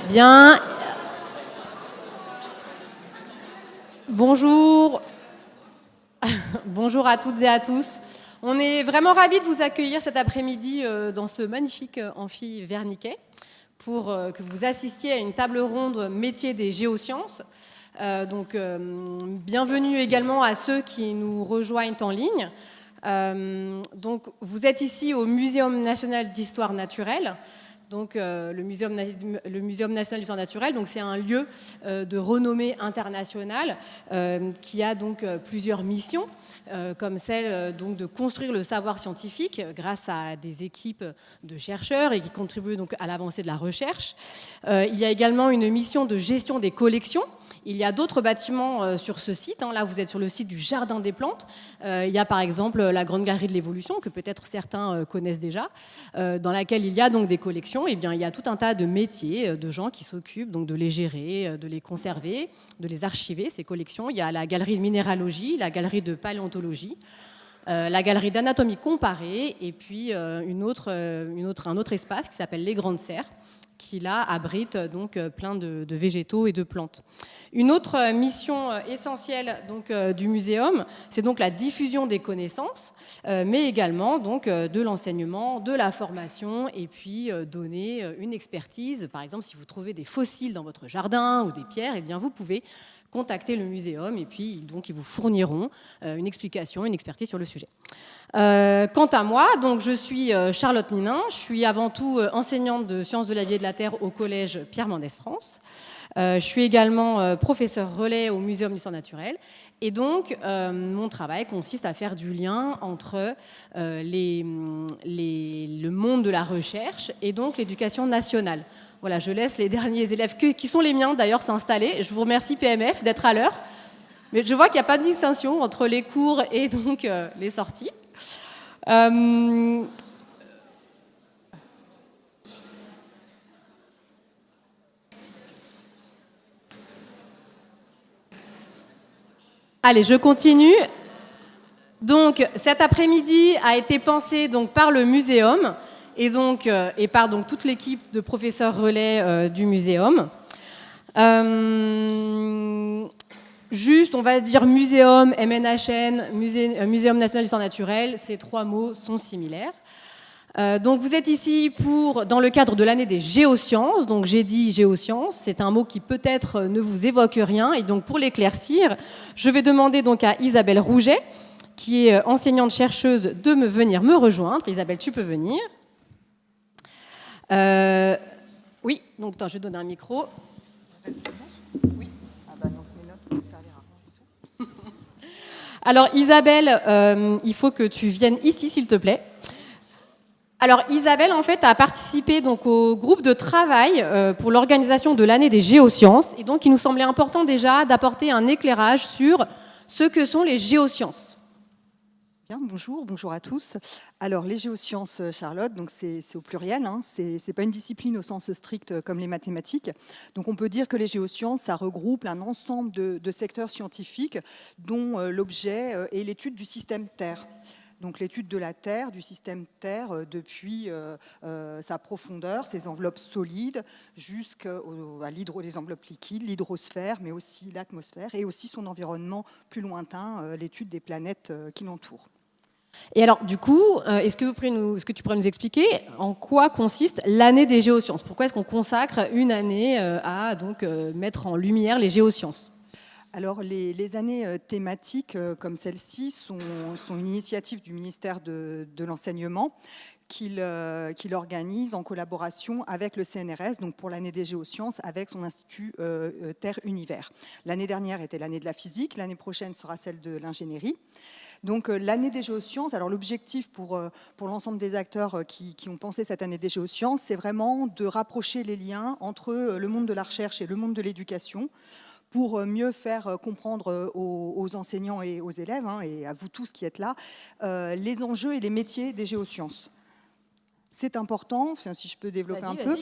Bien. Bonjour. Bonjour à toutes et à tous. On est vraiment ravis de vous accueillir cet après-midi dans ce magnifique amphi Verniquet pour que vous assistiez à une table ronde métier des géosciences. Bienvenue également à ceux qui nous rejoignent en ligne. Donc, vous êtes ici au Muséum national d'histoire naturelle. Donc, le Muséum national d'histoire naturelle, donc c'est un lieu de renommée internationale qui a donc plusieurs missions, comme celle donc de construire le savoir scientifique grâce à des équipes de chercheurs et qui contribuent donc à l'avancée de la recherche. Il y a également une mission de gestion des collections. Il y a d'autres bâtiments sur ce site. Là, vous êtes sur le site du Jardin des Plantes. Il y a par exemple la Grande Galerie de l'Évolution, que peut-être certains connaissent déjà, dans laquelle il y a donc des collections. Eh bien, il y a tout un tas de métiers, de gens qui s'occupent donc de les gérer, de les conserver, de les archiver, ces collections. Il y a la Galerie de Minéralogie, la Galerie de Paléontologie, la Galerie d'Anatomie comparée, et puis un autre espace qui s'appelle les Grandes Serres, qui là abrite donc plein de végétaux et de plantes. Une autre mission essentielle donc du muséum, c'est donc la diffusion des connaissances, mais également donc de l'enseignement, de la formation, et puis donner une expertise. Par exemple, si vous trouvez des fossiles dans votre jardin ou des pierres, eh bien vous pouvez contacter le muséum et puis donc ils vous fourniront une explication, une expertise sur le sujet. Quant à moi, donc je suis Charlotte Ninin, je suis avant tout enseignante de sciences de la vie et de la terre au collège Pierre Mendès France. Je suis également professeure relais au Muséum d'histoire naturelle. Et donc, mon travail consiste à faire du lien entre le monde de la recherche et donc l'éducation nationale. Voilà, je laisse les derniers élèves, qui sont les miens d'ailleurs, s'installer. Je vous remercie PMF d'être à l'heure. Mais je vois qu'il n'y a pas de distinction entre les cours et donc les sorties. Allez, je continue. Donc, cet après-midi a été pensé donc, par le muséum et par donc, toute l'équipe de professeurs relais du muséum. Juste, on va dire muséum, MNHN, Muséum national d'histoire naturelle, ces trois mots sont similaires. Donc vous êtes ici dans le cadre de l'année des géosciences. Donc j'ai dit géosciences, c'est un mot qui peut-être ne vous évoque rien. Et donc pour l'éclaircir, je vais demander donc à Isabelle Rouget, qui est enseignante-chercheuse, de venir me rejoindre. Isabelle, tu peux venir. Oui, donc attends, je vais donner un micro. Oui. Alors Isabelle, il faut que tu viennes ici, s'il te plaît. Alors Isabelle, en fait, a participé donc, au groupe de travail pour l'organisation de l'année des géosciences. Et donc, il nous semblait important déjà d'apporter un éclairage sur ce que sont les géosciences. Bien, bonjour à tous. Alors, les géosciences, Charlotte, donc c'est au pluriel, hein, c'est pas une discipline au sens strict comme les mathématiques. Donc, on peut dire que les géosciences, ça regroupe un ensemble de secteurs scientifiques dont l'objet est l'étude du système Terre. Donc l'étude de la Terre, du système Terre, depuis sa profondeur, ses enveloppes solides, jusqu'à les enveloppes liquides, l'hydrosphère, mais aussi l'atmosphère, et aussi son environnement plus lointain, l'étude des planètes qui l'entourent. Et alors, du coup, est-ce que tu pourrais nous expliquer en quoi consiste l'année des géosciences? Pourquoi est-ce qu'on consacre une année à donc, mettre en lumière les géosciences? Alors, les années thématiques comme celle-ci sont une initiative du ministère de l'Enseignement qu'il organise en collaboration avec le CNRS, donc pour l'année des géosciences, avec son institut Terre-Univers. L'année dernière était l'année de la physique, l'année prochaine sera celle de l'ingénierie. Donc l'année des géosciences, alors l'objectif pour l'ensemble des acteurs qui ont pensé cette année des géosciences, c'est vraiment de rapprocher les liens entre le monde de la recherche et le monde de l'éducation, pour mieux faire comprendre aux enseignants et aux élèves, et à vous tous qui êtes là, les enjeux et les métiers des géosciences. C'est important, si je peux développer un peu.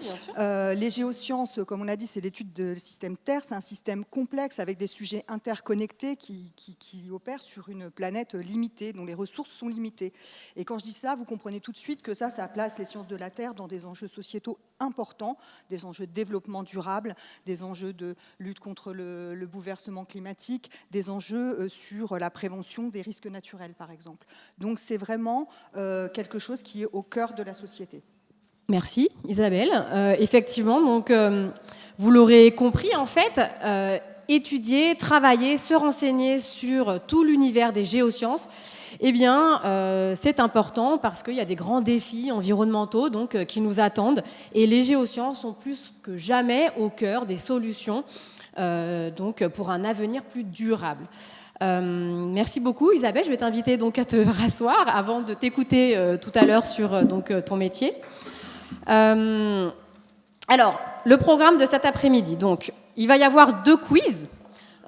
Les géosciences, comme on l'a dit, c'est l'étude du système Terre. C'est un système complexe avec des sujets interconnectés qui opèrent sur une planète limitée, dont les ressources sont limitées. Et quand je dis ça, vous comprenez tout de suite que ça place les sciences de la Terre dans des enjeux sociétaux importants, des enjeux de développement durable, des enjeux de lutte contre le bouleversement climatique, des enjeux sur la prévention des risques naturels, par exemple. Donc c'est vraiment quelque chose qui est au cœur de la société. Merci Isabelle. Effectivement, donc, vous l'aurez compris, en fait, étudier, travailler, se renseigner sur tout l'univers des géosciences, eh bien, c'est important parce qu'il y a des grands défis environnementaux donc, qui nous attendent. Et les géosciences sont plus que jamais au cœur des solutions donc, pour un avenir plus durable. Merci beaucoup Isabelle. Je vais t'inviter donc à te rasseoir avant de t'écouter tout à l'heure sur donc, ton métier. Alors, le programme de cet après-midi. Donc, il va y avoir 2 quiz.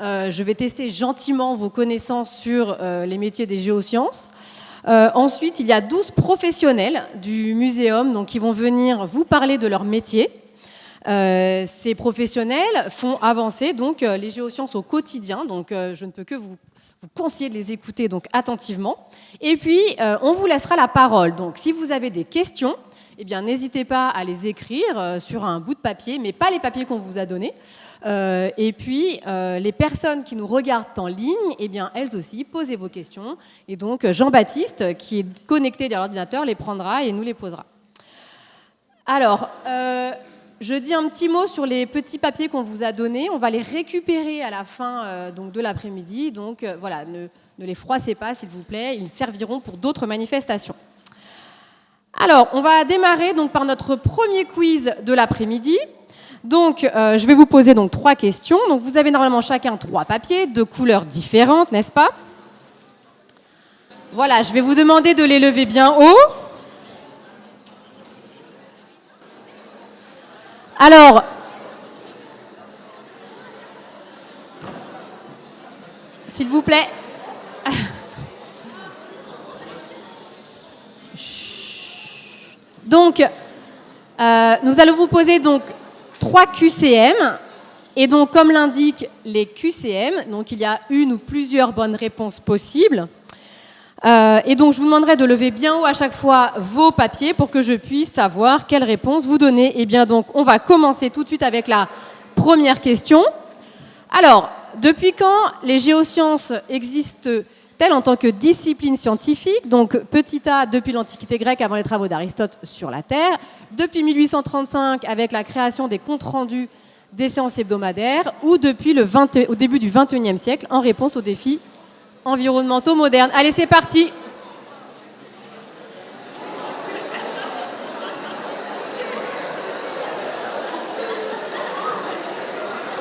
Je vais tester gentiment vos connaissances sur les métiers des géosciences. Ensuite, il y a 12 professionnels du muséum donc, qui vont venir vous parler de leur métier. Ces professionnels font avancer donc, les géosciences au quotidien. Donc, je ne peux que vous conseiller de les écouter donc, attentivement. Et puis, on vous laissera la parole. Donc, si vous avez des questions, eh bien, n'hésitez pas à les écrire sur un bout de papier, mais pas les papiers qu'on vous a donnés. Et puis, les personnes qui nous regardent en ligne, eh bien, elles aussi, posez vos questions. Et donc, Jean-Baptiste, qui est connecté derrière l'ordinateur, les prendra et nous les posera. Alors, je dis un petit mot sur les petits papiers qu'on vous a donnés. On va les récupérer à la fin donc, de l'après-midi. Donc, voilà, ne les froissez pas, s'il vous plaît. Ils serviront pour d'autres manifestations. Alors, on va démarrer donc, par notre premier quiz de l'après-midi. Donc, je vais vous poser donc 3 questions. Donc, vous avez normalement chacun 3 papiers de couleurs différentes, n'est-ce pas? Voilà, je vais vous demander de les lever bien haut. Alors, s'il vous plaît. Donc, nous allons vous poser donc 3 QCM. Et donc, comme l'indiquent les QCM, donc il y a une ou plusieurs bonnes réponses possibles. Et donc, je vous demanderai de lever bien haut à chaque fois vos papiers pour que je puisse savoir quelle réponse vous donner. Et bien, donc, on va commencer tout de suite avec la première question. Alors, depuis quand les géosciences existent-elles en tant que discipline scientifique? Donc, petit a, depuis l'Antiquité grecque, avant les travaux d'Aristote sur la Terre. Depuis 1835, avec la création des comptes rendus des séances hebdomadaires. Ou depuis au début du XXIe siècle, en réponse aux défis environnementaux modernes. Allez, c'est parti.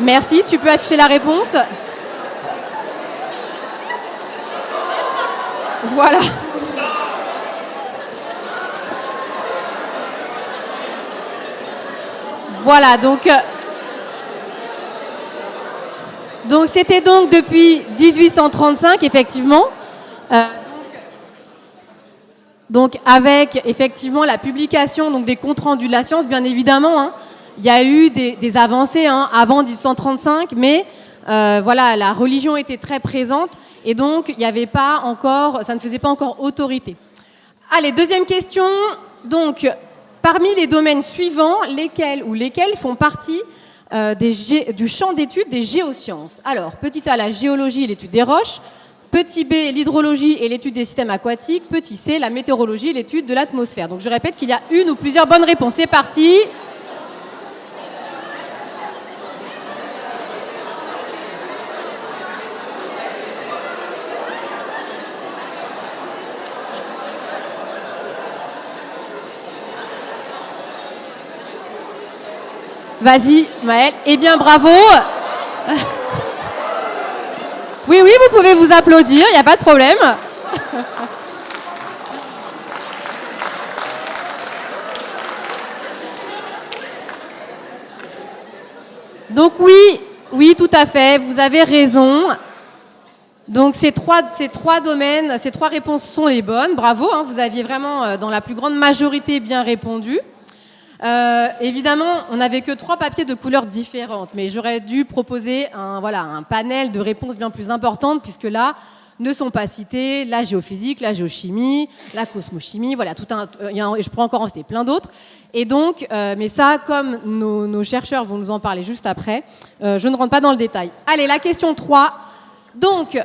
Merci, tu peux afficher la réponse. Voilà. Voilà, donc c'était donc depuis 1835, effectivement. Donc avec, effectivement, la publication donc, des comptes rendus de la science, bien évidemment, hein, il y a eu des avancées hein, avant 1835, mais voilà, la religion était très présente et donc il y avait pas encore, ça ne faisait pas encore autorité. Allez, deuxième question. Donc, parmi les domaines suivants, lesquels font partie du champ d'étude des géosciences? Alors, petit a, la géologie et l'étude des roches. Petit b, l'hydrologie et l'étude des systèmes aquatiques. Petit c, la météorologie et l'étude de l'atmosphère. Donc, je répète qu'il y a une ou plusieurs bonnes réponses. C'est parti. Vas-y, Maëlle. Eh bien, bravo. Oui, vous pouvez vous applaudir, il n'y a pas de problème. Donc oui, tout à fait, vous avez raison. Donc ces trois domaines, ces 3 réponses sont les bonnes. Bravo, hein, vous aviez vraiment, dans la plus grande majorité, bien répondu. Évidemment, on n'avait que 3 papiers de couleurs différentes, mais j'aurais dû proposer un panel de réponses bien plus importantes, puisque là, ne sont pas cités, la géophysique, la géochimie, la cosmochimie, voilà, je pourrais encore en citer plein d'autres. Et donc, mais ça, comme nos chercheurs vont nous en parler juste après, je ne rentre pas dans le détail. Allez, la question 3. Donc,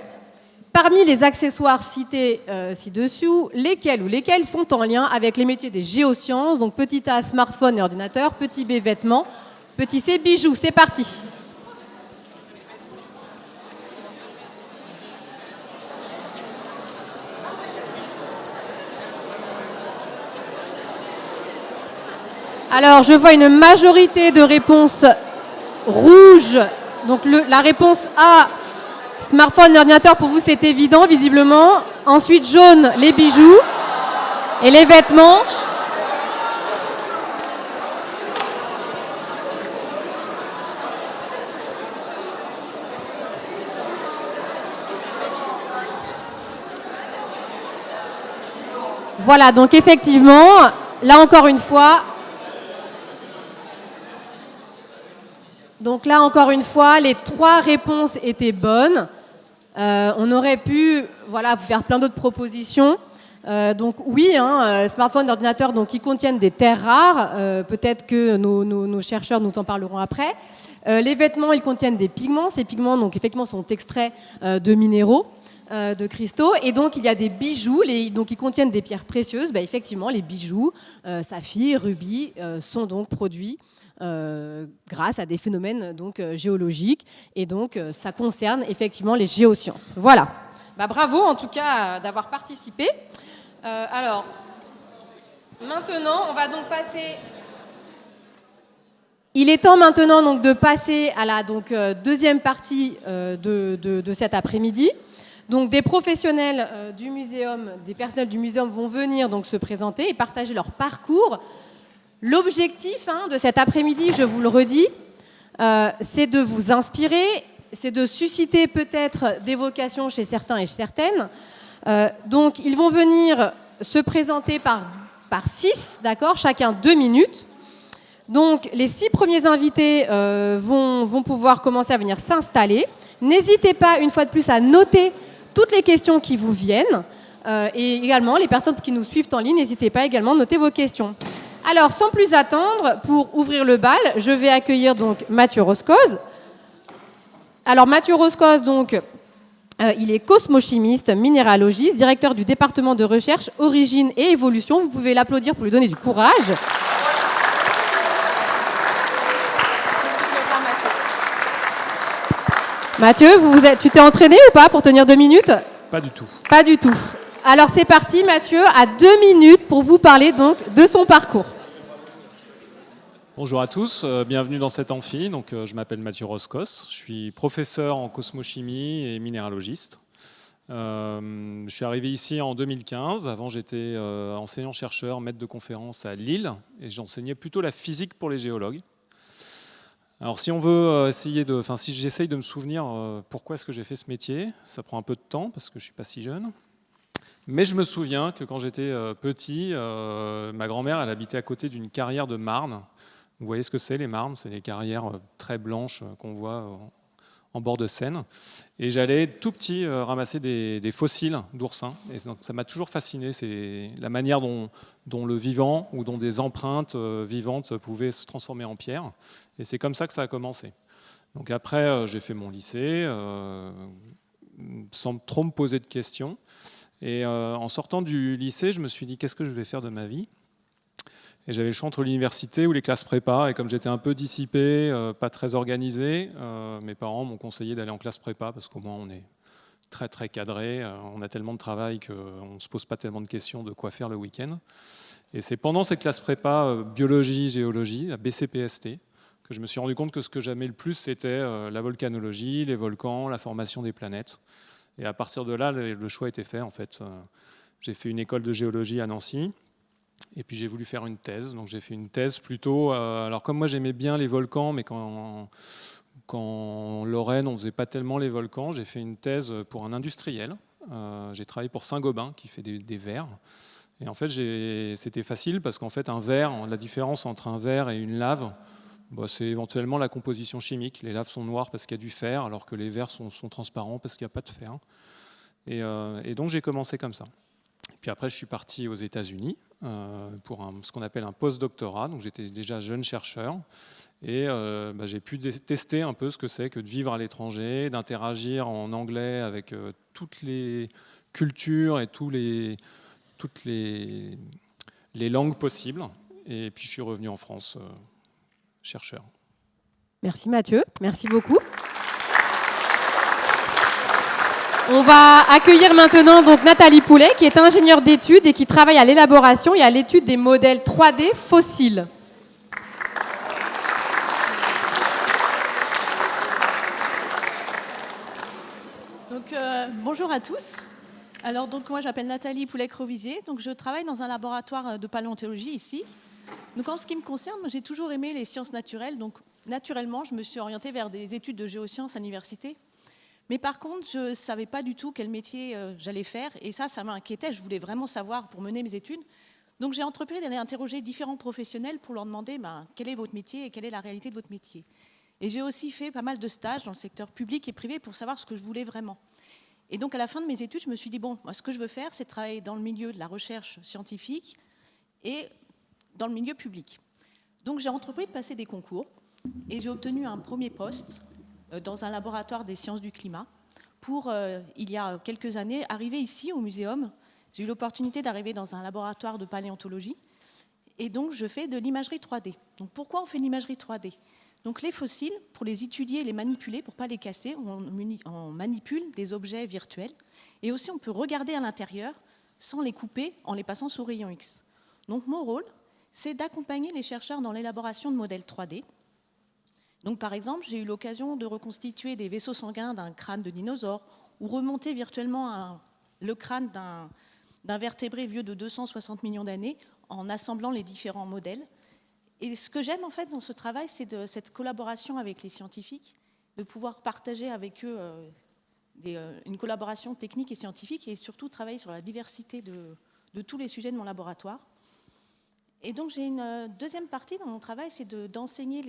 parmi les accessoires cités ci-dessous, lesquels sont en lien avec les métiers des géosciences? Donc, petit A, smartphone et ordinateur, petit B, vêtements, petit C, bijoux. C'est parti. Alors, je vois une majorité de réponses rouges. Donc, la réponse A, smartphone et ordinateur, pour vous, c'est évident, visiblement. Ensuite, jaune, les bijoux et les vêtements. Voilà, donc effectivement, là encore une fois... Donc là, encore une fois, les 3 réponses étaient bonnes. On aurait pu vous faire plein d'autres propositions. Donc oui, smartphone, ordinateur, donc, qui contiennent des terres rares. Peut-être que nos chercheurs nous en parleront après. Les vêtements, ils contiennent des pigments. Ces pigments, donc, effectivement, sont extraits de minéraux, de cristaux. Et donc, il y a des bijoux, donc, ils contiennent des pierres précieuses. Effectivement, les bijoux, saphirs, rubis, sont donc produits grâce à des phénomènes donc, géologiques. Et donc, ça concerne effectivement les géosciences. Voilà. Bravo, en tout cas, d'avoir participé. Alors, maintenant, on va donc passer... Il est temps maintenant donc, de passer à la deuxième partie de cet après-midi. Donc, des professionnels du muséum, des personnels du muséum vont venir donc, se présenter et partager leur parcours. L'objectif de cet après-midi, je vous le redis, c'est de vous inspirer, c'est de susciter peut-être des vocations chez certains et certaines. Donc, ils vont venir se présenter par 6, d'accord, chacun 2 minutes. Donc, les 6 premiers invités vont pouvoir commencer à venir s'installer. N'hésitez pas, une fois de plus, à noter toutes les questions qui vous viennent. Et également, les personnes qui nous suivent en ligne, n'hésitez pas également à noter vos questions. Alors, sans plus attendre, pour ouvrir le bal, je vais accueillir donc Mathieu Roscoz. Alors, Mathieu Roscoz, donc, il est cosmochimiste, minéralogiste, directeur du département de recherche Origine et Évolution. Vous pouvez l'applaudir pour lui donner du courage. Mathieu, tu t'es entraîné ou pas pour tenir 2 minutes? Pas du tout. Pas du tout. Alors c'est parti, Mathieu, à 2 minutes pour vous parler donc de son parcours. Bonjour à tous, bienvenue dans cet amphi. Donc, je m'appelle Mathieu Roscoz, je suis professeur en cosmochimie et minéralogiste. Je suis arrivé ici en 2015. Avant, j'étais enseignant-chercheur, maître de conférence à Lille et j'enseignais plutôt la physique pour les géologues. Alors, si on veut si j'essaye de me souvenir pourquoi est-ce que j'ai fait ce métier, ça prend un peu de temps parce que je suis pas si jeune. Mais je me souviens que quand j'étais petit, ma grand-mère, elle habitait à côté d'une carrière de marne. Vous voyez ce que c'est, les marnes? C'est les carrières très blanches qu'on voit en bord de Seine. Et j'allais tout petit ramasser des fossiles d'oursins. Et ça m'a toujours fasciné. C'est la manière dont le vivant ou dont des empreintes vivantes pouvaient se transformer en pierre. Et c'est comme ça que ça a commencé. Donc après, j'ai fait mon lycée sans trop me poser de questions. Et en sortant du lycée, je me suis dit, qu'est-ce que je vais faire de ma vie? Et j'avais le choix entre l'université ou les classes prépa. Et comme j'étais un peu dissipé, pas très organisé, mes parents m'ont conseillé d'aller en classe prépa parce qu'au moins on est très très cadré. On a tellement de travail qu'on ne se pose pas tellement de questions de quoi faire le week-end. Et c'est pendant cette classe prépa biologie, géologie, la BCPST, que je me suis rendu compte que ce que j'aimais le plus, c'était la volcanologie, les volcans, la formation des planètes. Et à partir de là, le choix était fait. En fait, j'ai fait une école de géologie à Nancy. Et puis j'ai voulu faire une thèse, donc j'ai fait une thèse plutôt... alors comme moi j'aimais bien les volcans, mais quand en Lorraine on ne faisait pas tellement les volcans, j'ai fait une thèse pour un industriel. J'ai travaillé pour Saint-Gobain qui fait des verres. Et en fait c'était facile parce qu'en fait un verre, la différence entre un verre et une lave, c'est éventuellement la composition chimique. Les laves sont noires parce qu'il y a du fer, alors que les verres sont transparents parce qu'il n'y a pas de fer. Et donc j'ai commencé comme ça. Puis après, je suis parti aux États-Unis pour ce qu'on appelle un post-doctorat. Donc j'étais déjà jeune chercheur et j'ai pu tester un peu ce que c'est que de vivre à l'étranger, d'interagir en anglais avec toutes les cultures et toutes les langues possibles. Et puis je suis revenu en France chercheur. Merci Mathieu, merci beaucoup. On va accueillir maintenant donc Nathalie Poulet, qui est ingénieure d'études et qui travaille à l'élaboration et à l'étude des modèles 3D fossiles. Donc, bonjour à tous. Alors, donc, moi, je m'appelle Nathalie Poulet-Crovisier. Donc, je travaille dans un laboratoire de paléontologie ici. Donc, en ce qui me concerne, j'ai toujours aimé les sciences naturelles. Donc, naturellement, je me suis orientée vers des études de géosciences à l'université. Mais par contre, je ne savais pas du tout quel métier j'allais faire. Et ça m'inquiétait. Je voulais vraiment savoir pour mener mes études. Donc, j'ai entrepris d'aller interroger différents professionnels pour leur demander quel est votre métier et quelle est la réalité de votre métier. Et j'ai aussi fait pas mal de stages dans le secteur public et privé pour savoir ce que je voulais vraiment. Et donc, à la fin de mes études, je me suis dit, bon, moi, ce que je veux faire, c'est travailler dans le milieu de la recherche scientifique et dans le milieu public. Donc, j'ai entrepris de passer des concours et j'ai obtenu un premier poste dans un laboratoire des sciences du climat pour, il y a quelques années, arriver ici au muséum. J'ai eu l'opportunité d'arriver dans un laboratoire de paléontologie et donc je fais de l'imagerie 3D. Donc pourquoi on fait de l'imagerie 3D ? Donc les fossiles, pour les étudier et les manipuler, pour ne pas les casser, on manipule des objets virtuels et aussi on peut regarder à l'intérieur sans les couper en les passant sous rayon X. Donc mon rôle, c'est d'accompagner les chercheurs dans l'élaboration de modèles 3D. Donc, par exemple, j'ai eu l'occasion de reconstituer des vaisseaux sanguins d'un crâne de dinosaure ou remonter virtuellement le crâne d'un vertébré vieux de 260 millions d'années en assemblant les différents modèles. Et ce que j'aime en fait dans ce travail, c'est cette collaboration avec les scientifiques, de pouvoir partager avec eux une collaboration technique et scientifique et surtout travailler sur la diversité de tous les sujets de mon laboratoire. Et donc j'ai une deuxième partie dans mon travail, c'est d'enseigner,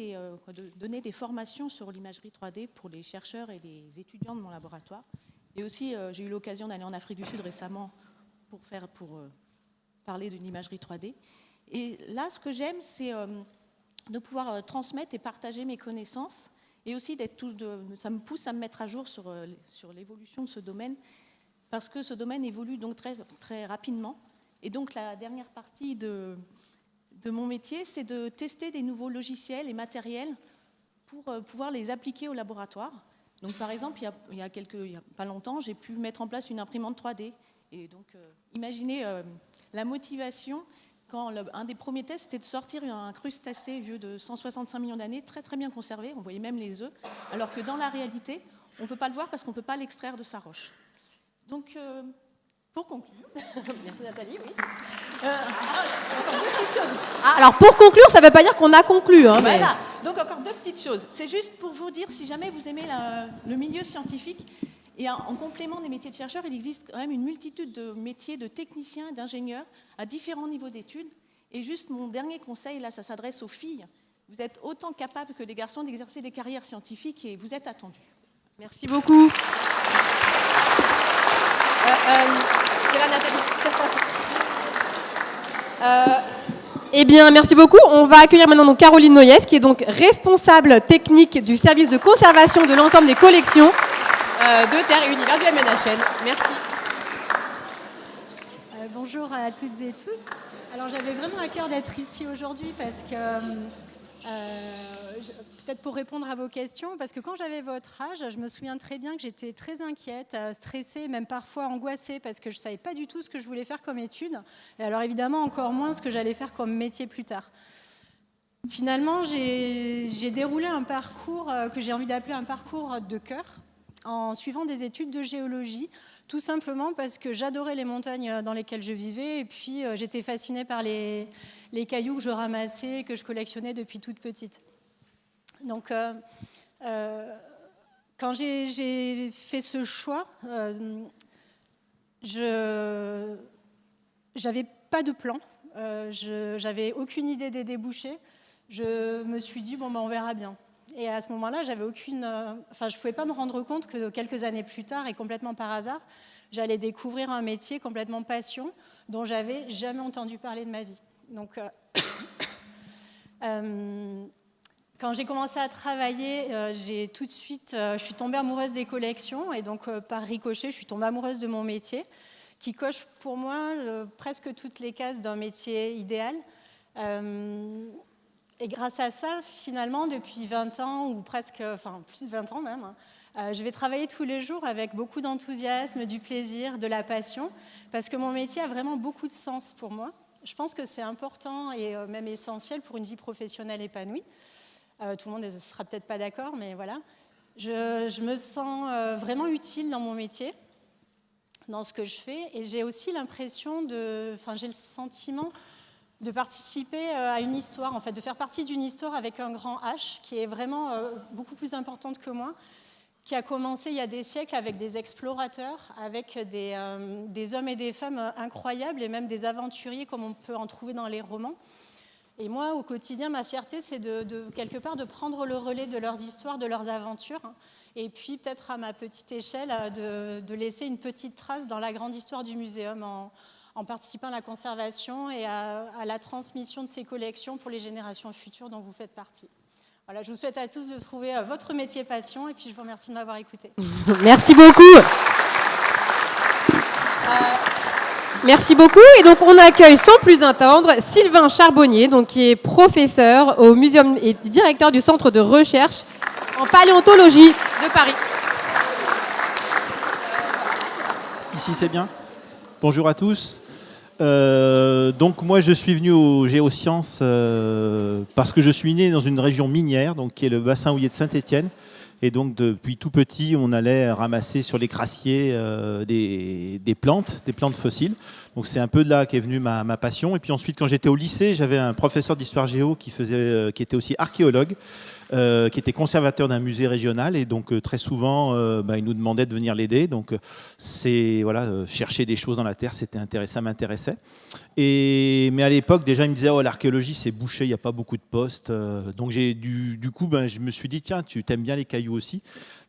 de donner des formations sur l'imagerie 3D pour les chercheurs et les étudiants de mon laboratoire. Et aussi j'ai eu l'occasion d'aller en Afrique du Sud récemment pour parler d'une imagerie 3D. Et là, ce que j'aime, c'est de pouvoir transmettre et partager mes connaissances et aussi ça me pousse à me mettre à jour sur l'évolution de ce domaine parce que ce domaine évolue donc très, très rapidement. Et donc la dernière partie de mon métier, c'est de tester des nouveaux logiciels et matériels pour pouvoir les appliquer au laboratoire. Donc, par exemple, il y a pas longtemps, j'ai pu mettre en place une imprimante 3D. Et donc, imaginez la motivation quand un des premiers tests, c'était de sortir un crustacé vieux de 165 millions d'années, très très bien conservé, on voyait même les œufs, alors que dans la réalité, on ne peut pas le voir parce qu'on ne peut pas l'extraire de sa roche. Donc, pour conclure... Merci Nathalie, oui. Encore deux petites choses. Alors pour conclure, ça ne veut pas dire qu'on a conclu. Hein, voilà, donc encore deux petites choses. C'est juste pour vous dire, si jamais vous aimez le milieu scientifique, et en complément des métiers de chercheurs, il existe quand même une multitude de métiers de techniciens et d'ingénieurs à différents niveaux d'études. Et juste mon dernier conseil, là, ça s'adresse aux filles. Vous êtes autant capables que les garçons d'exercer des carrières scientifiques et vous êtes attendus. Merci beaucoup. C'est là, Nathalie. Eh bien, merci beaucoup. On va accueillir maintenant donc Caroline Noyes, qui est donc responsable technique du service de conservation de l'ensemble des collections de Terre et Univers du MNHN. Merci. Bonjour à toutes et tous. Alors, j'avais vraiment à cœur d'être ici aujourd'hui parce que, peut-être pour répondre à vos questions, parce que quand j'avais votre âge, je me souviens très bien que j'étais très inquiète, stressée, même parfois angoissée, parce que je ne savais pas du tout ce que je voulais faire comme étude, et alors évidemment encore moins ce que j'allais faire comme métier plus tard. Finalement, j'ai déroulé un parcours que j'ai envie d'appeler un parcours de cœur, en suivant des études de géologie, tout simplement parce que j'adorais les montagnes dans lesquelles je vivais, et puis j'étais fascinée par les cailloux que je ramassais, que je collectionnais depuis toute petite. Donc, quand j'ai fait ce choix, je n'avais pas de plan, j'avais aucune idée des débouchés. Je me suis dit, bon, ben, on verra bien. Et à ce moment-là, je ne pouvais pas me rendre compte que quelques années plus tard, et complètement par hasard, j'allais découvrir un métier complètement passion dont j'avais jamais entendu parler de ma vie. Donc, quand j'ai commencé à travailler, je suis tombée amoureuse des collections et donc par ricochet, je suis tombée amoureuse de mon métier qui coche pour moi presque toutes les cases d'un métier idéal. Et grâce à ça, finalement, depuis 20 ans, ou presque, enfin plus de 20 ans même, je vais travailler tous les jours avec beaucoup d'enthousiasme, du plaisir, de la passion, parce que mon métier a vraiment beaucoup de sens pour moi. Je pense que c'est important et même essentiel pour une vie professionnelle épanouie. Tout le monde ne sera peut-être pas d'accord, mais voilà. Je me sens vraiment utile dans mon métier, dans ce que je fais, et j'ai aussi l'impression j'ai le sentiment de participer à une histoire, en fait, de faire partie d'une histoire avec un grand H, qui est vraiment beaucoup plus importante que moi, qui a commencé il y a des siècles avec des explorateurs, avec des hommes et des femmes incroyables, et même des aventuriers comme on peut en trouver dans les romans. Et moi, au quotidien, ma fierté, c'est quelque part de prendre le relais de leurs histoires, de leurs aventures, et puis peut-être à ma petite échelle, de laisser une petite trace dans la grande histoire du muséum en participant à la conservation et à la transmission de ces collections pour les générations futures dont vous faites partie. Voilà, je vous souhaite à tous de trouver votre métier passion, et puis je vous remercie de m'avoir écouté. Merci beaucoup. Merci beaucoup. Et donc, on accueille sans plus attendre Sylvain Charbonnier, donc, qui est professeur au Muséum et directeur du Centre de recherche en paléontologie de Paris. Ici, c'est bien. Bonjour à tous. Donc, moi, je suis venu aux géosciences parce que je suis né dans une région minière, donc, qui est le bassin houiller de Saint-Étienne. Et donc, depuis tout petit, on allait ramasser sur les crassiers des plantes fossiles. Donc, c'est un peu de là qu'est venue ma passion. Et puis ensuite, quand j'étais au lycée, j'avais un professeur d'histoire géo qui était aussi archéologue, qui était conservateur d'un musée régional. Et donc, très souvent, il nous demandait de venir l'aider. Donc, chercher des choses dans la terre, ça m'intéressait. Mais à l'époque, déjà, il me disait, l'archéologie, c'est bouché, il n'y a pas beaucoup de postes. Donc, du coup, je me suis dit, tiens, tu t'aimes bien les cailloux aussi.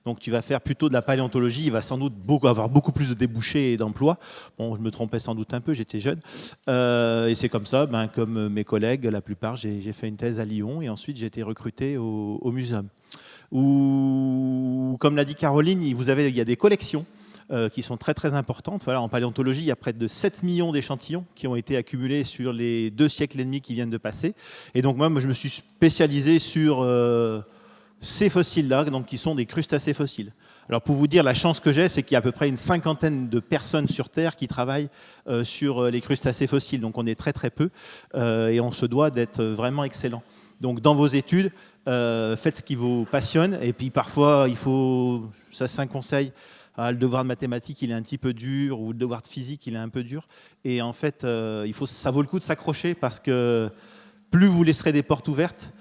Donc, tu vas faire plutôt de la paléontologie. Il va sans doute avoir beaucoup plus de débouchés et d'emplois. Bon, je me trompais sans doute un peu, j'étais jeune. Et c'est comme ça, comme mes collègues, la plupart, j'ai fait une thèse à Lyon et ensuite j'ai été recruté au muséum. Où, comme l'a dit Caroline, il y a des collections qui sont très très importantes. Voilà, en paléontologie, il y a près de 7 millions d'échantillons qui ont été accumulés sur les 2 siècles et demi qui viennent de passer. Et donc moi je me suis spécialisé sur ces fossiles-là, donc qui sont des crustacés fossiles. Alors pour vous dire, la chance que j'ai, c'est qu'il y a à peu près une 50aine de personnes sur Terre qui travaillent sur les crustacés fossiles. Donc on est très très peu et on se doit d'être vraiment excellent. Donc dans vos études, faites ce qui vous passionne. Et puis parfois, ça c'est un conseil, le devoir de mathématiques, il est un petit peu dur, ou le devoir de physique, il est un peu dur. Et en fait, ça vaut le coup de s'accrocher parce que plus vous laisserez des portes ouvertes,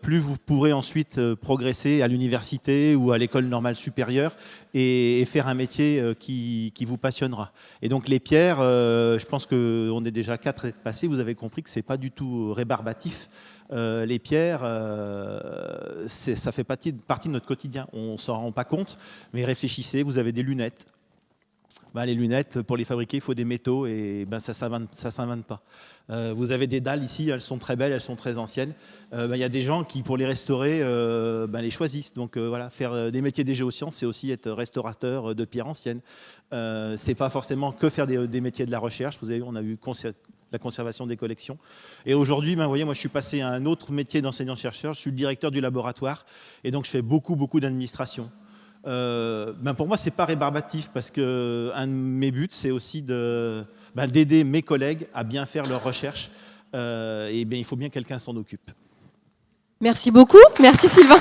plus vous pourrez ensuite progresser à l'université ou à l'école normale supérieure et faire un métier qui vous passionnera. Et donc les pierres, je pense qu'on est déjà 4 à être passés, vous avez compris que ce n'est pas du tout rébarbatif. Les pierres, ça fait partie de notre quotidien. On ne s'en rend pas compte, mais réfléchissez, vous avez des lunettes. Les lunettes, pour les fabriquer, il faut des métaux et ça ne s'invente pas. Vous avez des dalles ici, elles sont très belles, elles sont très anciennes. Il y a des gens qui, pour les restaurer, les choisissent. Donc voilà, faire des métiers des géosciences, c'est aussi être restaurateur de pierres anciennes. C'est pas forcément que faire des métiers de la recherche. Vous avez vu, on a eu la conservation des collections. Et aujourd'hui, vous voyez, moi je suis passé à un autre métier d'enseignant-chercheur. Je suis le directeur du laboratoire et donc je fais beaucoup d'administration. Pour moi, c'est pas rébarbatif parce que un de mes buts, c'est aussi d'aider mes collègues à bien faire leurs recherches. Il faut bien que quelqu'un s'en occupe. Merci beaucoup. Merci Sylvain.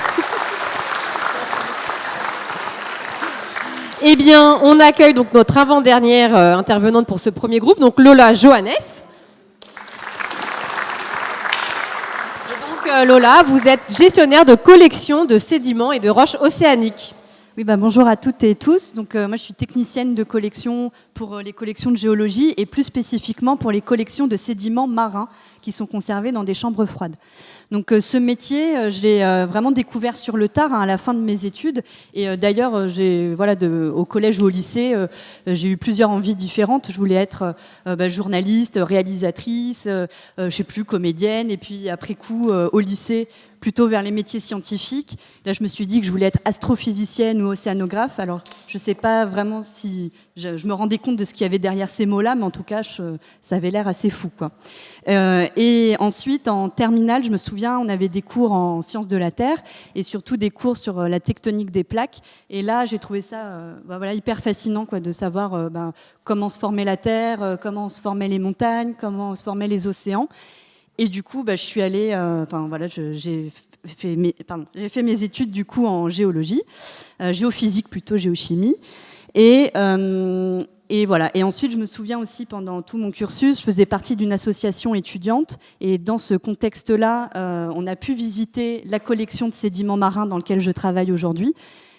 Eh bien, on accueille donc notre avant-dernière intervenante pour ce premier groupe, donc Lola Johannes. Et donc Lola, vous êtes gestionnaire de collection de sédiments et de roches océaniques. Oui, bonjour à toutes et tous. Donc, moi, je suis technicienne de collection pour les collections de géologie et plus spécifiquement pour les collections de sédiments marins qui sont conservés dans des chambres froides. Donc, ce métier, je l'ai vraiment découvert sur le tard, à la fin de mes études. Et d'ailleurs, au collège ou au lycée, j'ai eu plusieurs envies différentes. Je voulais être journaliste, réalisatrice, je sais plus, comédienne. Et puis, après coup, au lycée, plutôt vers les métiers scientifiques. Là, je me suis dit que je voulais être astrophysicienne ou océanographe. Alors, je ne sais pas vraiment si je me rendais compte de ce qu'il y avait derrière ces mots-là, mais en tout cas, ça avait l'air assez fou, quoi. Et ensuite, en terminale, je me souviens, on avait des cours en sciences de la Terre et surtout des cours sur la tectonique des plaques. Et là, j'ai trouvé ça hyper fascinant, quoi, de savoir comment se formait la Terre, comment se formaient les montagnes, comment se formaient les océans. Et du coup, je suis allée, j'ai fait mes études du coup en géologie, géophysique plutôt, géochimie. Et voilà. Et ensuite, je me souviens aussi, pendant tout mon cursus, je faisais partie d'une association étudiante. Et dans ce contexte-là, on a pu visiter la collection de sédiments marins dans laquelle je travaille aujourd'hui.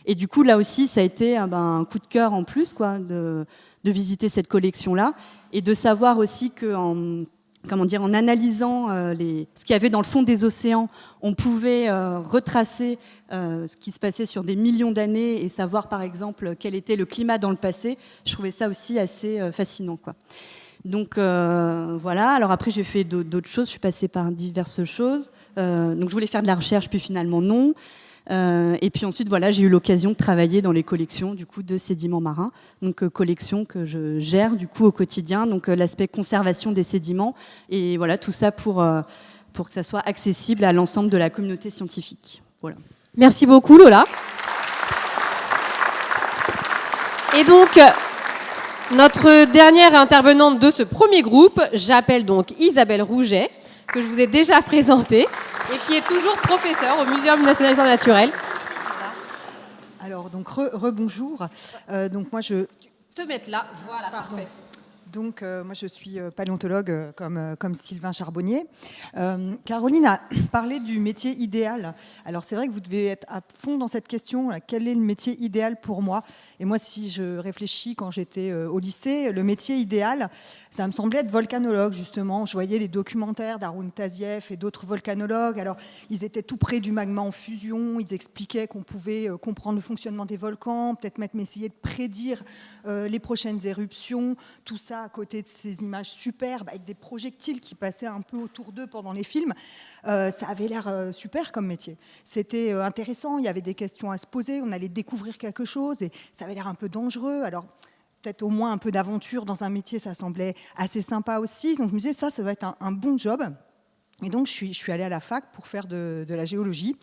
Et du coup, là aussi, ça a été un coup de cœur en plus, quoi, de visiter cette collection-là. Et de savoir aussi qu'en analysant ce qu'il y avait dans le fond des océans, on pouvait retracer ce qui se passait sur des millions d'années et savoir, par exemple, quel était le climat dans le passé. Je trouvais ça aussi assez fascinant, quoi. Donc, voilà. Alors après, j'ai fait d'autres choses. Je suis passée par diverses choses. Donc, je voulais faire de la recherche, puis finalement, non. Et puis ensuite, voilà, j'ai eu l'occasion de travailler dans les collections du coup, de sédiments marins, donc collection que je gère du coup, au quotidien, donc l'aspect conservation des sédiments, et voilà, tout ça pour que ça soit accessible à l'ensemble de la communauté scientifique. Voilà. Merci beaucoup, Lola. Et donc, notre dernière intervenante de ce premier groupe, j'appelle donc Isabelle Rouget, que je vous ai déjà présentée, et qui est toujours professeure au Muséum national d'histoire naturelle. Alors, donc, rebonjour. Donc, moi, je... Te mettre là, voilà, Pardon. parfait. Donc, moi, je suis paléontologue comme Sylvain Charbonnier. Caroline a parlé du métier idéal. Alors, c'est vrai que vous devez être à fond dans cette question. Quel est le métier idéal pour moi ? Et moi, si je réfléchis quand j'étais au lycée, le métier idéal, ça me semblait être volcanologue, justement. Je voyais les documentaires d'Haroun Tazieff et d'autres volcanologues. Alors, ils étaient tout près du magma en fusion. Ils expliquaient qu'on pouvait comprendre le fonctionnement des volcans, peut-être même essayer de prédire les prochaines éruptions, tout ça à côté de ces images superbes avec des projectiles qui passaient un peu autour d'eux pendant les films. Ça avait l'air super comme métier. C'était intéressant, il y avait des questions à se poser, on allait découvrir quelque chose et ça avait l'air un peu dangereux. Alors peut-être au moins un peu d'aventure dans un métier, ça semblait assez sympa aussi. Donc je me disais, ça va être un bon job. Et donc je suis allée à la fac pour faire de la géologie.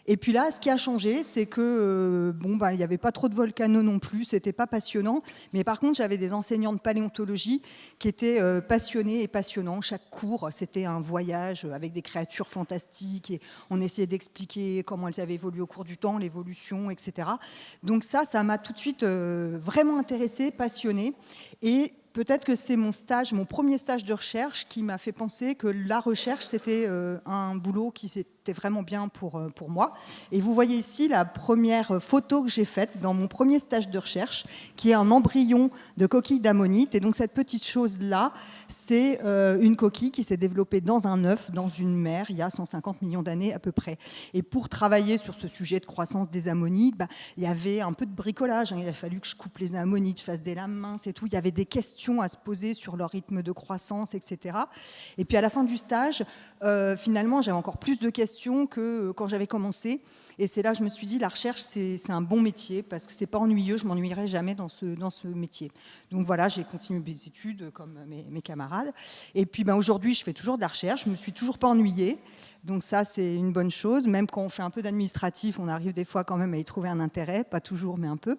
Et puis là, ce qui a changé, c'est que il n'y avait pas trop de volcano non plus, c'était pas passionnant. Mais par contre, j'avais des enseignants de paléontologie qui étaient passionnés et passionnants. Chaque cours, c'était un voyage avec des créatures fantastiques et on essayait d'expliquer comment elles avaient évolué au cours du temps, l'évolution, etc. Donc ça m'a tout de suite vraiment intéressée, passionnée. Et peut-être que c'est mon premier stage de recherche qui m'a fait penser que la recherche, c'était un boulot qui était vraiment bien pour moi. Et vous voyez ici la première photo que j'ai faite dans mon premier stage de recherche, qui est un embryon de coquille d'ammonite. Et donc cette petite chose-là, c'est une coquille qui s'est développée dans un œuf, dans une mer, il y a 150 millions d'années à peu près. Et pour travailler sur ce sujet de croissance des ammonites, il y avait un peu de bricolage. Il a fallu que je coupe les ammonites, je fasse des lames minces et tout. Il y avait des questions à se poser sur leur rythme de croissance, etc. Et puis à la fin du stage, finalement, j'avais encore plus de questions que quand j'avais commencé. Et c'est là que je me suis dit, la recherche, c'est un bon métier parce que c'est pas ennuyeux, je m'ennuierai jamais dans ce métier. Donc voilà, j'ai continué mes études comme mes camarades. Et puis aujourd'hui, je fais toujours de la recherche, je me suis toujours pas ennuyée. Donc ça, c'est une bonne chose. Même quand on fait un peu d'administratif, on arrive des fois quand même à y trouver un intérêt, pas toujours, mais un peu.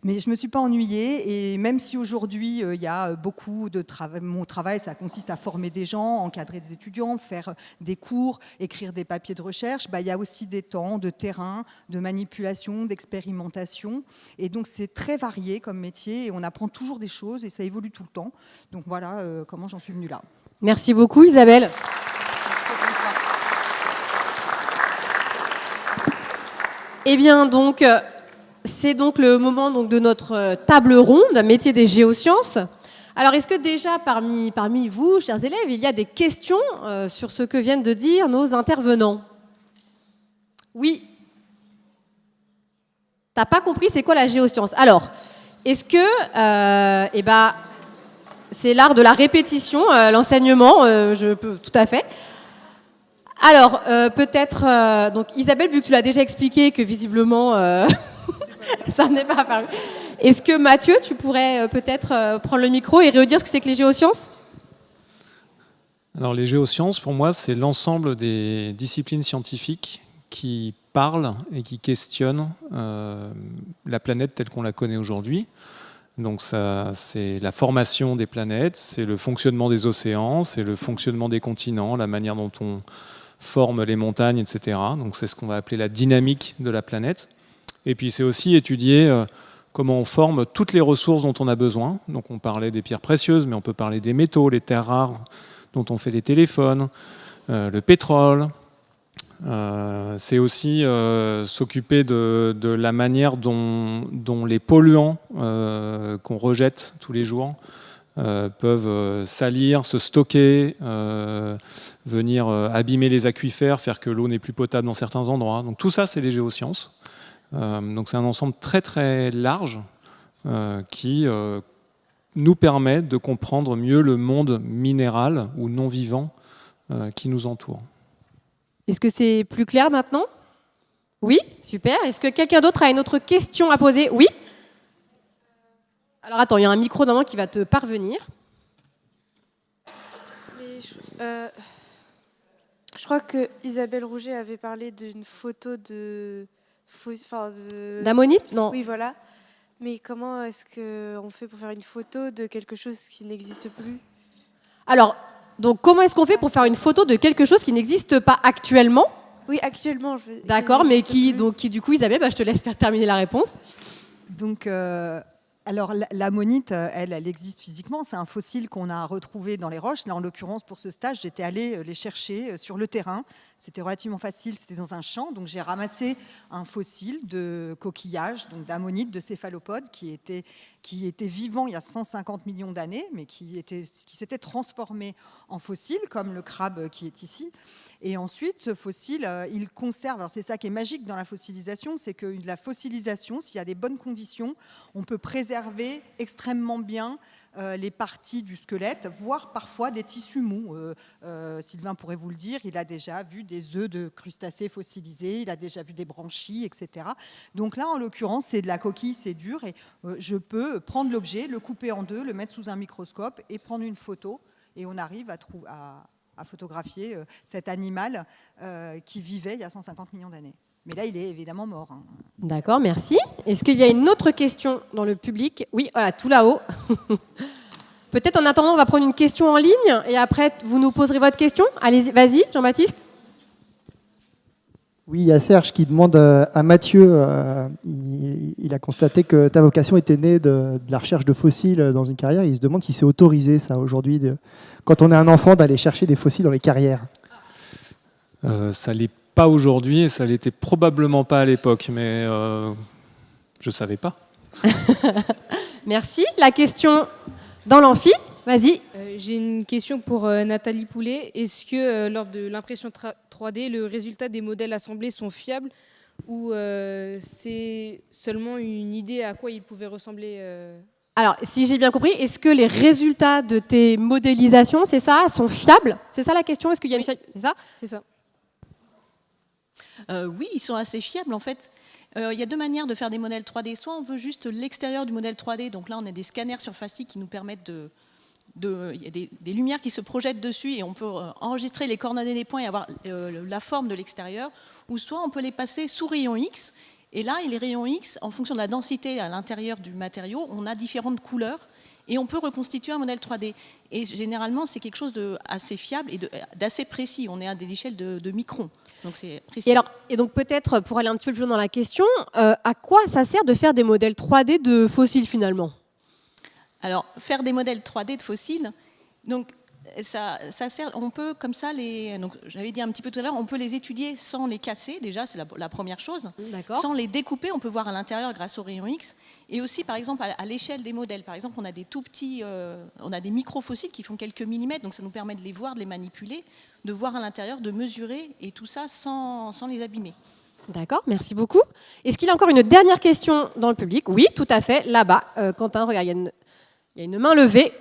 Mais je ne me suis pas ennuyée et même si aujourd'hui il y a beaucoup de travail, mon travail ça consiste à former des gens, encadrer des étudiants, faire des cours, écrire des papiers de recherche, il y a aussi des temps de terrain, de manipulation, d'expérimentation et donc c'est très varié comme métier et on apprend toujours des choses et ça évolue tout le temps. Donc voilà comment j'en suis venue là. Merci beaucoup Isabelle. Eh bien donc... c'est donc le moment donc, de notre table ronde, métier des géosciences. Alors, est-ce que déjà, parmi vous, chers élèves, il y a des questions sur ce que viennent de dire nos intervenants? Oui. T'as pas compris c'est quoi la géoscience? Alors, est-ce que, c'est l'art de la répétition, l'enseignement, je peux tout à fait. Alors, peut-être, donc Isabelle, vu que tu l'as déjà expliqué, que visiblement, ça n'est pas apparu. Est-ce que Mathieu, tu pourrais peut-être prendre le micro et redire ce que c'est que les géosciences? Alors les géosciences, pour moi, c'est l'ensemble des disciplines scientifiques qui parlent et qui questionnent la planète telle qu'on la connaît aujourd'hui. Donc ça, c'est la formation des planètes, c'est le fonctionnement des océans, c'est le fonctionnement des continents, la manière dont on forme les montagnes, etc. Donc c'est ce qu'on va appeler la dynamique de la planète. Et puis c'est aussi étudier comment on forme toutes les ressources dont on a besoin. Donc on parlait des pierres précieuses, mais on peut parler des métaux, les terres rares dont on fait les téléphones, le pétrole. C'est aussi s'occuper de la manière dont les polluants qu'on rejette tous les jours peuvent salir, se stocker, venir abîmer les aquifères, faire que l'eau n'est plus potable dans certains endroits. Donc tout ça, c'est les géosciences. Donc c'est un ensemble très très large qui nous permet de comprendre mieux le monde minéral ou non vivant qui nous entoure. Est-ce que c'est plus clair maintenant? Oui, super. Est-ce que quelqu'un d'autre a une autre question à poser? Oui. Alors attends, il y a un micro normalement qui va te parvenir. Je crois que Isabelle Rouget avait parlé d'une photo d'ammonite? Non. Oui, voilà. Mais comment est-ce qu'on fait pour faire une photo de quelque chose qui n'existe plus? Alors, donc comment est-ce qu'on fait pour faire une photo de quelque chose qui n'existe pas actuellement? Oui, actuellement. D'accord, mais qui du coup, Isabelle, je te laisse faire terminer la réponse. Donc, alors l'ammonite, elle existe physiquement. C'est un fossile qu'on a retrouvé dans les roches. Là, en l'occurrence, pour ce stage, j'étais allée les chercher sur le terrain. C'était relativement facile, c'était dans un champ. Donc, j'ai ramassé un fossile de coquillage, donc d'ammonite, de céphalopode, qui était vivant il y a 150 millions d'années, mais qui s'était transformé en fossile, comme le crabe qui est ici. Et ensuite, ce fossile, il conserve. Alors, c'est ça qui est magique dans la fossilisation, c'est que la fossilisation, s'il y a des bonnes conditions, on peut préserver extrêmement bien les parties du squelette, voire parfois des tissus mous. Sylvain pourrait vous le dire, il a déjà vu des œufs de crustacés fossilisés, il a déjà vu des branchies, etc. Donc là, en l'occurrence, c'est de la coquille, c'est dur, et je peux prendre l'objet, le couper en deux, le mettre sous un microscope et prendre une photo, et on arrive à photographier cet animal qui vivait il y a 150 millions d'années. Mais là, il est évidemment mort. Hein. D'accord, merci. Est-ce qu'il y a une autre question dans le public? Oui, voilà, tout là-haut. Peut-être en attendant, on va prendre une question en ligne et après, vous nous poserez votre question. Allez, vas-y, Jean-Baptiste. Oui, il y a Serge qui demande à Mathieu, il a constaté que ta vocation était née de la recherche de fossiles dans une carrière. Il se demande si c'est autorisé, ça, aujourd'hui, quand on est un enfant, d'aller chercher des fossiles dans les carrières. Ça l'est pas aujourd'hui et ça l'était probablement pas à l'époque, mais je savais pas. Merci. La question dans l'amphi, vas-y. J'ai une question pour Nathalie Poulet. Est-ce que lors de l'impression 3D, le résultat des modèles assemblés sont fiables ou c'est seulement une idée à quoi ils pouvaient ressembler Alors, si j'ai bien compris, est-ce que les résultats de tes modélisations, c'est ça, sont fiables? C'est ça la question? Est-ce qu'il y a C'est ça? C'est ça. Oui, ils sont assez fiables en fait. Il y a deux manières de faire des modèles 3D. Soit on veut juste l'extérieur du modèle 3D, donc là on a des scanners surfaciques qui nous permettent il y a des lumières qui se projettent dessus et on peut enregistrer les coordonnées des points et avoir la forme de l'extérieur. Ou soit on peut les passer sous rayon X. Et là, les rayons X, en fonction de la densité à l'intérieur du matériau, on a différentes couleurs et on peut reconstituer un modèle 3D. Et généralement, c'est quelque chose d'assez fiable et d'assez précis. On est à des échelles de microns. Donc c'est précis. Et donc peut-être, pour aller un petit peu plus loin dans la question, à quoi ça sert de faire des modèles 3D de fossiles finalement? Alors, faire des modèles 3D de fossiles, donc ça sert, on peut comme ça donc j'avais dit un petit peu tout à l'heure, on peut les étudier sans les casser, déjà c'est la première chose. Sans les découper, on peut voir à l'intérieur grâce au rayon X. Et aussi par exemple à l'échelle des modèles. Par exemple, on a des tout petits, on a des microfossiles qui font quelques millimètres, donc ça nous permet de les voir, de les manipuler, de voir à l'intérieur, de mesurer, et tout ça sans les abîmer. D'accord, merci beaucoup. Est-ce qu'il y a encore une dernière question dans le public? Oui, tout à fait, là-bas. Quentin, regarde, il y a une main levée.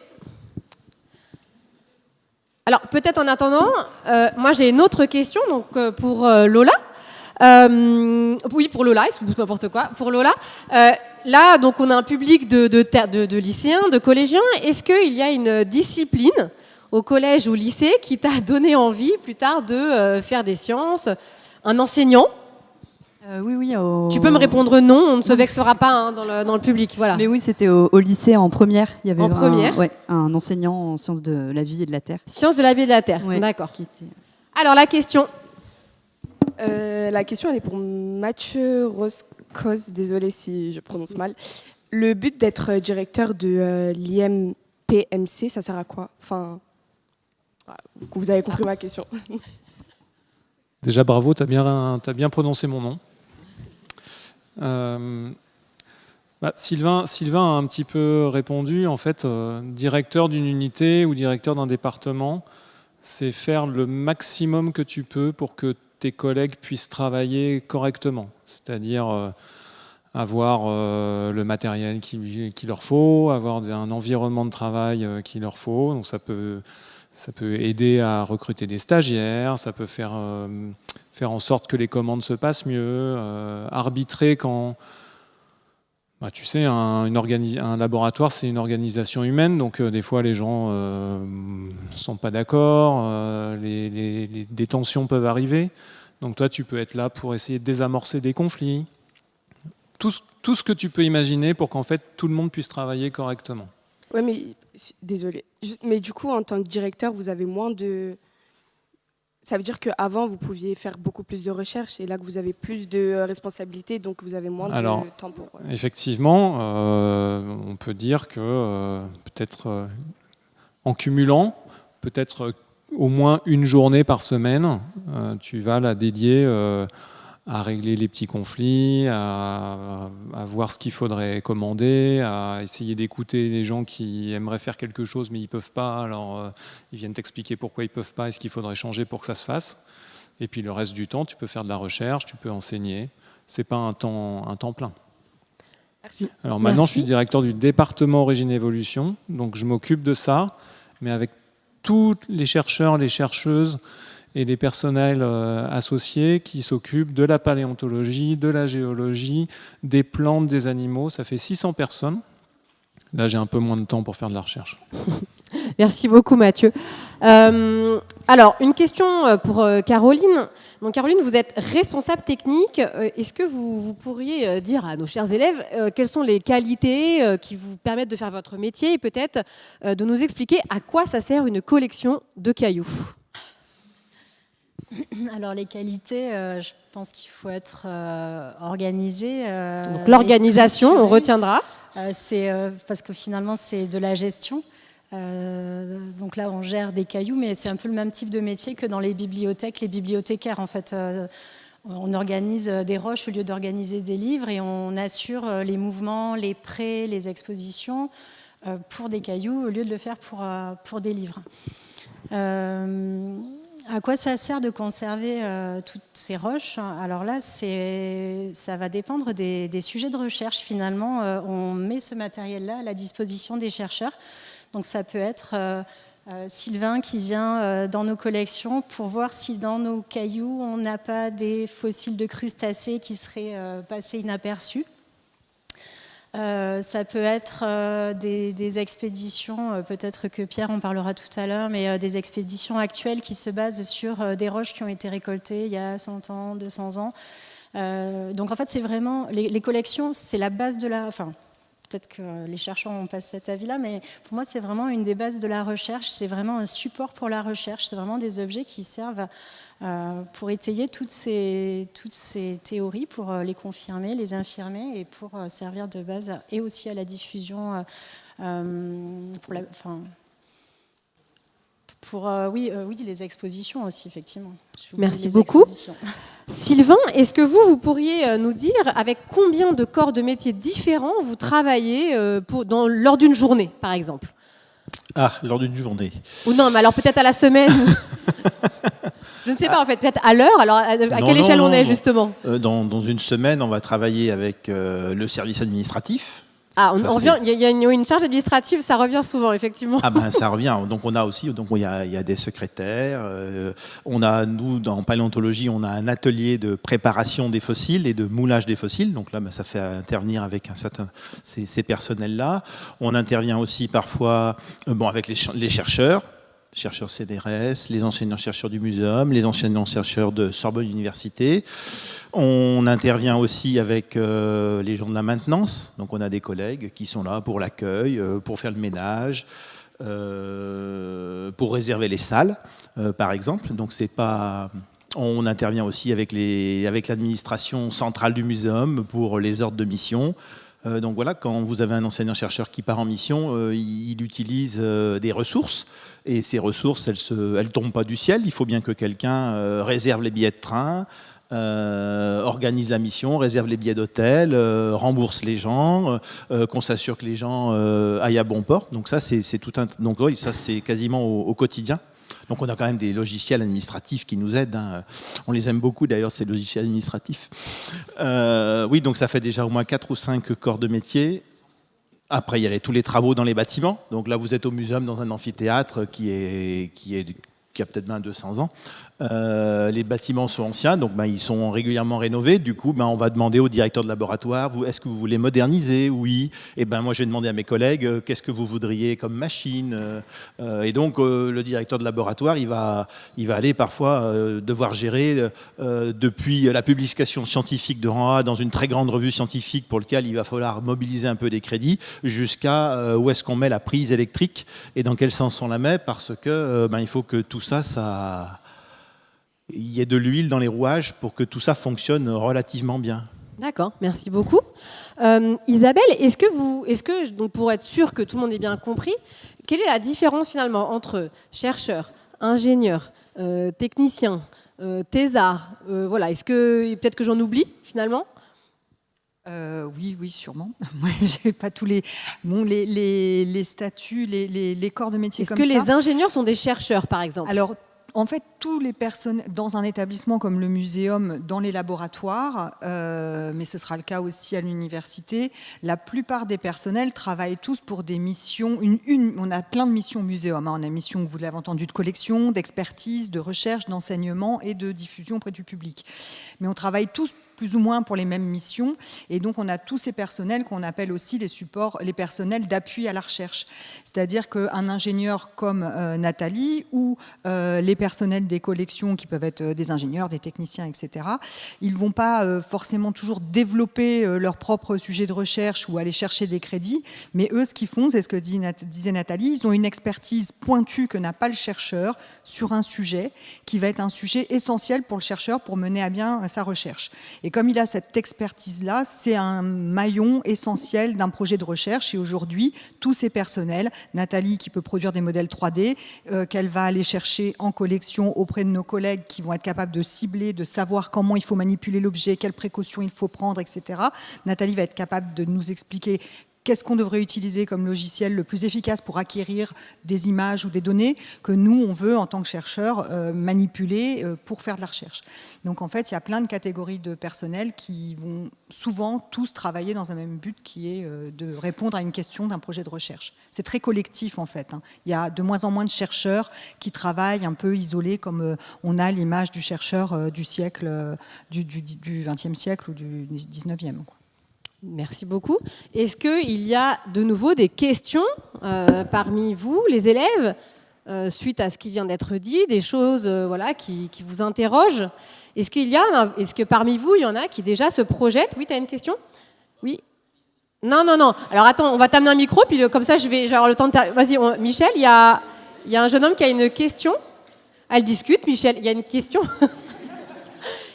Alors, peut-être en attendant, moi j'ai une autre question donc, pour Lola. Oui, pour Lola, n'importe quoi. Pour Lola, là, donc, on a un public de lycéens, de collégiens. Est-ce qu'il y a une discipline au collège ou au lycée qui t'a donné envie plus tard de faire des sciences? Un enseignant? Oui. Tu peux me répondre non, on ne se vexera pas hein, dans le public. Voilà. Mais oui, c'était au lycée en première. Il y avait première un enseignant en sciences de la vie et de la terre. Sciences de la vie et de la terre, ouais, d'accord. Alors la question. La question, elle est pour Mathieu Roscos, désolé si je prononce mal. Le but d'être directeur de l'IMPMC, ça sert à quoi? Enfin, vous avez compris ma question. Déjà, bravo, tu as bien prononcé mon nom. Sylvain a un petit peu répondu. En fait, directeur d'une unité ou directeur d'un département, c'est faire le maximum que tu peux pour que tes collègues puissent travailler correctement. C'est-à-dire avoir le matériel qu'il leur faut, avoir un environnement de travail qu'il leur faut. Donc ça peut aider à recruter des stagiaires, ça peut faire en sorte que les commandes se passent mieux, arbitrer quand... tu sais, un laboratoire, c'est une organisation humaine, donc des fois les gens ne sont pas d'accord, des tensions peuvent arriver. Donc toi, tu peux être là pour essayer de désamorcer des conflits. Tout ce que tu peux imaginer pour qu'en fait tout le monde puisse travailler correctement. Ouais, mais désolé. Mais du coup, en tant que directeur, vous avez moins de... Ça veut dire qu'avant, vous pouviez faire beaucoup plus de recherches et là que vous avez plus de responsabilités, donc vous avez moins de temps pour... Effectivement, on peut dire que peut-être en cumulant, peut-être au moins une journée par semaine, tu vas la dédier à régler les petits conflits, à voir ce qu'il faudrait commander, à essayer d'écouter les gens qui aimeraient faire quelque chose mais ils ne peuvent pas, alors ils viennent t'expliquer pourquoi ils ne peuvent pas et ce qu'il faudrait changer pour que ça se fasse. Et puis le reste du temps, tu peux faire de la recherche, tu peux enseigner. Ce n'est pas un temps plein. Merci. Alors maintenant, je suis directeur du département Origine et Évolution, donc je m'occupe de ça, mais avec tous les chercheurs, les chercheuses, et les personnels associés qui s'occupent de la paléontologie, de la géologie, des plantes, des animaux. Ça fait 600 personnes. Là, j'ai un peu moins de temps pour faire de la recherche. Merci beaucoup, Mathieu. Alors, une question pour Caroline. Donc, Caroline, vous êtes responsable technique. Est-ce que vous pourriez dire à nos chers élèves quelles sont les qualités qui vous permettent de faire votre métier et peut-être de nous expliquer à quoi ça sert une collection de cailloux? Alors les qualités, je pense qu'il faut être organisé. Donc l'organisation, on retiendra. C'est parce que finalement c'est de la gestion. Donc là on gère des cailloux, mais c'est un peu le même type de métier que dans les bibliothèques. Les bibliothécaires en fait, on organise des roches au lieu d'organiser des livres et on assure les mouvements, les prêts, les expositions pour des cailloux au lieu de le faire pour des livres. À quoi ça sert de conserver toutes ces roches? Alors là, ça va dépendre des sujets de recherche. Finalement, on met ce matériel-là à la disposition des chercheurs. Donc ça peut être Sylvain qui vient dans nos collections pour voir si dans nos cailloux, on n'a pas des fossiles de crustacés qui seraient passés inaperçus. Ça peut être des expéditions, peut-être que Pierre en parlera tout à l'heure, mais des expéditions actuelles qui se basent sur des roches qui ont été récoltées il y a 100 ans, 200 ans. Donc en fait, c'est vraiment... Les collections, c'est la base de la... Enfin, peut-être que les chercheurs n'ont pas cet avis-là, mais pour moi, c'est vraiment une des bases de la recherche. C'est vraiment un support pour la recherche. C'est vraiment des objets qui servent pour étayer toutes ces théories, pour les confirmer, les infirmer et pour servir de base et aussi à la diffusion Pour, oui, les expositions aussi, effectivement. Merci beaucoup. Sylvain, est-ce que vous pourriez nous dire avec combien de corps de métier différents vous travaillez lors d'une journée, par exemple? Ah, lors d'une journée. Ou non, mais alors peut-être à la semaine. Je ne sais pas, en fait, peut-être à l'heure. Alors, à quelle échelle on est, justement? Dans une semaine, on va travailler avec le service administratif. Ah, il y a une charge administrative, ça revient souvent, effectivement. Ah ben ça revient. Donc on a aussi, il y a des secrétaires. Nous, dans paléontologie, on a un atelier de préparation des fossiles et de moulage des fossiles. Donc là, ça fait intervenir avec ces personnels-là. On intervient aussi parfois, avec les chercheurs CNRS, les enseignants-chercheurs du muséum, les enseignants-chercheurs de Sorbonne Université. On intervient aussi avec les gens de la maintenance. Donc on a des collègues qui sont là pour l'accueil, pour faire le ménage, pour réserver les salles, par exemple. Donc on intervient aussi avec l'administration centrale du muséum pour les ordres de mission. Donc voilà, quand vous avez un enseignant-chercheur qui part en mission, il utilise des ressources. Et ces ressources, elles tombent pas du ciel. Il faut bien que quelqu'un réserve les billets de train, organise la mission, réserve les billets d'hôtel, rembourse les gens, qu'on s'assure que les gens aillent à bon port. Donc ça, c'est tout un. Donc oui, ça c'est quasiment au quotidien. Donc on a quand même des logiciels administratifs qui nous aident. On les aime beaucoup d'ailleurs, ces logiciels administratifs. Oui, donc ça fait déjà au moins 4 ou 5 corps de métier. Après, il y a tous les travaux dans les bâtiments. Donc là, vous êtes au muséum dans un amphithéâtre qui a peut-être 200 ans. Les bâtiments sont anciens, donc ils sont régulièrement rénovés. Du coup, on va demander au directeur de laboratoire, est-ce que vous voulez moderniser? Oui. Et moi, je vais demander à mes collègues, qu'est-ce que vous voudriez comme machine? Et donc, le directeur de laboratoire, il va aller parfois devoir gérer depuis la publication scientifique de rang A dans une très grande revue scientifique pour laquelle il va falloir mobiliser un peu des crédits, jusqu'à où est-ce qu'on met la prise électrique et dans quel sens on la met, parce que il faut que tout ça il y ait de l'huile dans les rouages pour que tout ça fonctionne relativement bien. D'accord, merci beaucoup. Isabelle, est-ce que donc pour être sûr que tout le monde ait bien compris, quelle est la différence finalement entre chercheur, ingénieur, technicien, thésard, voilà, est-ce que peut-être que j'en oublie finalement? Oui, sûrement. Moi, j'ai pas tous les statuts, les corps de métier comme ça. Est-ce que les ingénieurs sont des chercheurs, par exemple? Alors, en fait, tous les personnes dans un établissement comme le muséum, dans les laboratoires, mais ce sera le cas aussi à l'université, la plupart des personnels travaillent tous pour des missions. On a plein de missions au muséum. On a une mission, vous l'avez entendu, de collection, d'expertise, de recherche, d'enseignement et de diffusion auprès du public. Mais on travaille tous plus ou moins pour les mêmes missions. Et donc, on a tous ces personnels qu'on appelle aussi les personnels d'appui à la recherche. C'est-à-dire qu'un ingénieur comme Nathalie ou les personnels des collections qui peuvent être des ingénieurs, des techniciens, etc., ils ne vont pas forcément toujours développer leur propre sujet de recherche ou aller chercher des crédits, mais eux, ce qu'ils font, c'est ce que disait Nathalie, ils ont une expertise pointue que n'a pas le chercheur sur un sujet qui va être un sujet essentiel pour le chercheur pour mener à bien sa recherche. Et comme il a cette expertise-là, c'est un maillon essentiel d'un projet de recherche. Et aujourd'hui, tous ces personnels, Nathalie qui peut produire des modèles 3D, qu'elle va aller chercher en collection auprès de nos collègues qui vont être capables de cibler, de savoir comment il faut manipuler l'objet, quelles précautions il faut prendre, etc. Nathalie va être capable de nous expliquer qu'est-ce qu'on devrait utiliser comme logiciel le plus efficace pour acquérir des images ou des données que nous, on veut, en tant que chercheurs, manipuler pour faire de la recherche. Donc, en fait, il y a plein de catégories de personnel qui vont souvent tous travailler dans un même but qui est de répondre à une question d'un projet de recherche. C'est très collectif, en fait. Il y a de moins en moins de chercheurs qui travaillent un peu isolés, comme on a l'image du chercheur du siècle, du XXe siècle ou du XIXe. Merci beaucoup. Est-ce qu'il y a de nouveau des questions parmi vous, les élèves, suite à ce qui vient d'être dit, des choses qui vous interrogent? Est-ce que parmi vous, il y en a qui déjà se projettent? Oui, tu as une question? Oui. Non. Alors attends, on va t'amener un micro, puis comme ça, je vais avoir le temps de... Vas-y, Michel, il y a un jeune homme qui a une question. Elle discute, Michel, il y a une question.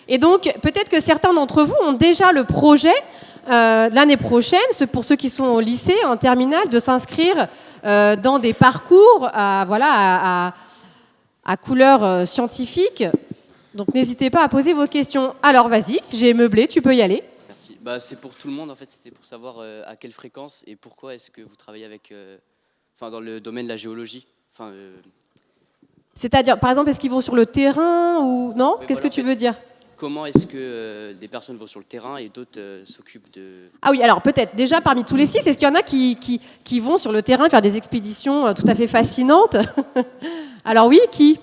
Et donc, peut-être que certains d'entre vous ont déjà le projet l'année prochaine, pour ceux qui sont au lycée, en terminale, de s'inscrire dans des parcours à à couleur scientifique. Donc n'hésitez pas à poser vos questions. Alors vas-y, j'ai meublé, tu peux y aller. Merci. C'est pour tout le monde en fait, c'était pour savoir à quelle fréquence et pourquoi est-ce que vous travaillez avec, dans le domaine de la géologie. C'est-à-dire, par exemple, est-ce qu'ils vont sur le terrain ou non? Qu'est-ce que tu veux dire? Comment est-ce que des personnes vont sur le terrain et d'autres s'occupent de... Ah oui, alors peut-être, déjà parmi tous les 6, est-ce qu'il y en a qui vont sur le terrain faire des expéditions tout à fait fascinantes? Alors oui, qui?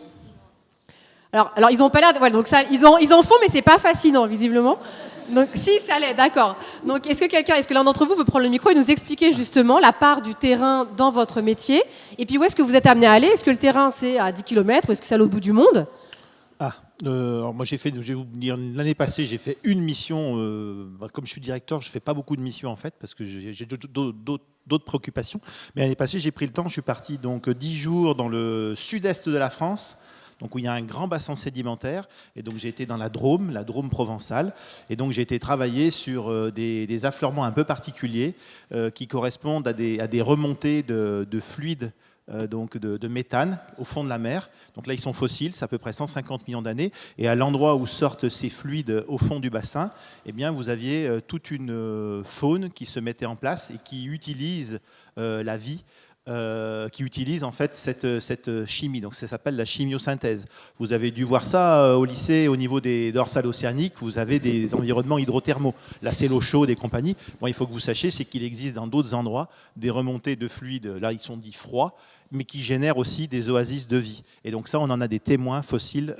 Alors ils n'ont pas l'air... Ouais, donc ça, ils en font, mais c'est pas fascinant, visiblement. Donc si, ça l'est, d'accord. Donc est-ce que l'un d'entre vous veut prendre le micro et nous expliquer justement la part du terrain dans votre métier? Et puis où est-ce que vous êtes amené à aller? Est-ce que le terrain, c'est à 10 km ou est-ce que c'est à l'autre bout du monde? Alors moi je vais vous dire, l'année passée j'ai fait une mission, comme je suis directeur je fais pas beaucoup de missions en fait parce que j'ai d'autres préoccupations, mais l'année passée j'ai pris le temps, je suis parti donc 10 jours dans le sud-est de la France, donc où il y a un grand bassin sédimentaire, et donc j'ai été dans la Drôme provençale, et donc j'ai été travailler sur des affleurements un peu particuliers qui correspondent à des remontées de fluides, donc de méthane au fond de la mer. Donc là, ils sont fossiles, c'est à peu près 150 millions d'années. Et à l'endroit où sortent ces fluides au fond du bassin, eh bien, vous aviez toute une faune qui se mettait en place et qui utilise la vie, qui utilise en fait cette chimie. Donc ça s'appelle la chimiosynthèse. Vous avez dû voir ça au lycée au niveau des dorsales océaniques. Vous avez des environnements hydrothermaux. Là, c'est l'eau chaude et compagnie. Bon, il faut que vous sachiez, c'est qu'il existe dans d'autres endroits des remontées de fluides. Là, ils sont dits froids, mais qui génèrent aussi des oasis de vie. Et donc ça, on en a des témoins fossiles,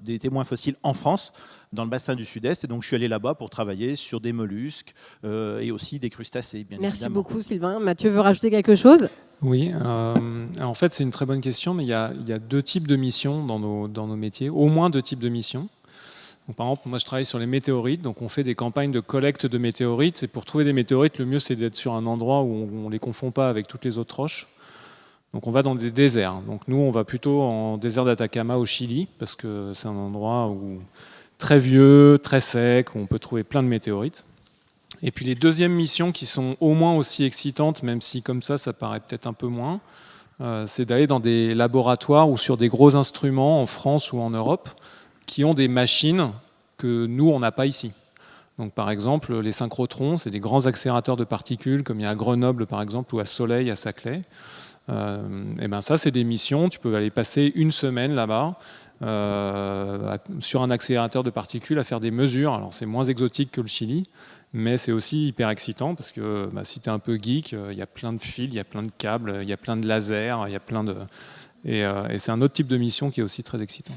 des témoins fossiles en France, dans le bassin du Sud-Est. Et donc je suis allé là-bas pour travailler sur des mollusques et aussi des crustacés, bien évidemment. Merci beaucoup Sylvain. Mathieu veut rajouter quelque chose? Oui, en fait c'est une très bonne question, mais il y a 2 types de missions dans nos métiers, au moins 2 types de missions. Donc, par exemple, moi je travaille sur les météorites, donc on fait des campagnes de collecte de météorites. Et pour trouver des météorites, le mieux c'est d'être sur un endroit où on ne les confond pas avec toutes les autres roches. Donc on va dans des déserts. Donc nous on va plutôt en désert d'Atacama au Chili, parce que c'est un endroit très vieux, très sec, où on peut trouver plein de météorites. Et puis les deuxièmes missions qui sont au moins aussi excitantes, même si comme ça paraît peut-être un peu moins, c'est d'aller dans des laboratoires ou sur des gros instruments en France ou en Europe, qui ont des machines que nous, on n'a pas ici. Donc, par exemple, les synchrotrons, c'est des grands accélérateurs de particules, comme il y a à Grenoble, par exemple, ou à Soleil, à Saclay. Et ben ça, c'est des missions. Tu peux aller passer une semaine là-bas, sur un accélérateur de particules, à faire des mesures. Alors, c'est moins exotique que le Chili, mais c'est aussi hyper excitant, parce que si tu es un peu geek, il y a plein de fils, il y a plein de câbles, il y a plein de lasers, il y a plein de... Et c'est un autre type de mission qui est aussi très excitant.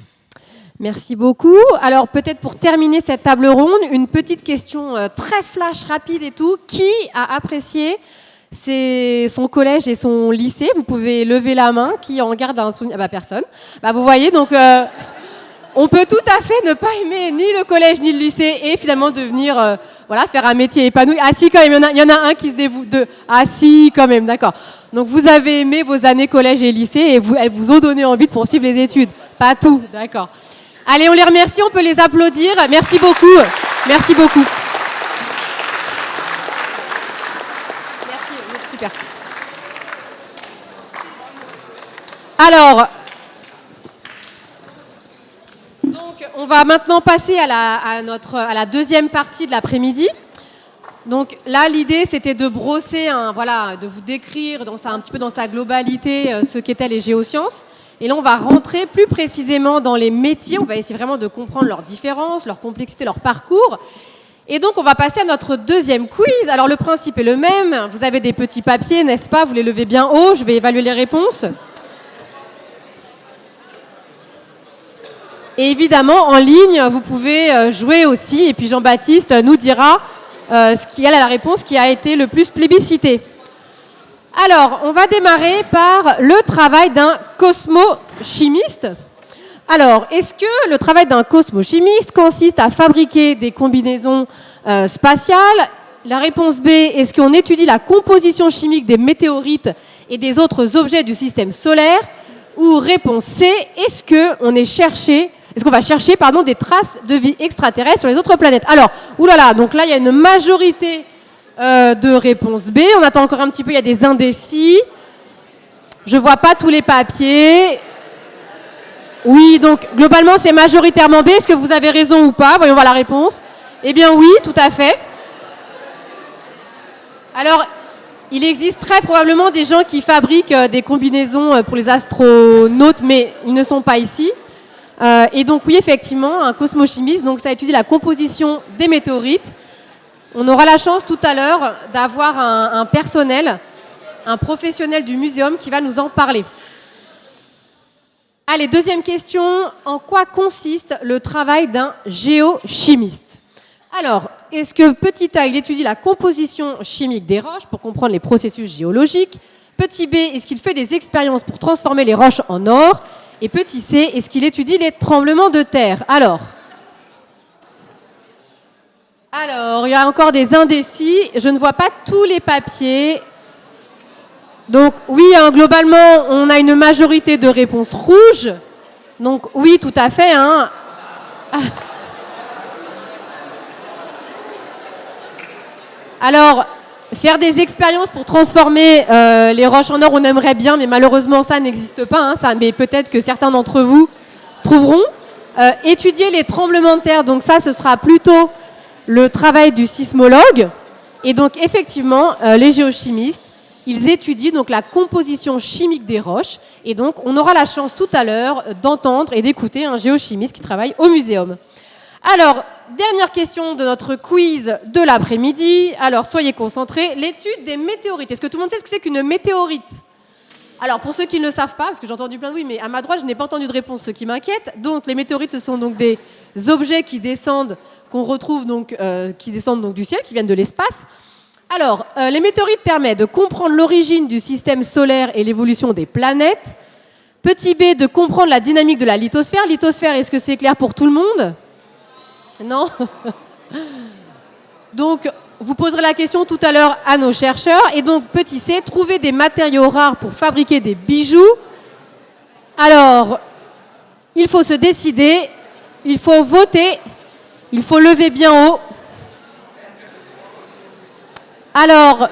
Merci beaucoup. Alors peut-être pour terminer cette table ronde, une petite question très flash, rapide et tout. Qui a apprécié son collège et son lycée? Vous pouvez lever la main. Qui en garde un souvenir? Personne. Vous voyez, donc on peut tout à fait ne pas aimer ni le collège ni le lycée et finalement devenir, faire un métier épanoui. Ah si, quand même, il y en a un qui se dévoue. Ah si, quand même, d'accord. Donc vous avez aimé vos années collège et lycée et elles vous ont donné envie de poursuivre les études. Pas tout, d'accord. Allez, on les remercie, on peut les applaudir. Merci beaucoup. Merci beaucoup. Merci, super. Alors, donc, on va maintenant passer à la deuxième partie de l'après-midi. Donc là, l'idée, c'était de brosser, de vous décrire un petit peu dans sa globalité ce qu'étaient les géosciences. Et là, on va rentrer plus précisément dans les métiers. On va essayer vraiment de comprendre leurs différences, leur complexité, leur parcours. Et donc, on va passer à notre deuxième quiz. Alors, le principe est le même. Vous avez des petits papiers, n'est-ce pas? Vous les levez bien haut. Je vais évaluer les réponses. Et évidemment, en ligne, vous pouvez jouer aussi. Et puis, Jean-Baptiste nous dira la réponse qui a été le plus plébiscitée. Alors, on va démarrer par le travail d'un cosmochimiste. Alors, est-ce que le travail d'un cosmochimiste consiste à fabriquer des combinaisons spatiales? La réponse B, est-ce qu'on étudie la composition chimique des météorites et des autres objets du système solaire? Ou réponse C, est-ce qu'on va chercher des traces de vie extraterrestre sur les autres planètes? Alors, donc là, il y a une majorité de réponse B. On attend encore un petit peu, il y a des indécis. Je vois pas tous les papiers. Oui, donc globalement, c'est majoritairement B. Est-ce que vous avez raison ou pas? Voyons voir la réponse. Eh bien oui, tout à fait. Alors, il existe très probablement des gens qui fabriquent des combinaisons pour les astronautes, mais ils ne sont pas ici. Et donc oui, effectivement, un cosmochimiste, donc ça étudie la composition des météorites. On aura la chance tout à l'heure d'avoir un personnel, un professionnel du muséum qui va nous en parler. Allez, deuxième question. En quoi consiste le travail d'un géochimiste? Alors, est-ce que petit a, il étudie la composition chimique des roches pour comprendre les processus géologiques? Petit b, est-ce qu'il fait des expériences pour transformer les roches en or? Et petit c, est-ce qu'il étudie les tremblements de terre? Alors, il y a encore des indécis. Je ne vois pas tous les papiers. Donc oui, hein, globalement, on a une majorité de réponses rouges. Donc oui, tout à fait. Hein. Alors, faire des expériences pour transformer les roches en or, on aimerait bien, mais malheureusement, ça n'existe pas. Hein, mais peut-être que certains d'entre vous trouveront. Étudier les tremblements de terre, donc ça, ce sera plutôt le travail du sismologue. Et donc, effectivement, les géochimistes, ils étudient donc la composition chimique des roches. Et donc, on aura la chance tout à l'heure d'entendre et d'écouter un géochimiste qui travaille au muséum. Alors, dernière question de notre quiz de l'après-midi. Alors, soyez concentrés. L'étude des météorites. Est-ce que tout le monde sait ce que c'est qu'une météorite? Alors, pour ceux qui ne le savent pas, parce que j'ai entendu plein de oui, mais à ma droite, je n'ai pas entendu de réponse, ce qui m'inquiète. Donc, les météorites, ce sont donc des objets qui descendent, qu'on retrouve donc, qui descendent donc du ciel, qui viennent de l'espace. Alors, les météorites permettent de comprendre l'origine du système solaire et l'évolution des planètes. Petit b, de comprendre la dynamique de la lithosphère. Lithosphère, est-ce que c'est clair pour tout le monde? Non? Donc, vous poserez la question tout à l'heure à nos chercheurs. Et donc, petit c, trouver des matériaux rares pour fabriquer des bijoux. Alors, il faut se décider, il faut voter, il faut lever bien haut. Alors,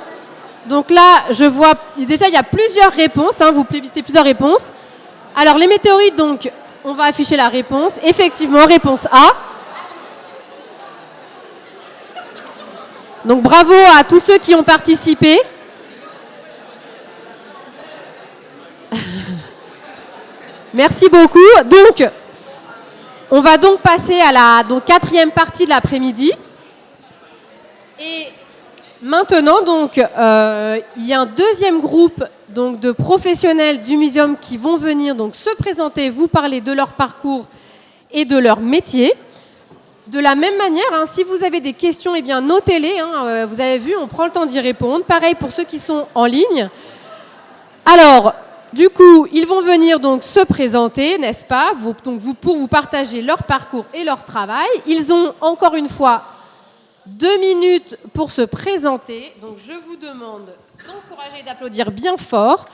donc là, je vois, déjà, il y a plusieurs réponses, hein, vous plébiscitez plusieurs réponses. Alors, les météorites, donc, on va afficher la réponse. Effectivement, réponse A. Donc, bravo à tous ceux qui ont participé. Merci beaucoup. Donc, on va donc passer à la quatrième partie de l'après-midi. Et maintenant, donc, il y a un deuxième groupe donc, de professionnels du muséum qui vont venir donc, se présenter, vous parler de leur parcours et de leur métier. De la même manière, hein, si vous avez des questions, eh bien, notez-les. Hein, vous avez vu, on prend le temps d'y répondre. Pareil pour ceux qui sont en ligne. Alors, du coup, ils vont venir donc se présenter, n'est-ce pas, pour vous partager leur parcours et leur travail. Ils ont encore une fois 2 minutes pour se présenter. Donc, je vous demande d'encourager et d'applaudir bien fort.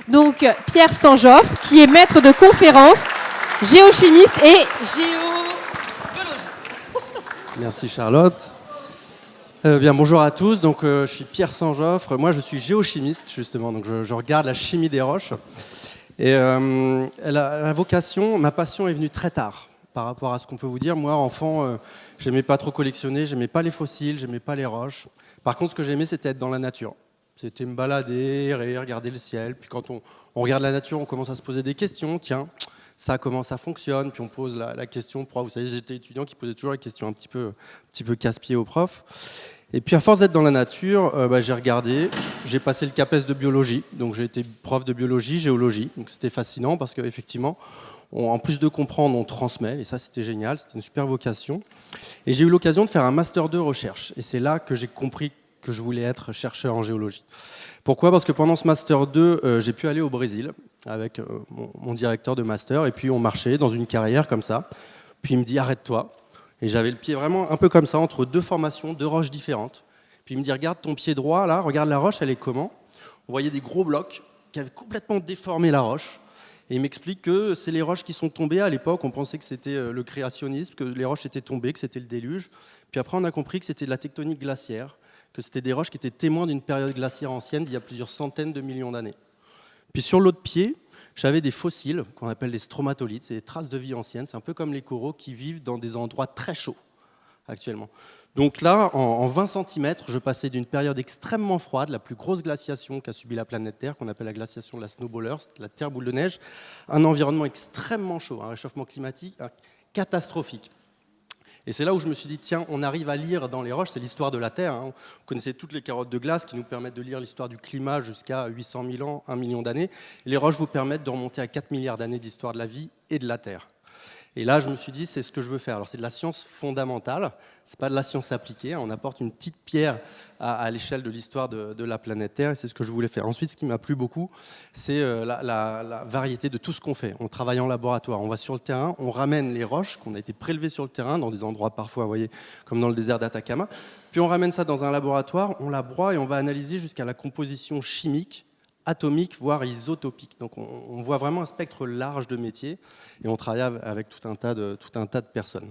Donc, Pierre Sanjoffre, qui est maître de conférence, géochimiste et géologiste. Merci Charlotte. Bien, bonjour à tous. Donc, je suis Pierre Sanjoffre. Moi, je suis géochimiste, justement. Donc, je regarde la chimie des roches. Et la vocation, ma passion est venue très tard par rapport à ce qu'on peut vous dire. Moi, enfant, j'aimais pas trop collectionner, j'aimais pas les fossiles, j'aimais pas les roches. Par contre, ce que j'aimais, c'était être dans la nature. C'était me balader, regarder le ciel. Puis quand on regarde la nature, on commence à se poser des questions. Tiens, ça, comment ça fonctionne? Puis on pose la question. Vous savez, j'étais étudiant qui posait toujours la question un petit peu casse-pied au prof. Et puis à force d'être dans la nature, j'ai regardé, j'ai passé le CAPES de biologie. Donc j'ai été prof de biologie, géologie. Donc c'était fascinant parce qu'effectivement, en plus de comprendre, on transmet. Et ça, c'était génial. C'était une super vocation. Et j'ai eu l'occasion de faire un master 2 recherche. Et c'est là que j'ai compris que je voulais être chercheur en géologie. Pourquoi? Parce que pendant ce master 2, j'ai pu aller au Brésil avec mon directeur de master. Et puis on marchait dans une carrière comme ça. Puis il me dit arrête-toi. Et j'avais le pied vraiment un peu comme ça, entre 2 formations, 2 roches différentes. Puis il me dit regarde ton pied droit là, regarde la roche, elle est comment? On voyait des gros blocs qui avaient complètement déformé la roche. Et il m'explique que c'est les roches qui sont tombées. À l'époque, on pensait que c'était le créationnisme, que les roches étaient tombées, que c'était le déluge. Puis après, on a compris que c'était de la tectonique glaciaire, que c'était des roches qui étaient témoins d'une période glaciaire ancienne d'il y a plusieurs centaines de millions d'années. Puis sur l'autre pied, j'avais des fossiles qu'on appelle des stromatolithes, c'est des traces de vie anciennes, c'est un peu comme les coraux qui vivent dans des endroits très chauds actuellement. Donc là, en 20 cm, je passais d'une période extrêmement froide, la plus grosse glaciation qu'a subi la planète Terre, qu'on appelle la glaciation de la Snowballer, la Terre boule de neige, un environnement extrêmement chaud, un réchauffement climatique catastrophique. Et c'est là où je me suis dit, tiens, on arrive à lire dans les roches, c'est l'histoire de la Terre. Hein. Vous connaissez toutes les carottes de glace qui nous permettent de lire l'histoire du climat jusqu'à 800 000 ans, 1 million d'années. Les roches vous permettent de remonter à 4 milliards d'années d'histoire de la vie et de la Terre. Et là, je me suis dit, c'est ce que je veux faire. Alors, c'est de la science fondamentale, c'est pas de la science appliquée. On apporte une petite pierre à l'échelle de l'histoire de la planète Terre, et c'est ce que je voulais faire. Ensuite, ce qui m'a plu beaucoup, c'est la variété de tout ce qu'on fait. On travaille en laboratoire, on va sur le terrain, on ramène les roches qu'on a été prélevées sur le terrain, dans des endroits parfois, vous voyez, comme dans le désert d'Atacama. Puis on ramène ça dans un laboratoire, on la broie et on va analyser jusqu'à la composition chimique, atomique, voire isotopique. Donc on voit vraiment un spectre large de métiers et on travaille avec tout un tas de personnes.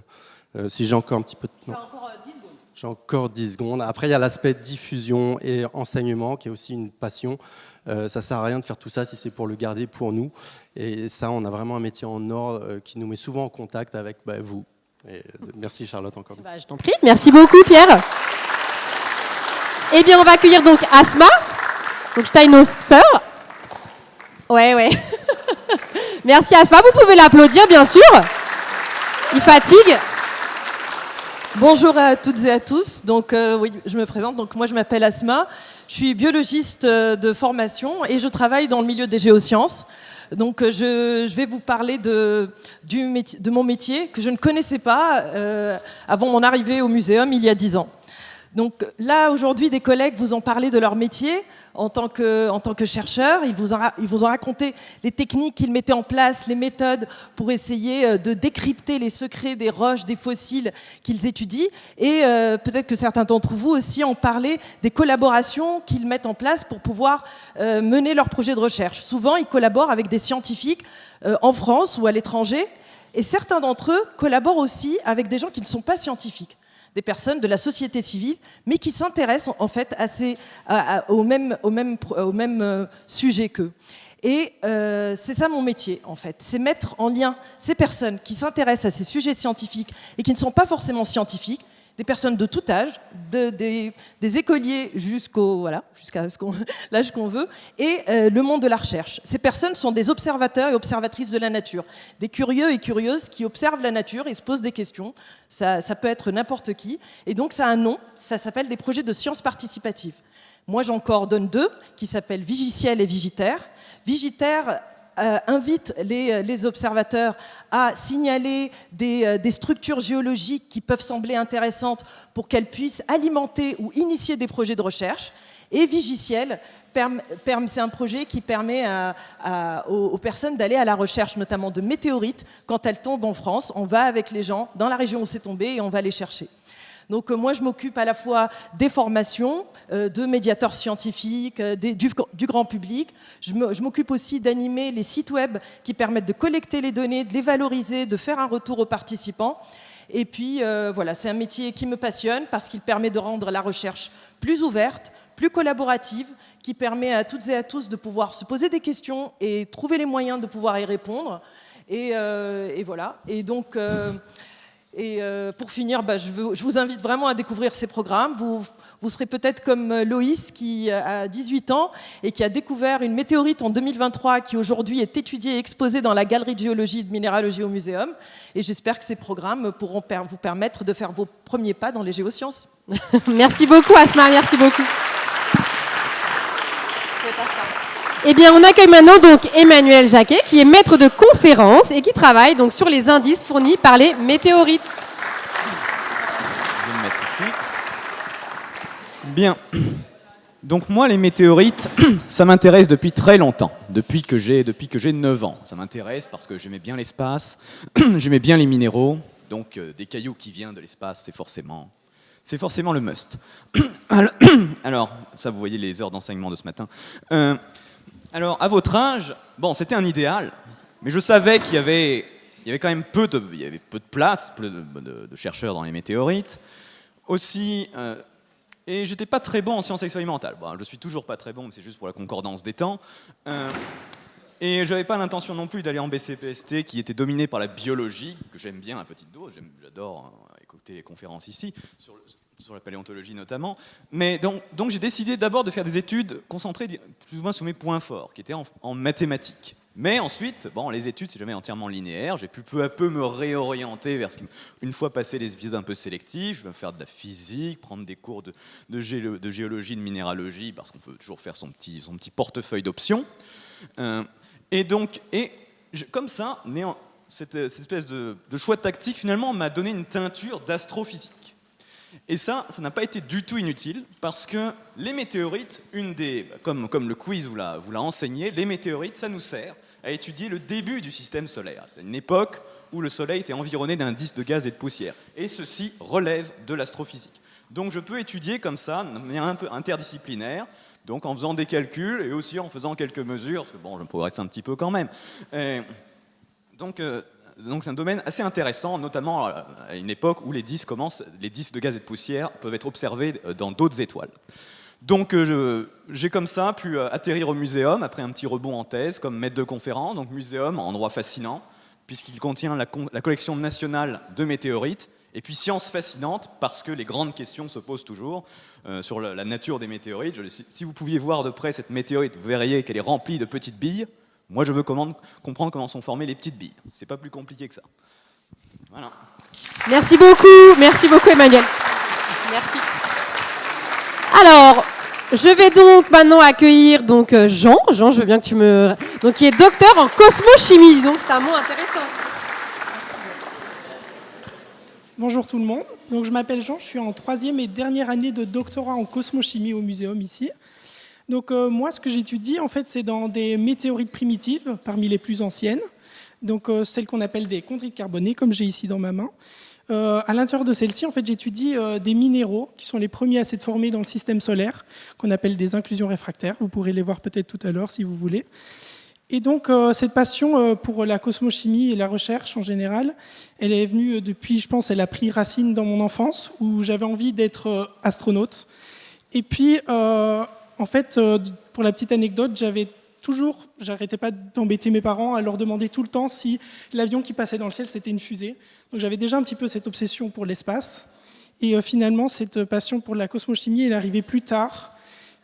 Si j'ai encore un petit peu de... Encore 10 secondes. J'ai encore 10 secondes. Après, il y a l'aspect diffusion et enseignement qui est aussi une passion. Ça ne sert à rien de faire tout ça si c'est pour le garder pour nous. Et ça, on a vraiment un métier en or qui nous met souvent en contact avec vous. Et, merci Charlotte encore. Je t'en prie. Merci beaucoup Pierre. Eh bien, on va accueillir donc Asma. Donc, je taille nos sœurs. Ouais. Merci Asma, vous pouvez l'applaudir bien sûr. Il fatigue. Bonjour à toutes et à tous. Donc, oui, je me présente. Donc, moi, je m'appelle Asma. Je suis biologiste de formation et je travaille dans le milieu des géosciences. Donc, je vais vous parler de mon métier que je ne connaissais pas avant mon arrivée au muséum il y a 10 ans. Donc là, aujourd'hui, des collègues vous ont parlé de leur métier en tant que chercheurs. Ils vous ont raconté les techniques qu'ils mettaient en place, les méthodes pour essayer de décrypter les secrets des roches, des fossiles qu'ils étudient. Et peut-être que certains d'entre vous aussi ont parlé des collaborations qu'ils mettent en place pour pouvoir mener leurs projets de recherche. Souvent, ils collaborent avec des scientifiques en France ou à l'étranger. Et certains d'entre eux collaborent aussi avec des gens qui ne sont pas scientifiques, des personnes de la société civile, mais qui s'intéressent en fait au même sujet qu'eux. Et c'est ça mon métier, en fait. C'est mettre en lien ces personnes qui s'intéressent à ces sujets scientifiques et qui ne sont pas forcément scientifiques, des personnes de tout âge, des écoliers jusqu'à l'âge qu'on veut, et le monde de la recherche. Ces personnes sont des observateurs et observatrices de la nature, des curieux et curieuses qui observent la nature et se posent des questions. Ça peut être n'importe qui. Et donc, ça a un nom, ça s'appelle des projets de sciences participatives. Moi, j'en coordonne 2, qui s'appellent Vigiciel et Vigitaire. Vigitaire invite les observateurs à signaler des structures géologiques qui peuvent sembler intéressantes pour qu'elles puissent alimenter ou initier des projets de recherche. Et Vigiciel, c'est un projet qui permet aux personnes d'aller à la recherche, notamment de météorites. Quand elles tombent en France, on va avec les gens dans la région où c'est tombé et on va les chercher. Donc moi, je m'occupe à la fois des formations, de médiateurs scientifiques, du grand public. Je m'occupe aussi d'animer les sites web qui permettent de collecter les données, de les valoriser, de faire un retour aux participants. Et puis, voilà, c'est un métier qui me passionne parce qu'il permet de rendre la recherche plus ouverte, plus collaborative, qui permet à toutes et à tous de pouvoir se poser des questions et trouver les moyens de pouvoir y répondre. Et voilà. Et donc... pour finir, je vous invite vraiment à découvrir ces programmes. Vous serez peut-être comme Loïs qui a 18 ans et qui a découvert une météorite en 2023 qui aujourd'hui est étudiée et exposée dans la galerie de géologie et de minéralogie au Muséum. Et j'espère que ces programmes pourront vous permettre de faire vos premiers pas dans les géosciences. Merci beaucoup Asma, merci beaucoup. Eh bien, on accueille maintenant donc Emmanuel Jacquet, qui est maître de conférence et qui travaille donc sur les indices fournis par les météorites. Je vais me mettre ici. Bien. Donc moi, les météorites, ça m'intéresse depuis très longtemps, depuis que j'ai 9 ans. Ça m'intéresse parce que j'aimais bien l'espace, j'aimais bien les minéraux, donc des cailloux qui viennent de l'espace, c'est forcément le must. Alors, ça, vous voyez les heures d'enseignement de ce matin. Alors, à votre âge, bon, c'était un idéal, mais je savais qu'il y avait quand même peu de place, peu de chercheurs dans les météorites. Aussi, Et j'étais pas très bon en sciences expérimentales. Bon, je suis toujours pas très bon, mais c'est juste pour la concordance des temps. Et j'avais pas l'intention non plus d'aller en BCPST qui était dominé par la biologie, que j'aime bien à petite dose, j'adore écouter les conférences ici, sur la paléontologie notamment. Mais donc j'ai décidé d'abord de faire des études concentrées plus ou moins sur mes points forts, qui étaient en mathématiques. Mais ensuite, bon, les études, c'est jamais entièrement linéaire. J'ai pu peu à peu me réorienter vers ce qui, une fois passé les épisodes un peu sélectifs, je vais faire de la physique, prendre des cours de géologie, de minéralogie, parce qu'on peut toujours faire son petit portefeuille d'options. Comme ça, cette espèce de choix tactique, finalement, m'a donné une teinture d'astrophysique. Et ça n'a pas été du tout inutile, parce que les météorites, comme le quiz vous l'a enseigné, les météorites, ça nous sert à étudier le début du système solaire. C'est une époque où le Soleil était environné d'un disque de gaz et de poussière. Et ceci relève de l'astrophysique. Donc je peux étudier comme ça, de manière un peu interdisciplinaire, donc en faisant des calculs et aussi en faisant quelques mesures, parce que bon, je progresse un petit peu quand même. Donc c'est un domaine assez intéressant, notamment à une époque où les disques de gaz et de poussière peuvent être observés dans d'autres étoiles. Donc j'ai comme ça pu atterrir au muséum après un petit rebond en thèse comme maître de conférence. Donc muséum, endroit fascinant, puisqu'il contient la collection nationale de météorites. Et puis science fascinante, parce que les grandes questions se posent toujours sur la nature des météorites. Si vous pouviez voir de près cette météorite, vous verriez qu'elle est remplie de petites billes. Moi, je veux comprendre comment sont formées les petites billes. C'est pas plus compliqué que ça. Voilà. Merci beaucoup Emmanuel. Merci. Alors, je vais donc maintenant accueillir Jean. Jean, je veux bien que tu me... Donc, qui est docteur en cosmochimie. Donc, c'est un mot intéressant. Bonjour tout le monde. Donc, je m'appelle Jean, je suis en 3e et dernière année de doctorat en cosmochimie au muséum ici. Donc moi, ce que j'étudie, en fait, c'est dans des météorites primitives, parmi les plus anciennes, donc celles qu'on appelle des chondrites carbonées, comme j'ai ici dans ma main. À l'intérieur de celles-ci, en fait, j'étudie des minéraux qui sont les premiers à s'être formés dans le système solaire, qu'on appelle des inclusions réfractaires. Vous pourrez les voir peut-être tout à l'heure, si vous voulez. Et donc, cette passion pour la cosmochimie et la recherche en général, elle est venue depuis, je pense, elle a pris racine dans mon enfance, où j'avais envie d'être astronaute. Et puis... en fait, pour la petite anecdote, j'arrêtais pas d'embêter mes parents à leur demander tout le temps si l'avion qui passait dans le ciel, c'était une fusée. Donc j'avais déjà un petit peu cette obsession pour l'espace. Et finalement, cette passion pour la cosmochimie, elle est arrivée plus tard,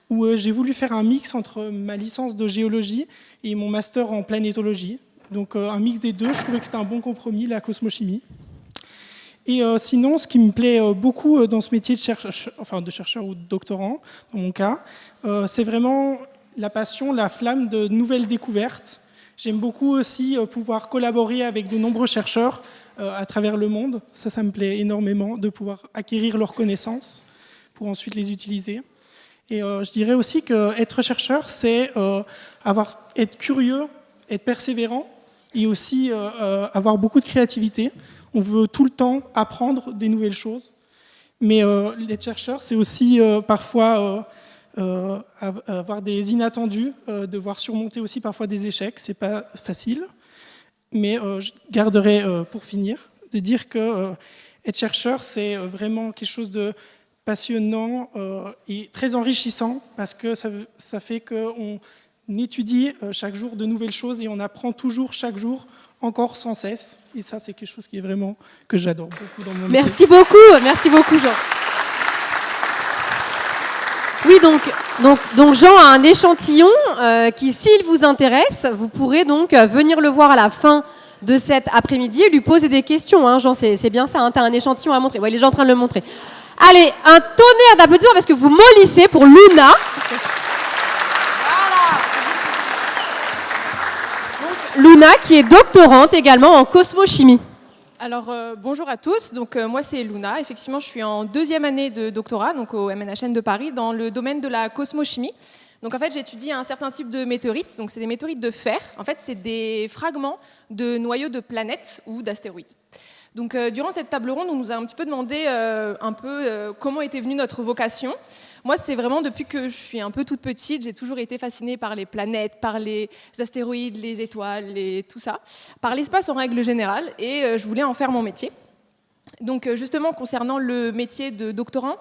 où j'ai voulu faire un mix entre ma licence de géologie et mon master en planétologie. Donc un mix des deux, je trouvais que c'était un bon compromis, la cosmochimie. Et sinon, ce qui me plaît beaucoup dans ce métier de chercheur ou de doctorant, dans mon cas, c'est vraiment la passion, la flamme de nouvelles découvertes. J'aime beaucoup aussi pouvoir collaborer avec de nombreux chercheurs à travers le monde. Ça me plaît énormément de pouvoir acquérir leurs connaissances pour ensuite les utiliser. Et je dirais aussi qu'être chercheur, c'est être curieux, être persévérant et aussi avoir beaucoup de créativité. On veut tout le temps apprendre des nouvelles choses. Mais être chercheur, c'est aussi parfois avoir des inattendus, devoir surmonter aussi parfois des échecs. C'est pas facile. Mais je garderai pour finir de dire que être chercheur, c'est vraiment quelque chose de passionnant et très enrichissant parce que ça fait qu'on étudie chaque jour de nouvelles choses et on apprend toujours chaque jour encore sans cesse. Et ça, c'est quelque chose qui est vraiment que j'adore beaucoup dans mon métier. Merci beaucoup Jean. Oui, donc Jean a un échantillon qui, s'il vous intéresse, vous pourrez donc venir le voir à la fin de cet après-midi et lui poser des questions. Hein, Jean, c'est bien ça, hein, tu as un échantillon à montrer. Ouais, il est déjà en train de le montrer. Allez, un tonnerre d'applaudissements parce que vous mollissez pour Luna. Luna, qui est doctorante également en cosmochimie. Alors, bonjour à tous. Donc, moi, c'est Luna. Effectivement, je suis en 2e année de doctorat donc au MNHN de Paris dans le domaine de la cosmochimie. Donc, en fait, j'étudie un certain type de météorites. Donc, c'est des météorites de fer. En fait, c'est des fragments de noyaux de planètes ou d'astéroïdes. Donc, durant cette table ronde, on nous a un petit peu demandé comment était venue notre vocation. Moi, c'est vraiment depuis que je suis un peu toute petite, j'ai toujours été fascinée par les planètes, par les astéroïdes, les étoiles, tout ça, par l'espace en règle générale, et je voulais en faire mon métier. Donc justement, concernant le métier de doctorant,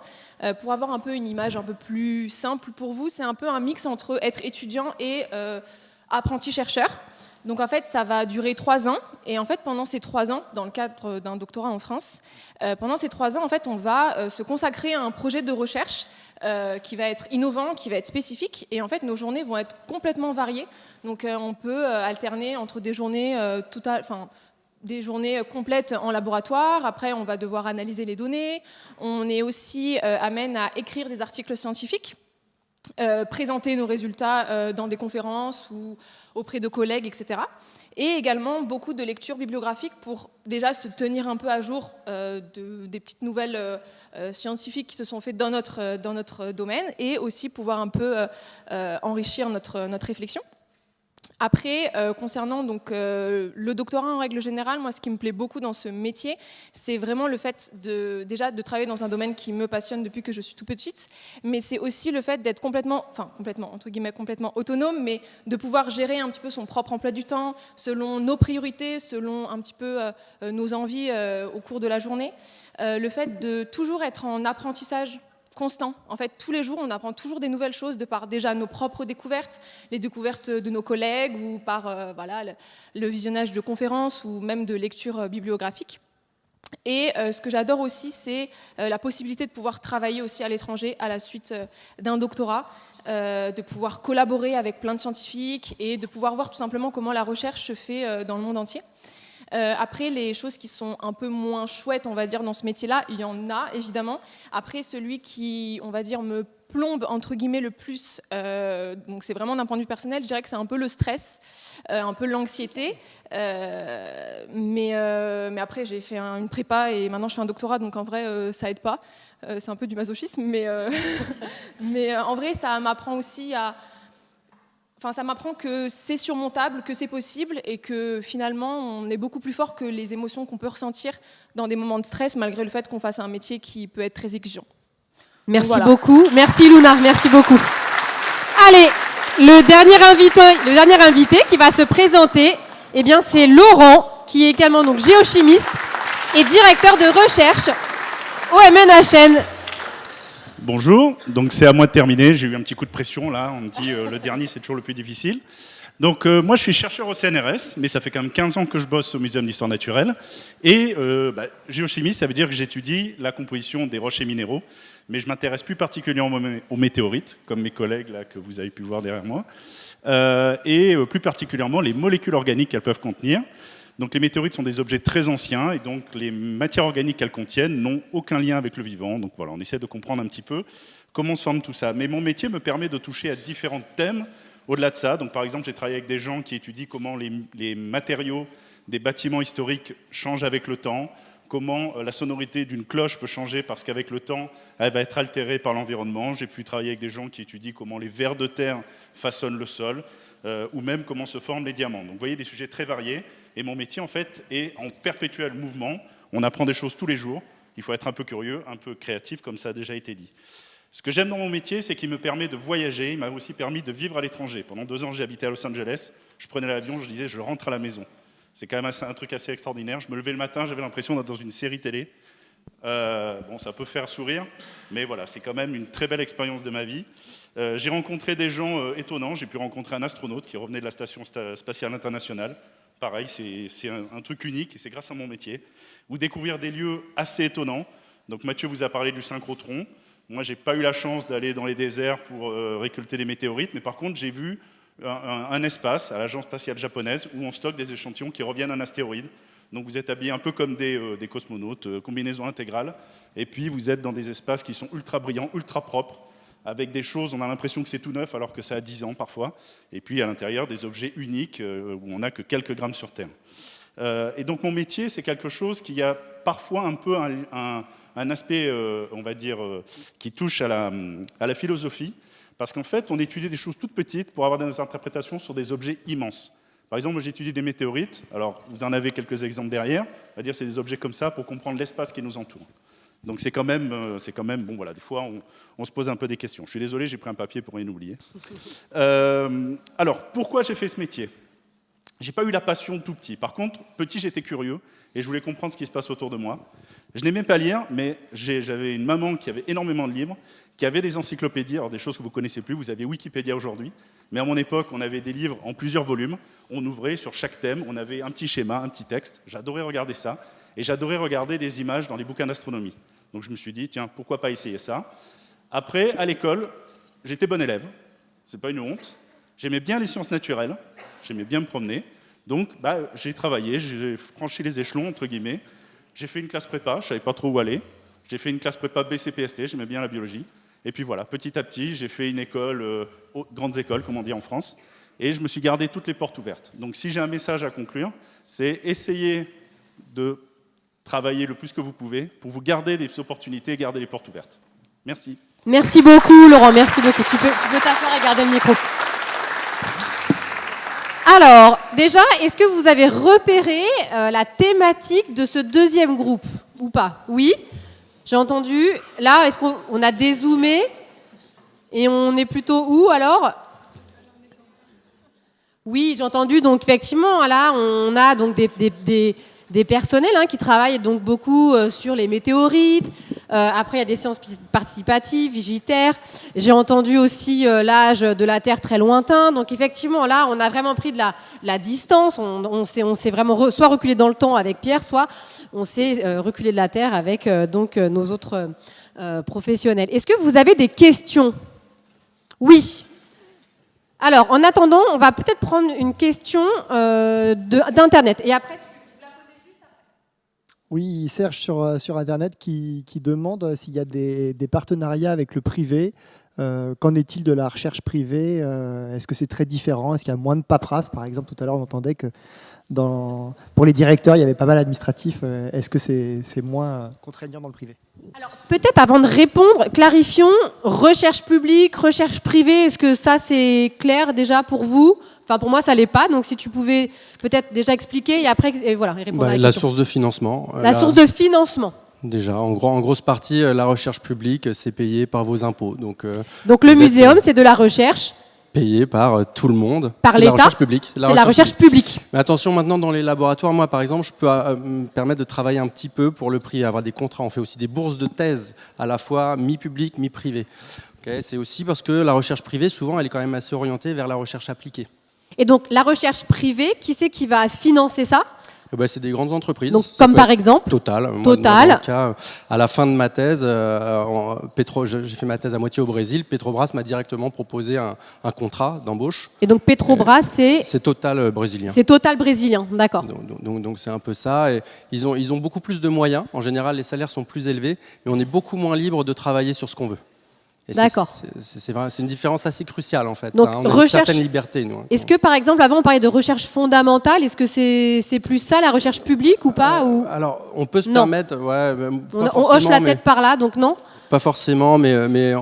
pour avoir un peu une image un peu plus simple pour vous, c'est un peu un mix entre être étudiant et apprenti-chercheur. Donc en fait, ça va durer 3 ans. Et en fait, pendant ces 3 ans, dans le cadre d'un doctorat en France, pendant ces 3 ans, en fait, on va se consacrer à un projet de recherche qui va être innovant, qui va être spécifique. Et en fait, nos journées vont être complètement variées. Donc on peut alterner entre des journées des journées complètes en laboratoire. Après, on va devoir analyser les données. On est aussi amène à écrire des articles scientifiques, présenter nos résultats dans des conférences ou auprès de collègues, etc. Et également beaucoup de lectures bibliographiques pour déjà se tenir un peu à jour des petites nouvelles scientifiques qui se sont faites dans notre domaine, et aussi pouvoir un peu enrichir notre réflexion. Après, concernant donc, le doctorat en règle générale, moi ce qui me plaît beaucoup dans ce métier, c'est vraiment le fait déjà de travailler dans un domaine qui me passionne depuis que je suis toute petite, mais c'est aussi le fait d'être complètement autonome, mais de pouvoir gérer un petit peu son propre emploi du temps, selon nos priorités, selon un petit peu nos envies au cours de la journée. Le fait de toujours être en apprentissage constant. En fait, tous les jours, on apprend toujours des nouvelles choses de par déjà nos propres découvertes, les découvertes de nos collègues ou par le visionnage de conférences ou même de lectures bibliographiques. Et ce que j'adore aussi, c'est la possibilité de pouvoir travailler aussi à l'étranger à la suite d'un doctorat, de pouvoir collaborer avec plein de scientifiques et de pouvoir voir tout simplement comment la recherche se fait dans le monde entier. Après, les choses qui sont un peu moins chouettes, on va dire, dans ce métier-là, il y en a évidemment. Après, celui qui, on va dire, me plombe entre guillemets le plus, donc c'est vraiment d'un point de vue personnel, je dirais que c'est un peu le stress, un peu l'anxiété. Mais après, j'ai fait une prépa et maintenant je fais un doctorat, donc en vrai, ça aide pas. C'est un peu du masochisme, mais en vrai, ça m'apprend aussi à... Enfin, ça m'apprend que c'est surmontable, que c'est possible et que finalement, on est beaucoup plus fort que les émotions qu'on peut ressentir dans des moments de stress, malgré le fait qu'on fasse un métier qui peut être très exigeant. Merci beaucoup. Merci Luna, merci beaucoup. Allez, le dernier invité qui va se présenter, eh bien, c'est Laurent, qui est également donc géochimiste et directeur de recherche au MNHN. Bonjour, donc c'est à moi de terminer, j'ai eu un petit coup de pression là, on me dit le dernier c'est toujours le plus difficile. Donc moi je suis chercheur au CNRS, mais ça fait quand même 15 ans que je bosse au Muséum d'Histoire Naturelle. Et géochimie, ça veut dire que j'étudie la composition des roches et minéraux, mais je m'intéresse plus particulièrement aux météorites, comme mes collègues là que vous avez pu voir derrière moi, et plus particulièrement les molécules organiques qu'elles peuvent contenir. Donc les météorites sont des objets très anciens et donc les matières organiques qu'elles contiennent n'ont aucun lien avec le vivant. Donc voilà, on essaie de comprendre un petit peu comment se forme tout ça. Mais mon métier me permet de toucher à différents thèmes au-delà de ça. Donc par exemple, j'ai travaillé avec des gens qui étudient comment les matériaux des bâtiments historiques changent avec le temps, comment la sonorité d'une cloche peut changer parce qu'avec le temps, elle va être altérée par l'environnement. J'ai pu travailler avec des gens qui étudient comment les vers de terre façonnent le sol, ou même comment se forment les diamants. Donc vous voyez, des sujets très variés. Et mon métier, en fait, est en perpétuel mouvement. On apprend des choses tous les jours. Il faut être un peu curieux, un peu créatif, comme ça a déjà été dit. Ce que j'aime dans mon métier, c'est qu'il me permet de voyager. Il m'a aussi permis de vivre à l'étranger. Pendant 2 ans, j'ai habité à Los Angeles. Je prenais l'avion, je disais, je rentre à la maison. C'est quand même un truc assez extraordinaire. Je me levais le matin, j'avais l'impression d'être dans une série télé. Bon, ça peut faire sourire, mais voilà, c'est quand même une très belle expérience de ma vie. J'ai rencontré des gens étonnants. J'ai pu rencontrer un astronaute qui revenait de la Station spatiale internationale. Pareil, c'est un truc unique et c'est grâce à mon métier. Ou découvrir des lieux assez étonnants. Donc Mathieu vous a parlé du synchrotron. Moi, j'ai pas eu la chance d'aller dans les déserts pour récolter des météorites, mais par contre, j'ai vu un espace à l'agence spatiale japonaise où on stocke des échantillons qui reviennent d'un astéroïde. Donc vous êtes habillés un peu comme des cosmonautes, combinaison intégrale, et puis vous êtes dans des espaces qui sont ultra brillants, ultra propres, avec des choses, on a l'impression que c'est tout neuf alors que ça a 10 ans parfois, et puis à l'intérieur des objets uniques où on n'a que quelques grammes sur Terre. Et donc mon métier, c'est quelque chose qui a parfois un peu un aspect, on va dire, qui touche à la philosophie, parce qu'en fait, on étudie des choses toutes petites pour avoir des interprétations sur des objets immenses. Par exemple, j'étudie des météorites, alors vous en avez quelques exemples derrière, c'est-à-dire c'est des objets comme ça pour comprendre l'espace qui nous entoure. Donc c'est quand même, bon voilà, des fois on se pose un peu des questions. Je suis désolé, j'ai pris un papier pour rien oublier. Alors, pourquoi j'ai fait ce métier ? J'ai pas eu la passion tout petit. Par contre, petit, j'étais curieux et je voulais comprendre ce qui se passe autour de moi. Je n'aimais pas lire, mais j'avais une maman qui avait énormément de livres, qui avait des encyclopédies, alors des choses que vous connaissez plus. Vous avez Wikipédia aujourd'hui, mais à mon époque, on avait des livres en plusieurs volumes. On ouvrait sur chaque thème, on avait un petit schéma, un petit texte. J'adorais regarder ça et j'adorais regarder des images dans les bouquins d'astronomie. Donc je me suis dit, tiens, pourquoi pas essayer ça? Après, à l'école, j'étais bon élève. C'est pas une honte. J'aimais bien les sciences naturelles, j'aimais bien me promener, donc j'ai travaillé, j'ai franchi les échelons, entre guillemets. J'ai fait une classe prépa, je ne savais pas trop où aller. J'ai fait une classe prépa BCPST, j'aimais bien la biologie. Et puis voilà, petit à petit, j'ai fait une école, grandes écoles, comme on dit en France, et je me suis gardé toutes les portes ouvertes. Donc si j'ai un message à conclure, c'est essayer de travailler le plus que vous pouvez pour vous garder des opportunités et garder les portes ouvertes. Merci. Merci beaucoup, Laurent, merci beaucoup. Tu peux t'asseoir et garder le micro. Alors, déjà, est-ce que vous avez repéré la thématique de ce deuxième groupe ou pas? Oui, j'ai entendu. Là, est-ce qu'on a dézoomé? Et on est plutôt où alors? Oui, j'ai entendu. Donc, effectivement, là, on a donc des personnels qui travaillent donc beaucoup sur les météorites. Après, il y a des sciences participatives, vigitaires. J'ai entendu aussi l'âge de la Terre très lointain. Donc, effectivement, là, on a vraiment pris de la distance. On s'est vraiment soit reculé dans le temps avec Pierre, soit on s'est reculé de la Terre avec donc nos autres professionnels. Est-ce que vous avez des questions? Oui. Alors, en attendant, on va peut-être prendre une question d'Internet. Et après... Oui, Serge sur Internet qui demande s'il y a des partenariats avec le privé. Qu'en est-il de la recherche privée? Est-ce que c'est très différent? Est-ce qu'il y a moins de paperasse? Par exemple, tout à l'heure, on entendait que pour les directeurs, il y avait pas mal d'administratifs. Est-ce que c'est moins contraignant dans le privé? Alors, peut-être avant de répondre, clarifions, recherche publique, recherche privée, est-ce que ça c'est clair déjà pour vous? Enfin, pour moi, ça l'est pas, donc si tu pouvais peut-être déjà expliquer et après voilà, répondre à la La question. source de financement. La source de financement. Déjà, en grosse partie, la recherche publique, c'est payé par vos impôts. Donc le muséum, c'est de la recherche payé par tout le monde. Par l'État. La recherche publique. C'est la recherche publique. Mais attention, maintenant, dans les laboratoires, moi, par exemple, je peux me permettre de travailler un petit peu pour le prix, avoir des contrats. On fait aussi des bourses de thèse, à la fois mi-public, mi-privé. Okay, c'est aussi parce que la recherche privée, souvent, elle est quand même assez orientée vers la recherche appliquée. Et donc, la recherche privée, qui c'est qui va financer ça? C'est des grandes entreprises. Donc, comme par exemple Total. Total. Dans le cas, à la fin de ma thèse, j'ai fait ma thèse à moitié au Brésil. Petrobras m'a directement proposé un contrat d'embauche. Et donc Petrobras, c'est Total brésilien. C'est Total brésilien, d'accord. Donc c'est un peu ça. Et ils ont beaucoup plus de moyens. En général, les salaires sont plus élevés, mais on est beaucoup moins libre de travailler sur ce qu'on veut. D'accord. C'est une différence assez cruciale en fait. Donc, on a une certaine liberté, nous. Est-ce que par exemple, avant on parlait de recherche fondamentale, est-ce que c'est plus ça la recherche publique ou pas ou... Alors, on peut se permettre... on hoche la tête par là, donc non? Pas forcément, mais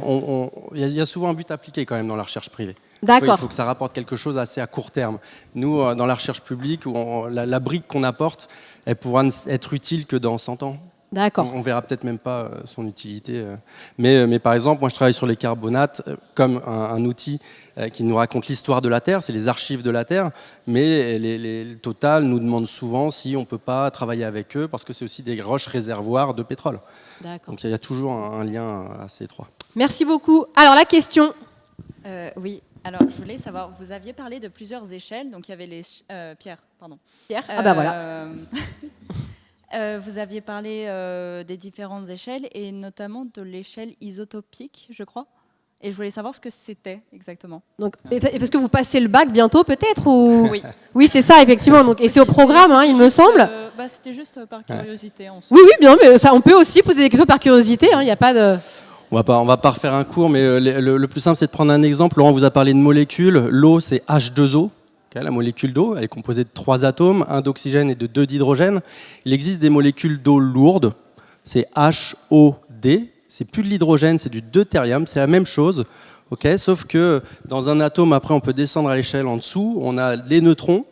il y a souvent un but appliqué quand même dans la recherche privée. D'accord. Il faut que ça rapporte quelque chose assez à court terme. Nous, dans la recherche publique, la brique qu'on apporte, elle pourra être utile que dans 100 ans. D'accord. On verra peut-être même pas son utilité. Mais par exemple, moi je travaille sur les carbonates comme un outil qui nous raconte l'histoire de la Terre, c'est les archives de la Terre, mais les Total nous demandent souvent si on ne peut pas travailler avec eux parce que c'est aussi des roches réservoirs de pétrole. D'accord. Donc il y a toujours un lien assez étroit. Merci beaucoup. Alors la question. Oui. Alors, je voulais savoir, vous aviez parlé de plusieurs échelles, donc il y avait les... Pierre, pardon. Pierre, voilà. Vous aviez parlé des différentes échelles et notamment de l'échelle isotopique, je crois. Et je voulais savoir ce que c'était exactement. Donc, parce que vous passez le bac bientôt peut-être ou... Oui. Oui, c'est ça effectivement. Donc, et c'est au programme, il me semble. C'était juste par curiosité. Oui, bien, mais ça, on peut aussi poser des questions par curiosité. Il n'y a pas de... On va pas refaire un cours, mais le plus simple, c'est de prendre un exemple. Laurent vous a parlé de molécules. L'eau, c'est H2O. La molécule d'eau, elle est composée de 3 atomes, 1 d'oxygène et de 2 d'hydrogène. Il existe des molécules d'eau lourdes, c'est HOD, c'est plus de l'hydrogène, c'est du deutérium, c'est la même chose, sauf que dans un atome, après on peut descendre à l'échelle en dessous, on a les neutrons,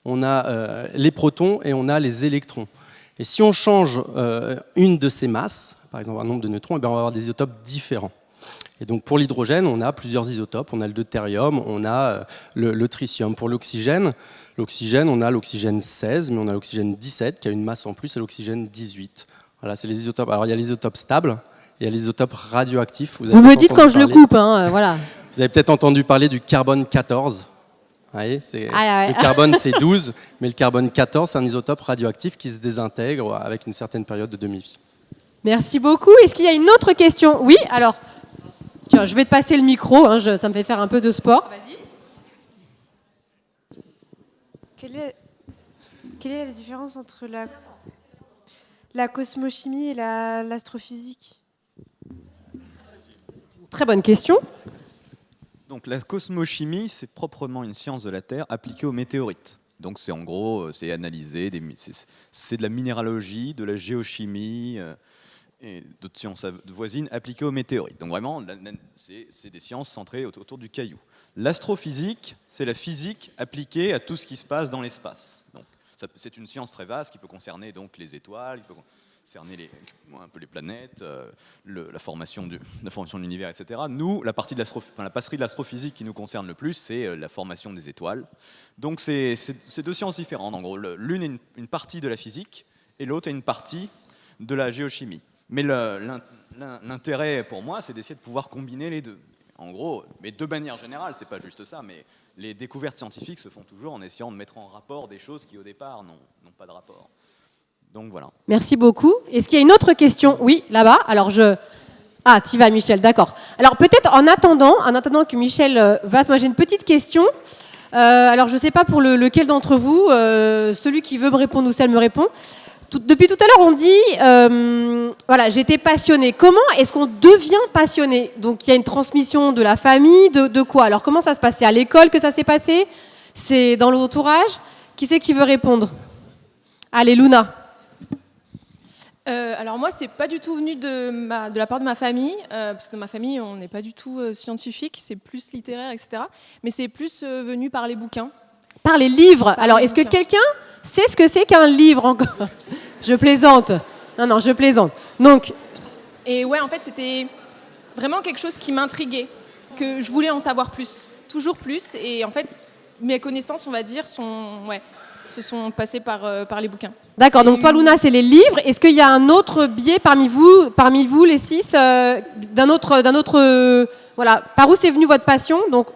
on a les protons et on a les électrons. Et si on change une de ces masses, par exemple un nombre de neutrons, on va avoir des isotopes différents. Et donc pour l'hydrogène, on a plusieurs isotopes. On a le deutérium, on a le tritium. Pour l'oxygène, on a l'oxygène 16, mais on a l'oxygène 17 qui a une masse en plus et l'oxygène 18. Voilà, c'est les isotopes. Alors il y a l'isotope stable et il y a l'isotope radioactif. Vous me dites quand je le coupe, hein, voilà. Vous avez peut-être entendu parler du carbone 14. Vous voyez, le carbone c'est 12, mais le carbone 14 c'est un isotope radioactif qui se désintègre avec une certaine période de demi-vie. Merci beaucoup. Est-ce qu'il y a une autre question? Oui, alors, tiens, je vais te passer le micro, hein, ça me fait faire un peu de sport. Vas-y. Quelle est la différence entre la cosmochimie et l'astrophysique? Très bonne question. Donc la cosmochimie, c'est proprement une science de la Terre appliquée aux météorites. Donc c'est en gros, c'est analyser, c'est de la minéralogie, de la géochimie et d'autres sciences voisines appliquées aux météorites. Donc vraiment, c'est des sciences centrées autour du caillou. L'astrophysique, c'est la physique appliquée à tout ce qui se passe dans l'espace. Donc c'est une science très vaste qui peut concerner donc les étoiles, qui peut concerner un peu les planètes, la formation de l'univers, etc. Nous, la passerie de l'astrophysique qui nous concerne le plus, c'est la formation des étoiles. Donc c'est deux sciences différentes. En gros, l'une est une partie de la physique et l'autre est une partie de la géochimie. Mais l'intérêt pour moi, c'est d'essayer de pouvoir combiner les deux. En gros, mais de manière générale, c'est pas juste ça, mais les découvertes scientifiques se font toujours en essayant de mettre en rapport des choses qui au départ n'ont pas de rapport. Donc voilà. Merci beaucoup. Est-ce qu'il y a une autre question? Oui, là-bas. Alors Ah, t'y vas, Michel, d'accord. Alors peut-être en attendant que Michel vasse, moi j'ai une petite question. Alors je ne sais pas pour lequel d'entre vous, celui qui veut me répondre ou celle me répond. Depuis tout à l'heure, on dit, voilà, j'étais passionnée. Comment est-ce qu'on devient passionné? Donc il y a une transmission de la famille, de quoi? Alors comment ça se passe? C'est à l'école que ça s'est passé? C'est dans l'entourage? Qui c'est qui veut répondre? Allez, Luna. Alors moi, c'est pas du tout venu de la part de ma famille, parce que dans ma famille, on n'est pas du tout scientifique, c'est plus littéraire, etc. Mais c'est plus venu par les bouquins. Par les livres. Alors, est-ce que quelqu'un sait ce que c'est qu'un livre encore? Je plaisante. Non, je plaisante. Donc. Et ouais, en fait, c'était vraiment quelque chose qui m'intriguait, que je voulais en savoir plus, toujours plus. Et en fait, mes connaissances, on va dire, se sont passées par les bouquins. D'accord, donc toi, Luna, c'est les livres. Est-ce qu'il y a un autre biais parmi vous les 6, d'un autre voilà, par où c'est venu votre passion? Donc,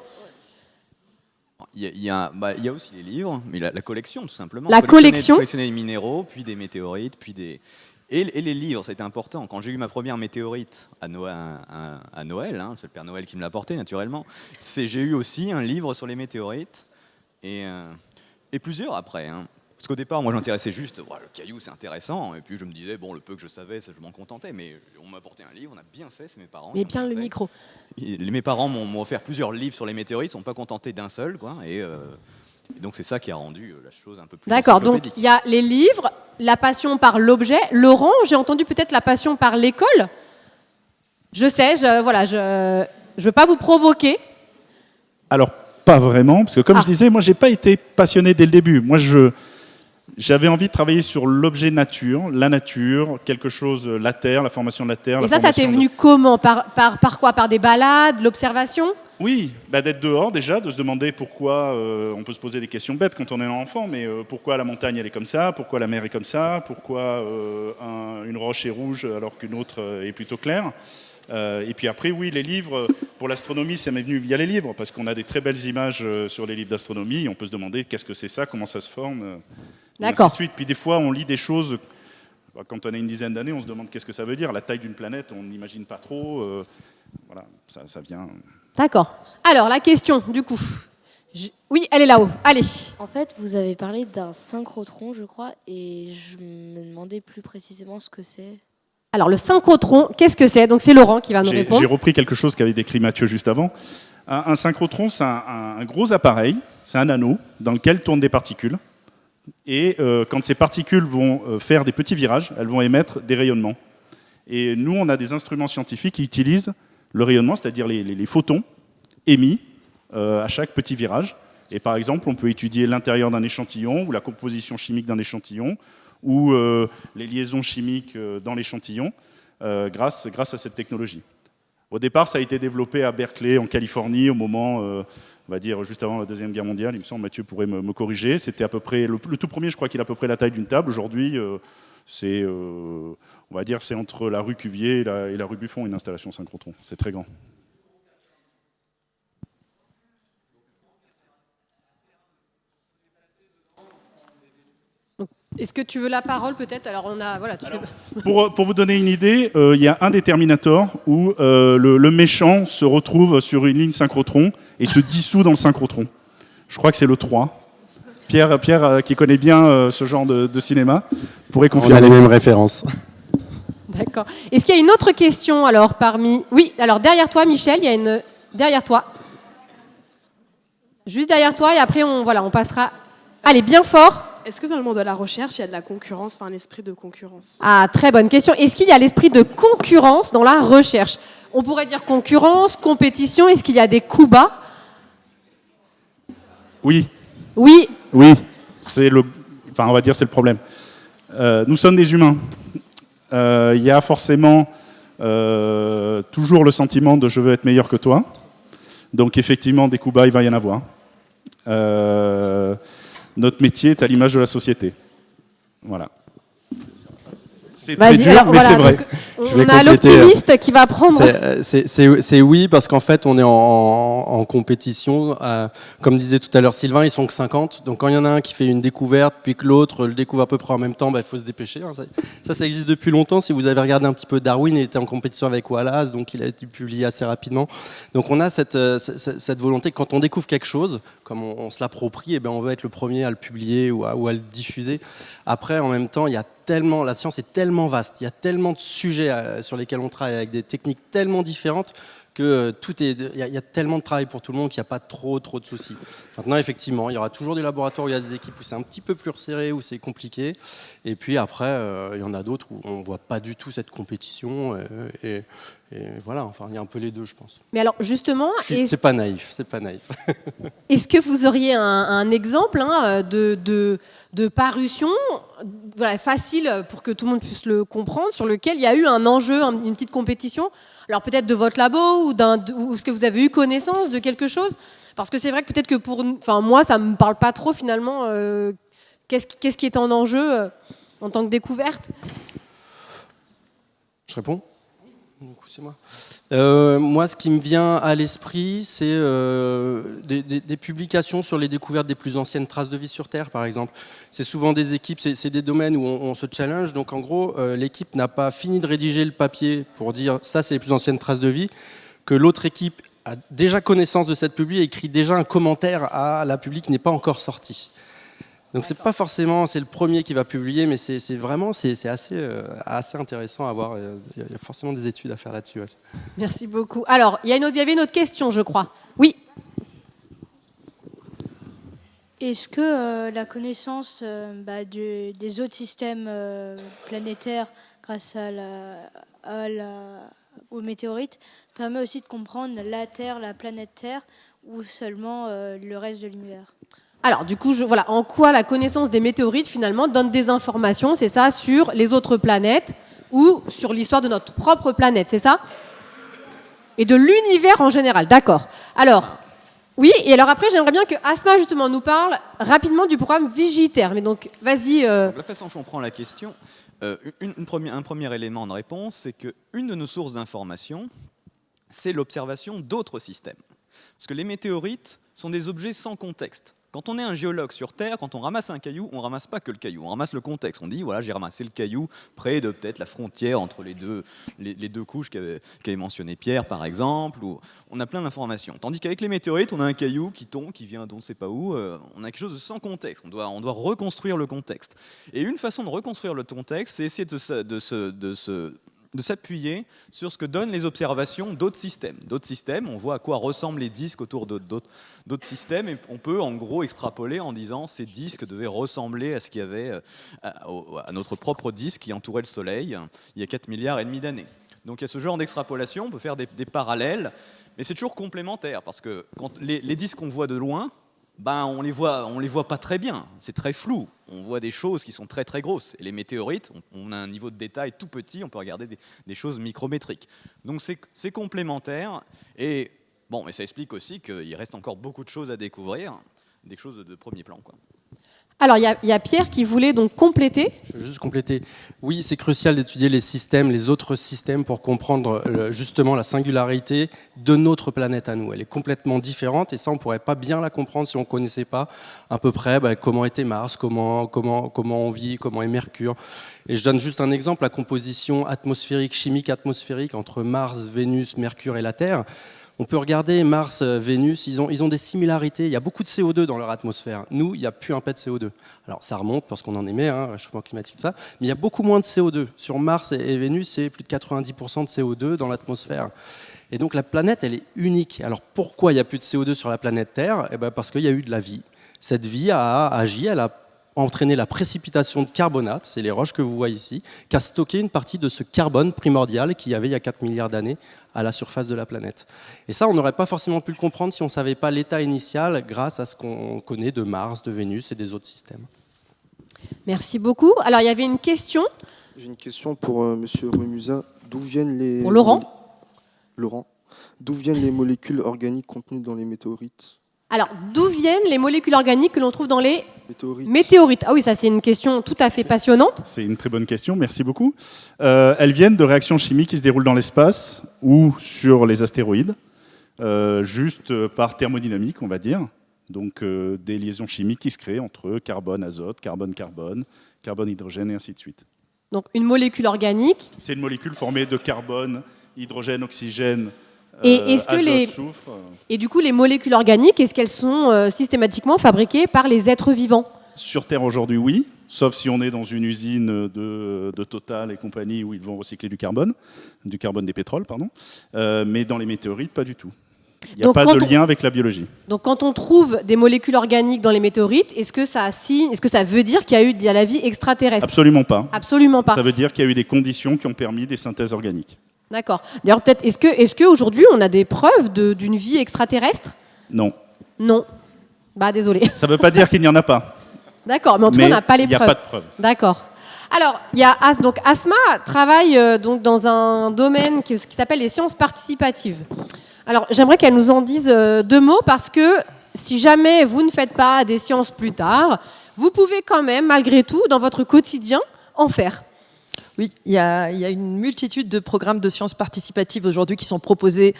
il y a aussi les livres, mais la collection, tout simplement. La collection. Collectionner des minéraux, puis des météorites, puis des... Et les livres, ça a été important. Quand j'ai eu ma première météorite à Noël, hein, c'est le Père Noël qui me l'a apporté, naturellement, j'ai eu aussi un livre sur les météorites, et plusieurs après. Hein. Parce qu'au départ, moi, je m'intéressais juste, le caillou, c'est intéressant, et puis je me disais, bon, le peu que je savais, je m'en contentais, mais on m'a apporté un livre, on a bien fait, c'est mes parents. Mais bien le micro. Mes parents m'ont offert plusieurs livres sur les météorites, ils ne sont pas contentés d'un seul, quoi, et donc c'est ça qui a rendu la chose un peu plus D'accord, donc encyclopédique. il y a les livres, la passion par l'objet. Laurent, j'ai entendu peut-être la passion par l'école. Je sais, je veux pas vous provoquer. Alors, pas vraiment, parce que comme je disais, moi, j'ai pas été passionné dès le début. Moi, j'avais envie de travailler sur l'objet nature, la nature, quelque chose, la terre, la formation de la terre. Et ça t'est venu comment? Par quoi? Par des balades, l'observation? Oui, d'être dehors déjà, de se demander pourquoi, on peut se poser des questions bêtes quand on est enfant, mais pourquoi la montagne elle est comme ça, pourquoi la mer est comme ça, pourquoi une roche est rouge alors qu'une autre est plutôt claire. Et puis après, oui, les livres, pour l'astronomie, ça m'est venu via les livres, parce qu'on a des très belles images sur les livres d'astronomie, on peut se demander qu'est-ce que c'est ça, comment ça se forme, et ainsi de suite. Puis des fois, on lit des choses, quand on a une dizaine d'années, on se demande qu'est-ce que ça veut dire, la taille d'une planète, on n'imagine pas trop, voilà, ça vient... D'accord. Alors, la question, du coup. Oui, elle est là-haut. Allez. En fait, vous avez parlé d'un synchrotron, je crois, et je me demandais plus précisément ce que c'est. Alors, le synchrotron, qu'est-ce que c'est? Donc, c'est Laurent qui va nous répondre. J'ai repris quelque chose qu'avait décrit Mathieu juste avant. Un synchrotron, c'est un gros appareil, c'est un anneau dans lequel tournent des particules. Et quand ces particules vont faire des petits virages, elles vont émettre des rayonnements. Et nous, on a des instruments scientifiques qui utilisent le rayonnement, c'est-à-dire les photons émis à chaque petit virage. Et par exemple, on peut étudier l'intérieur d'un échantillon ou la composition chimique d'un échantillon ou les liaisons chimiques dans l'échantillon grâce à cette technologie. Au départ, ça a été développé à Berkeley, en Californie, au moment, on va dire, juste avant la Deuxième Guerre mondiale. Il me semble, Mathieu pourrait me corriger. C'était à peu près, le tout premier, je crois qu'il a à peu près la taille d'une table. Aujourd'hui, c'est, on va dire, c'est entre la rue Cuvier et la rue Buffon, une installation synchrotron. C'est très grand. Est-ce que tu veux la parole peut-être? Alors on a voilà. Pour vous donner une idée, il y a un des Terminator où le méchant se retrouve sur une ligne synchrotron et se dissout dans le synchrotron. Je crois que c'est le 3. Pierre qui connaît bien ce genre de cinéma, pourrait confirmer. On a les mêmes références. D'accord. Est-ce qu'il y a une autre question alors parmi... Oui, alors derrière toi, Michel, il y a une... Derrière toi. Juste derrière toi et après on passera... Allez, bien fort. Est-ce que dans le monde de la recherche, il y a de la concurrence, enfin un esprit de concurrence? Ah, très bonne question. Est-ce qu'il y a l'esprit de concurrence dans la recherche? On pourrait dire concurrence, compétition. Est-ce qu'il y a des coups bas? Oui. Oui. Oui. C'est le... Enfin, on va dire c'est le problème. Nous sommes des humains. Il y a forcément toujours le sentiment de je veux être meilleur que toi. Donc effectivement, des coups bas, il va y en avoir. Notre métier est à l'image de la société. Voilà. C'est très dur, alors, mais voilà, c'est vrai. On a l'optimiste qui va prendre... C'est oui, parce qu'en fait, on est en compétition. Comme disait tout à l'heure Sylvain, ils sont que 50. Donc quand il y en a un qui fait une découverte, puis que l'autre le découvre à peu près en même temps, il faut se dépêcher. Hein. Ça existe depuis longtemps. Si vous avez regardé un petit peu Darwin, il était en compétition avec Wallace, donc il a été publié assez rapidement. Donc on a cette volonté, quand on découvre quelque chose, comme on se l'approprie, on veut être le premier à le publier ou à le diffuser. Après, en même temps, la science est tellement vaste, il y a tellement de sujets sur lesquels on travaille avec des techniques tellement différentes que il y a tellement de travail pour tout le monde qu'il n'y a pas trop de soucis. Maintenant, effectivement, il y aura toujours des laboratoires où il y a des équipes où c'est un petit peu plus resserré, où c'est compliqué. Et puis après, il y en a d'autres où on ne voit pas du tout cette compétition. Et voilà, enfin, il y a un peu les deux, je pense. Mais alors, justement... C'est pas naïf, c'est pas naïf. Est-ce que vous auriez un exemple de parution facile pour que tout le monde puisse le comprendre, sur lequel il y a eu un enjeu, une petite compétition? Alors peut-être de votre labo ou est-ce que vous avez eu connaissance de quelque chose? Parce que c'est vrai que peut-être que moi, ça ne me parle pas trop finalement. Qu'est-ce qui est en enjeu en tant que découverte? Je réponds? Du coup, c'est moi. Moi, ce qui me vient à l'esprit, c'est des publications sur les découvertes des plus anciennes traces de vie sur Terre, par exemple. C'est souvent des équipes, c'est des domaines où on se challenge. Donc, en gros, l'équipe n'a pas fini de rédiger le papier pour dire ça, c'est les plus anciennes traces de vie, que l'autre équipe a déjà connaissance de cette publi et écrit déjà un commentaire à la publi qui n'est pas encore sortie. Donc c'est pas forcément, c'est le premier qui va publier, mais c'est assez intéressant à voir. Il y a forcément des études à faire là-dessus. Ouais. Merci beaucoup. Alors, il y avait une autre question, je crois. Oui. Est-ce que la connaissance des autres systèmes planétaires grâce aux météorites permet aussi de comprendre la Terre, la planète Terre, ou seulement le reste de l'univers? Alors, du coup, en quoi la connaissance des météorites, finalement, donne des informations, c'est ça, sur les autres planètes ou sur l'histoire de notre propre planète, c'est ça? Et de l'univers en général, d'accord. Alors, oui, et alors après, j'aimerais bien que Asma, justement, nous parle rapidement du programme Vigiter. Mais donc, vas-y. La façon dont je comprends la question, un premier élément de réponse, c'est qu'une de nos sources d'information, c'est l'observation d'autres systèmes. Parce que les météorites sont des objets sans contexte. Quand on est un géologue sur Terre, quand on ramasse un caillou, on ne ramasse pas que le caillou, on ramasse le contexte. On dit, voilà, j'ai ramassé le caillou près de peut-être la frontière entre les deux couches qu'avait mentionné Pierre, par exemple. Ou on a plein d'informations. Tandis qu'avec les météorites, on a un caillou qui tombe, qui vient d'on ne sait pas où. On a quelque chose de sans contexte. On doit reconstruire le contexte. Et une façon de reconstruire le contexte, c'est essayer de s'appuyer sur ce que donnent les observations d'autres systèmes. D'autres systèmes, on voit à quoi ressemblent les disques autour d'autres systèmes, et on peut en gros extrapoler en disant ces disques devaient ressembler à ce qu'il y avait à notre propre disque qui entourait le Soleil il y a 4,5 milliards d'années. Donc il y a ce genre d'extrapolation, on peut faire des parallèles, mais c'est toujours complémentaire, parce que quand les disques qu'on voit de loin, ben, on les voit pas très bien, c'est très flou. On voit des choses qui sont très très grosses. Et les météorites, on a un niveau de détail tout petit, on peut regarder des choses micrométriques. Donc c'est complémentaire. Et bon, mais ça explique aussi qu'il reste encore beaucoup de choses à découvrir, des choses de premier plan, quoi. Alors, il y a Pierre qui voulait donc compléter. Je veux juste compléter. Oui, c'est crucial d'étudier les systèmes, les autres systèmes, pour comprendre justement la singularité de notre planète à nous. Elle est complètement différente, et ça, on ne pourrait pas bien la comprendre si on ne connaissait pas à peu près comment était Mars, comment on vit, comment est Mercure. Et je donne juste un exemple, la composition atmosphérique, chimique atmosphérique entre Mars, Vénus, Mercure et la Terre. On peut regarder Mars, Vénus, ils ont des similarités. Il y a beaucoup de CO2 dans leur atmosphère. Nous, il n'y a plus un pet de CO2. Alors ça remonte parce qu'on en émet, réchauffement climatique, tout ça. Mais il y a beaucoup moins de CO2. Sur Mars et Vénus, c'est plus de 90% de CO2 dans l'atmosphère. Et donc la planète, elle est unique. Alors pourquoi il n'y a plus de CO2 sur la planète Terre ? Eh ben parce qu'il y a eu de la vie. Cette vie a agi, elle a entraîné la précipitation de carbonate, c'est les roches que vous voyez ici, qui a stocké une partie de ce carbone primordial qu'il y avait il y a 4 milliards d'années à la surface de la planète. Et ça, on n'aurait pas forcément pu le comprendre si on ne savait pas l'état initial grâce à ce qu'on connaît de Mars, de Vénus et des autres systèmes. Merci beaucoup. Alors, il y avait une question. J'ai une question pour Monsieur Remusa. D'où viennent les... Pour Laurent. Laurent. D'où viennent les molécules organiques contenues dans les météorites ? Alors, d'où viennent les molécules organiques que l'on trouve dans les météorites? Ah oui, ça c'est une question tout à fait passionnante. C'est une très bonne question, merci beaucoup. Elles viennent de réactions chimiques qui se déroulent dans l'espace ou sur les astéroïdes, juste par thermodynamique, on va dire. Donc des liaisons chimiques qui se créent entre carbone, azote, carbone-carbone, carbone-hydrogène et ainsi de suite. Donc une molécule organique. C'est une molécule formée de carbone, hydrogène, oxygène, Et est-ce que azote, soufre. Et du coup, les molécules organiques, est-ce qu'elles sont systématiquement fabriquées par les êtres vivants? Sur Terre aujourd'hui, oui, sauf si on est dans une usine de Total et compagnie où ils vont recycler du carbone des pétroles, pardon. Mais dans les météorites, pas du tout. Il n'y a pas de lien avec la biologie. Donc quand on trouve des molécules organiques dans les météorites, est-ce que ça veut dire qu'il y a eu de la vie extraterrestre? Absolument pas. Absolument pas. Ça veut dire qu'il y a eu des conditions qui ont permis des synthèses organiques. D'accord. D'ailleurs, peut-être, est-ce qu'aujourd'hui, on a des preuves d'une vie extraterrestre? Non. Non. Bah, désolé. Ça ne veut pas dire qu'il n'y en a pas. D'accord, mais en tout cas, on n'a pas les preuves. Il n'y a pas de preuves. D'accord. Alors, donc Asma travaille donc dans un domaine qui s'appelle les sciences participatives. Alors, j'aimerais qu'elle nous en dise 2 mots, parce que si jamais vous ne faites pas des sciences plus tard, vous pouvez quand même, malgré tout, dans votre quotidien, en faire. Oui, il y a une multitude de programmes de sciences participatives aujourd'hui qui sont proposés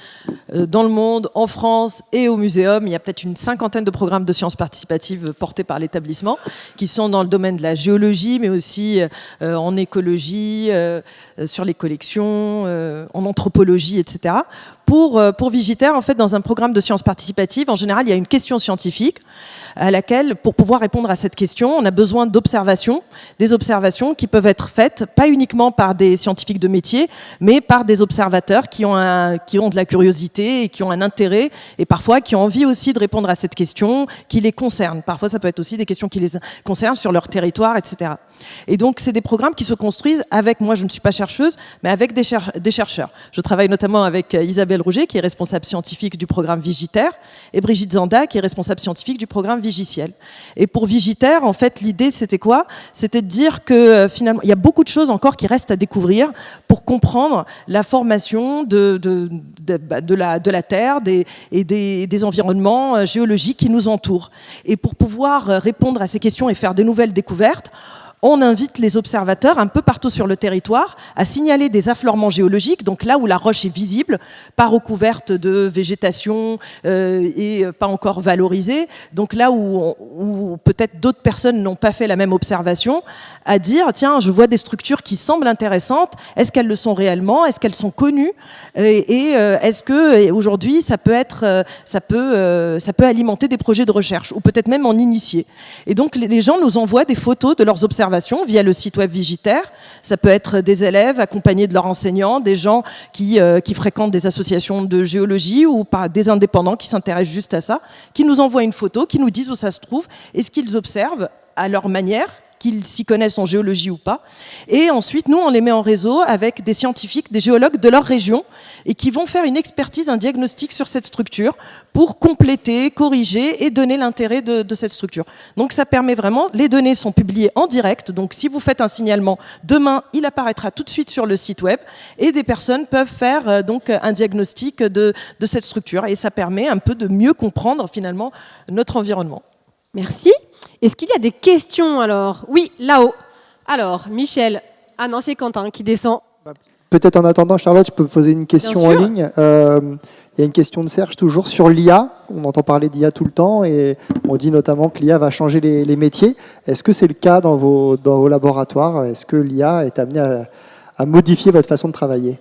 dans le monde, en France et au muséum. Il y a peut-être une 50aine de programmes de sciences participatives portés par l'établissement, qui sont dans le domaine de la géologie, mais aussi en écologie, sur les collections, en anthropologie, etc. Pour Vigiter, en fait, dans un programme de sciences participatives, en général, il y a une question scientifique à laquelle, pour pouvoir répondre à cette question, on a besoin d'observations, des observations qui peuvent être faites pas uniquement par des scientifiques de métier, mais par des observateurs qui ont de la curiosité et qui ont un intérêt, et parfois qui ont envie aussi de répondre à cette question qui les concerne. Parfois, ça peut être aussi des questions qui les concernent sur leur territoire, etc. Et donc, c'est des programmes qui se construisent avec, moi je ne suis pas chercheuse, mais avec des chercheurs. Je travaille notamment avec Isabelle Rouget, qui est responsable scientifique du programme Vigiter, et Brigitte Zanda, qui est responsable scientifique du programme Vigiciel. Et pour Vigiter, en fait, l'idée, c'était quoi? C'était de dire que finalement, il y a beaucoup de choses encore qui restent à découvrir pour comprendre la formation de la Terre et des environnements géologiques qui nous entourent. Et pour pouvoir répondre à ces questions et faire des nouvelles découvertes, on invite les observateurs un peu partout sur le territoire à signaler des affleurements géologiques, donc là où la roche est visible, pas recouverte de végétation et pas encore valorisée, donc là où peut-être d'autres personnes n'ont pas fait la même observation, à dire tiens, je vois des structures qui semblent intéressantes, est-ce qu'elles le sont réellement, est-ce qu'elles sont connues, et est-ce que aujourd'hui ça peut alimenter des projets de recherche, ou peut-être même en initier. Et donc les gens nous envoient des photos de leurs observations via le site web Vigiter. Ça peut être des élèves accompagnés de leurs enseignants, des gens qui fréquentent des associations de géologie, ou par des indépendants qui s'intéressent juste à ça, qui nous envoient une photo, qui nous disent où ça se trouve et ce qu'ils observent à leur manière, qu'ils s'y connaissent en géologie ou pas. Et ensuite, nous, on les met en réseau avec des scientifiques, des géologues de leur région, et qui vont faire une expertise, un diagnostic sur cette structure pour compléter, corriger et donner l'intérêt de cette structure. Donc ça permet vraiment, les données sont publiées en direct, donc si vous faites un signalement, demain, il apparaîtra tout de suite sur le site web, et des personnes peuvent faire donc un diagnostic de cette structure, et ça permet un peu de mieux comprendre finalement notre environnement. Merci. Est-ce qu'il y a des questions alors? Oui, là-haut. Alors, Michel. Ah non, c'est Quentin qui descend. Peut-être en attendant, Charlotte, je peux poser une question en ligne. Il y a une question de Serge toujours sur l'IA. On entend parler d'IA tout le temps et on dit notamment que l'IA va changer les métiers. Est-ce que c'est le cas dans vos laboratoires? Est-ce que l'IA est amenée à modifier votre façon de travailler?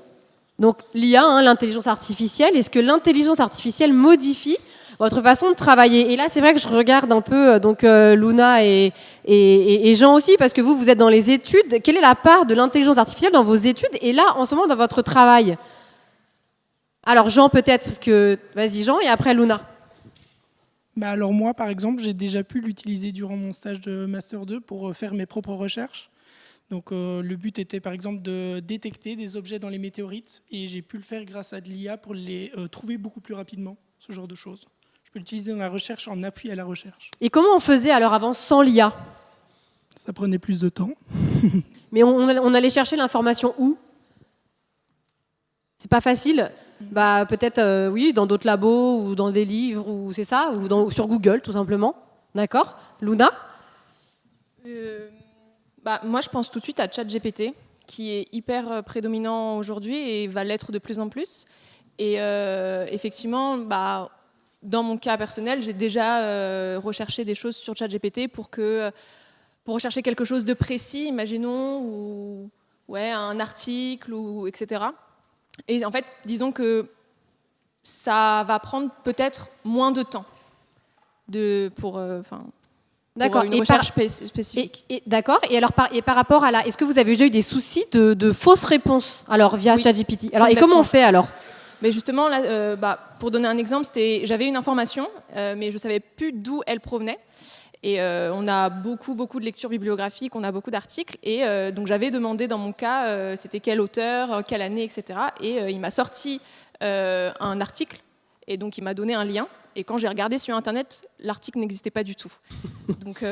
Donc l'IA, l'intelligence artificielle, est-ce que l'intelligence artificielle modifie votre façon de travailler? Et là, c'est vrai que je regarde un peu Luna et Jean aussi, parce que vous êtes dans les études. Quelle est la part de l'intelligence artificielle dans vos études et là, en ce moment, dans votre travail? Alors Jean, peut-être, parce que... Vas-y Jean, et après Luna. Alors moi, par exemple, j'ai déjà pu l'utiliser durant mon stage de Master 2 pour faire mes propres recherches. Donc le but était, par exemple, de détecter des objets dans les météorites, et j'ai pu le faire grâce à de l'IA pour les trouver beaucoup plus rapidement, ce genre de choses. Je peux l'utiliser dans la recherche en appui à la recherche. Et comment on faisait alors avant sans l'IA? Ça prenait plus de temps. Mais on allait chercher l'information où? C'est pas facile? Peut-être oui, dans d'autres labos ou dans des livres, ou c'est ça, ou sur Google tout simplement. D'accord? Luna? Moi, je pense tout de suite à ChatGPT, qui est hyper prédominant aujourd'hui et va l'être de plus en plus. Et effectivement, dans mon cas personnel, j'ai déjà recherché des choses sur ChatGPT pour rechercher quelque chose de précis, imaginons, ou un article, etc. Et en fait, disons que ça va prendre peut-être moins de temps pour une recherche spécifique. D'accord. Et alors par rapport à est-ce que vous avez déjà eu des soucis de fausses réponses alors via ChatGPT? Alors et comment on fait alors? Mais justement, là, pour donner un exemple, j'avais une information, mais je ne savais plus d'où elle provenait. Et on a beaucoup de lectures bibliographiques, on a beaucoup d'articles. Et donc j'avais demandé dans mon cas, c'était quel auteur, quelle année, etc. Et il m'a sorti un article, et donc il m'a donné un lien. Et quand j'ai regardé sur Internet, l'article n'existait pas du tout. Donc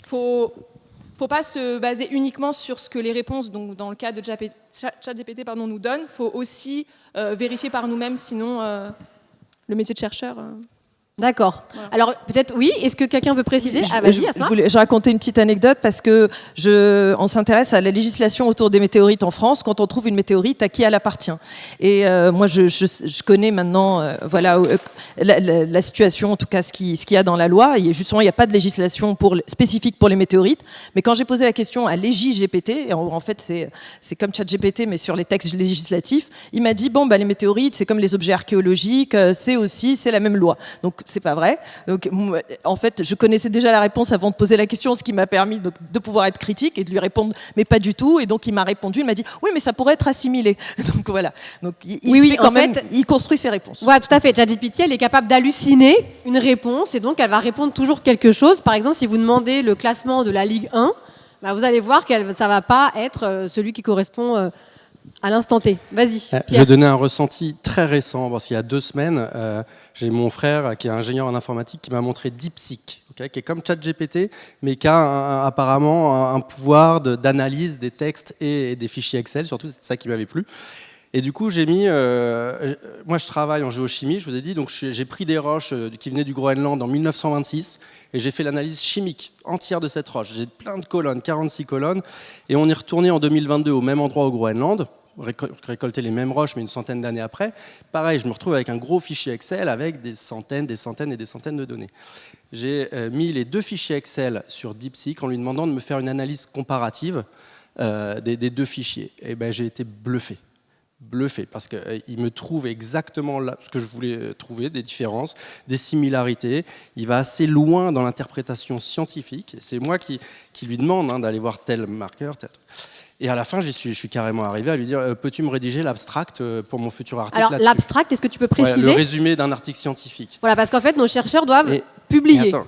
faut pas se baser uniquement sur ce que les réponses, donc dans le cas de ChatGPT, nous donnent. Il faut aussi vérifier par nous-mêmes, sinon le métier de chercheur... D'accord. Voilà. Alors peut-être oui, est-ce que quelqu'un veut préciser? Vas-y, Asma. Je racontais une petite anecdote parce que on s'intéresse à la législation autour des météorites en France. Quand on trouve une météorite, à qui elle appartient? Et moi, je connais maintenant la situation, en tout cas ce qu'il y a dans la loi. Et justement, il n'y a pas de législation spécifique pour les météorites. Mais quand j'ai posé la question à LégIGPT, en fait c'est comme ChatGPT mais sur les textes législatifs, il m'a dit les météorites c'est comme les objets archéologiques, c'est la même loi. Donc c'est pas vrai. Donc, en fait, je connaissais déjà la réponse avant de poser la question, ce qui m'a permis de pouvoir être critique et de lui répondre, mais pas du tout. Et donc, il m'a répondu, il m'a dit, oui, mais ça pourrait être assimilé. Donc, voilà. Donc, il construit ses réponses. Voilà, tout à fait. ChatGPT, elle est capable d'halluciner une réponse et donc, elle va répondre toujours quelque chose. Par exemple, si vous demandez le classement de la Ligue 1, vous allez voir que ça va pas être celui qui correspond à l'instant T. Vas-y, Pierre. Je vais donner un ressenti très récent. Il y a 2 semaines, j'ai mon frère qui est ingénieur en informatique qui m'a montré DeepSeek, qui est comme ChatGPT, mais qui a apparemment un pouvoir d'analyse des textes et des fichiers Excel. Surtout, c'est ça qui m'avait plu. Et du coup, j'ai mis... moi, je travaille en géochimie, je vous ai dit, donc j'ai pris des roches qui venaient du Groenland en 1926 et j'ai fait l'analyse chimique entière de cette roche. J'ai plein de colonnes, 46 colonnes, et on est retourné en 2022 au même endroit au Groenland, récolter les mêmes roches, mais une centaine d'années après. Pareil, je me retrouve avec un gros fichier Excel avec des centaines et des centaines de données. J'ai mis les 2 fichiers Excel sur DeepSeek en lui demandant de me faire une analyse comparative des 2 fichiers. Et j'ai été bluffé parce qu'il me trouve exactement là ce que je voulais trouver, des différences, des similarités. Il va assez loin dans l'interprétation scientifique. C'est moi qui lui demande d'aller voir tel marqueur, tel... Et à la fin, je suis carrément arrivé à lui dire peux-tu me rédiger l'abstract pour mon futur article là-dessus? Alors l'abstract, est-ce que tu peux préciser? Le résumé d'un article scientifique. Voilà, parce qu'en fait, nos chercheurs doivent publier. Attends,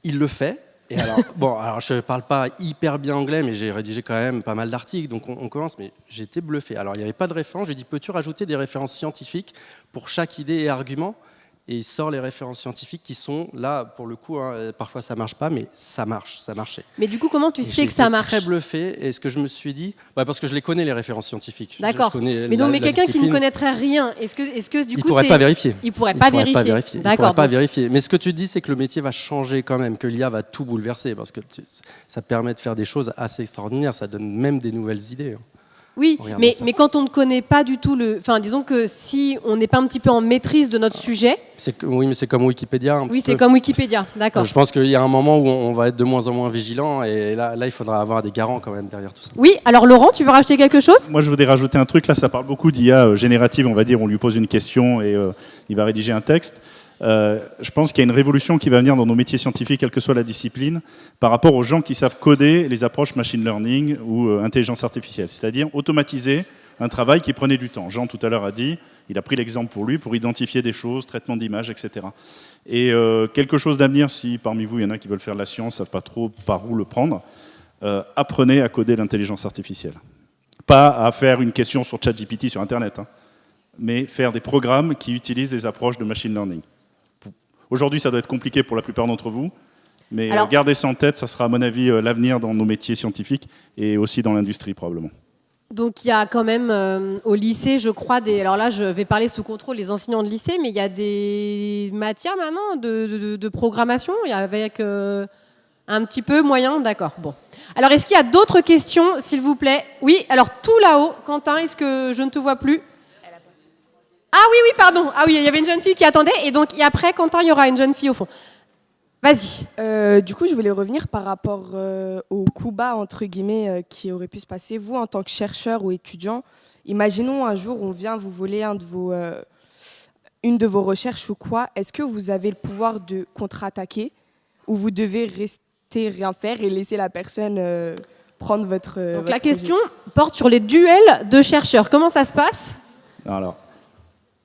il le fait. Et alors, je ne parle pas hyper bien anglais, mais j'ai rédigé quand même pas mal d'articles, donc on commence, mais j'étais bluffé. Alors, il n'y avait pas de référence, j'ai dit, peux-tu rajouter des références scientifiques pour chaque idée et argument? Et il sort les références scientifiques qui sont là, pour le coup, hein, parfois ça marche pas, mais ça marche, ça marchait. Mais du coup, comment tu sais que ça marche? J'étais très bluffé, et ce que je me suis dit, parce que je les connais, les références scientifiques. D'accord. Mais donc, quelqu'un qui ne connaîtrait rien, est-ce que du coup, il pourrait pas vérifier. Il pourrait pas vérifier. D'accord. Il pourrait pas vérifier. Mais ce que tu dis, c'est que le métier va changer quand même, que l'IA va tout bouleverser, parce que ça permet de faire des choses assez extraordinaires, ça donne même des nouvelles idées. Oui, mais quand on ne connaît pas du tout enfin, disons que si on n'est pas un petit peu en maîtrise de notre sujet. Oui, mais c'est comme Wikipédia. Oui, c'est comme Wikipédia, d'accord. Je pense qu'il y a un moment où on va être de moins en moins vigilant, et là, il faudra avoir des garants quand même derrière tout ça. Oui, alors Laurent, tu veux rajouter quelque chose? Moi, je voudrais rajouter un truc. Là, ça parle beaucoup d'IA générative, on va dire. On lui pose une question et il va rédiger un texte. Je pense qu'il y a une révolution qui va venir dans nos métiers scientifiques, quelle que soit la discipline, par rapport aux gens qui savent coder les approches machine learning ou intelligence artificielle, c'est-à-dire automatiser un travail qui prenait du temps. Jean, tout à l'heure, a dit, il a pris l'exemple pour lui, pour identifier des choses, traitement d'images, etc. Et quelque chose d'avenir, si parmi vous, il y en a qui veulent faire de la science, ne savent pas trop par où le prendre, apprenez à coder l'intelligence artificielle. Pas à faire une question sur ChatGPT sur Internet, hein, mais faire des programmes qui utilisent des approches de machine learning. Aujourd'hui, ça doit être compliqué pour la plupart d'entre vous, mais gardez ça en tête, ça sera à mon avis l'avenir dans nos métiers scientifiques et aussi dans l'industrie probablement. Donc il y a quand même au lycée, je crois, alors là je vais parler sous contrôle des enseignants de lycée, mais il y a des matières maintenant de programmation, avec un petit peu moyen, d'accord. Bon. Alors est-ce qu'il y a d'autres questions, s'il vous plaît? Oui, alors tout là-haut, Quentin, est-ce que je ne te vois plus? Ah oui, pardon. Ah oui, il y avait une jeune fille qui attendait. Et donc, après, Quentin, il y aura une jeune fille au fond. Vas-y. Du coup, je voulais revenir par rapport au coup bas, entre guillemets, qui aurait pu se passer. Vous, en tant que chercheur ou étudiant, imaginons un jour, on vient vous voler une de vos recherches ou quoi. Est-ce que vous avez le pouvoir de contre-attaquer ou vous devez rester rien faire et laisser la personne prendre votre Donc, votre la projet? question porte sur les duels de chercheurs. Comment ça se passe? Alors,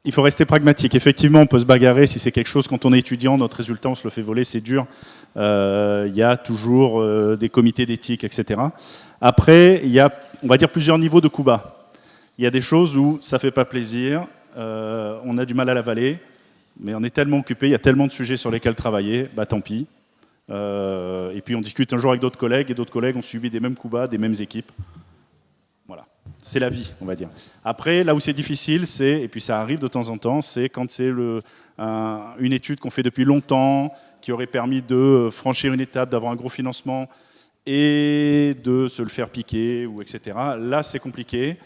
il faut rester pragmatique. Effectivement, on peut se bagarrer si c'est quelque chose, quand on est étudiant, notre résultat, on se le fait voler, c'est dur. Il y a toujours des comités d'éthique, etc. Après, il y a, on va dire, plusieurs niveaux de coups bas. Il y a des choses où ça ne fait pas plaisir, on a du mal à l'avaler, mais on est tellement occupé, il y a tellement de sujets sur lesquels travailler, bah tant pis. Et puis on discute un jour avec d'autres collègues, et d'autres collègues ont subi des mêmes coups bas, des mêmes équipes. Voilà. C'est la vie, on va dire. Après, là où c'est difficile, et puis ça arrive de temps en temps, c'est quand c'est une étude qu'on fait depuis longtemps, qui aurait permis de franchir une étape, d'avoir un gros financement, et de se le faire piquer, ou etc. Là, c'est compliqué.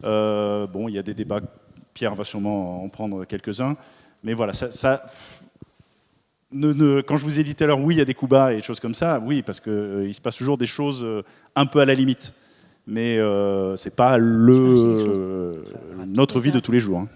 Bon, il y a des débats, Pierre va sûrement en prendre quelques-uns, mais voilà, quand je vous ai dit tout à l'heure, oui, il y a des coups bas et des choses comme ça, oui, parce qu'il se passe toujours des choses un peu à la limite. Mais ce n'est pas notre vie de tous les jours. Hein.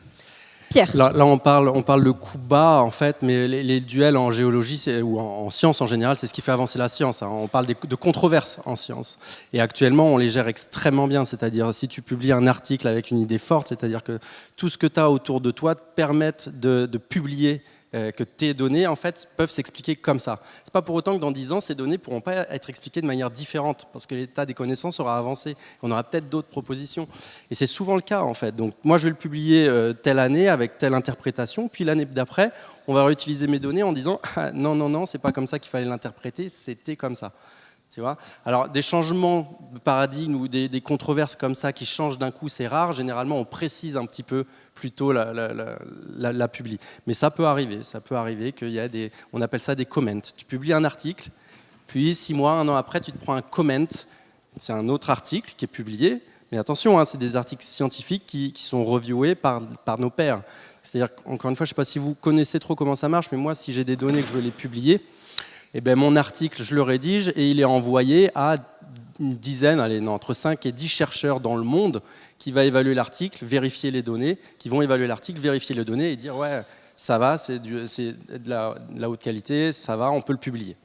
Pierre. Là on parle de coups bas, en fait, mais les duels en géologie ou en science en général, c'est ce qui fait avancer la science. Hein. On parle de controverses en science. Et actuellement, on les gère extrêmement bien. C'est-à-dire, si tu publies un article avec une idée forte, c'est-à-dire que tout ce que tu as autour de toi te permette de publier que tes données, en fait, peuvent s'expliquer comme ça. C'est pas pour autant que dans 10 ans, ces données ne pourront pas être expliquées de manière différente, parce que l'état des connaissances aura avancé. On aura peut-être d'autres propositions. Et c'est souvent le cas, en fait. Donc, moi, je vais le publier telle année, avec telle interprétation, puis l'année d'après, on va réutiliser mes données en disant ah, « non, c'est pas comme ça qu'il fallait l'interpréter, c'était comme ça ». Tu vois. Alors, des changements de paradigme ou des controverses comme ça qui changent d'un coup, c'est rare. Généralement, on précise un petit peu plus tôt la publie. Mais ça peut arriver qu'il y a on appelle ça des comments. Tu publies un article, puis 6 mois, 1 an après, tu te prends un comment. C'est un autre article qui est publié. Mais attention, hein, c'est des articles scientifiques qui sont reviewés par nos pairs. C'est-à-dire, encore une fois, je ne sais pas si vous connaissez trop comment ça marche, mais moi, si j'ai des données que je veux les publier, eh ben, mon article, je le rédige et il est envoyé à une dizaine, entre 5 et 10 chercheurs dans le monde qui va évaluer l'article, vérifier les données, qui vont évaluer l'article, vérifier les données et dire « ouais, ça va, c'est de la haute qualité, ça va, on peut le publier ».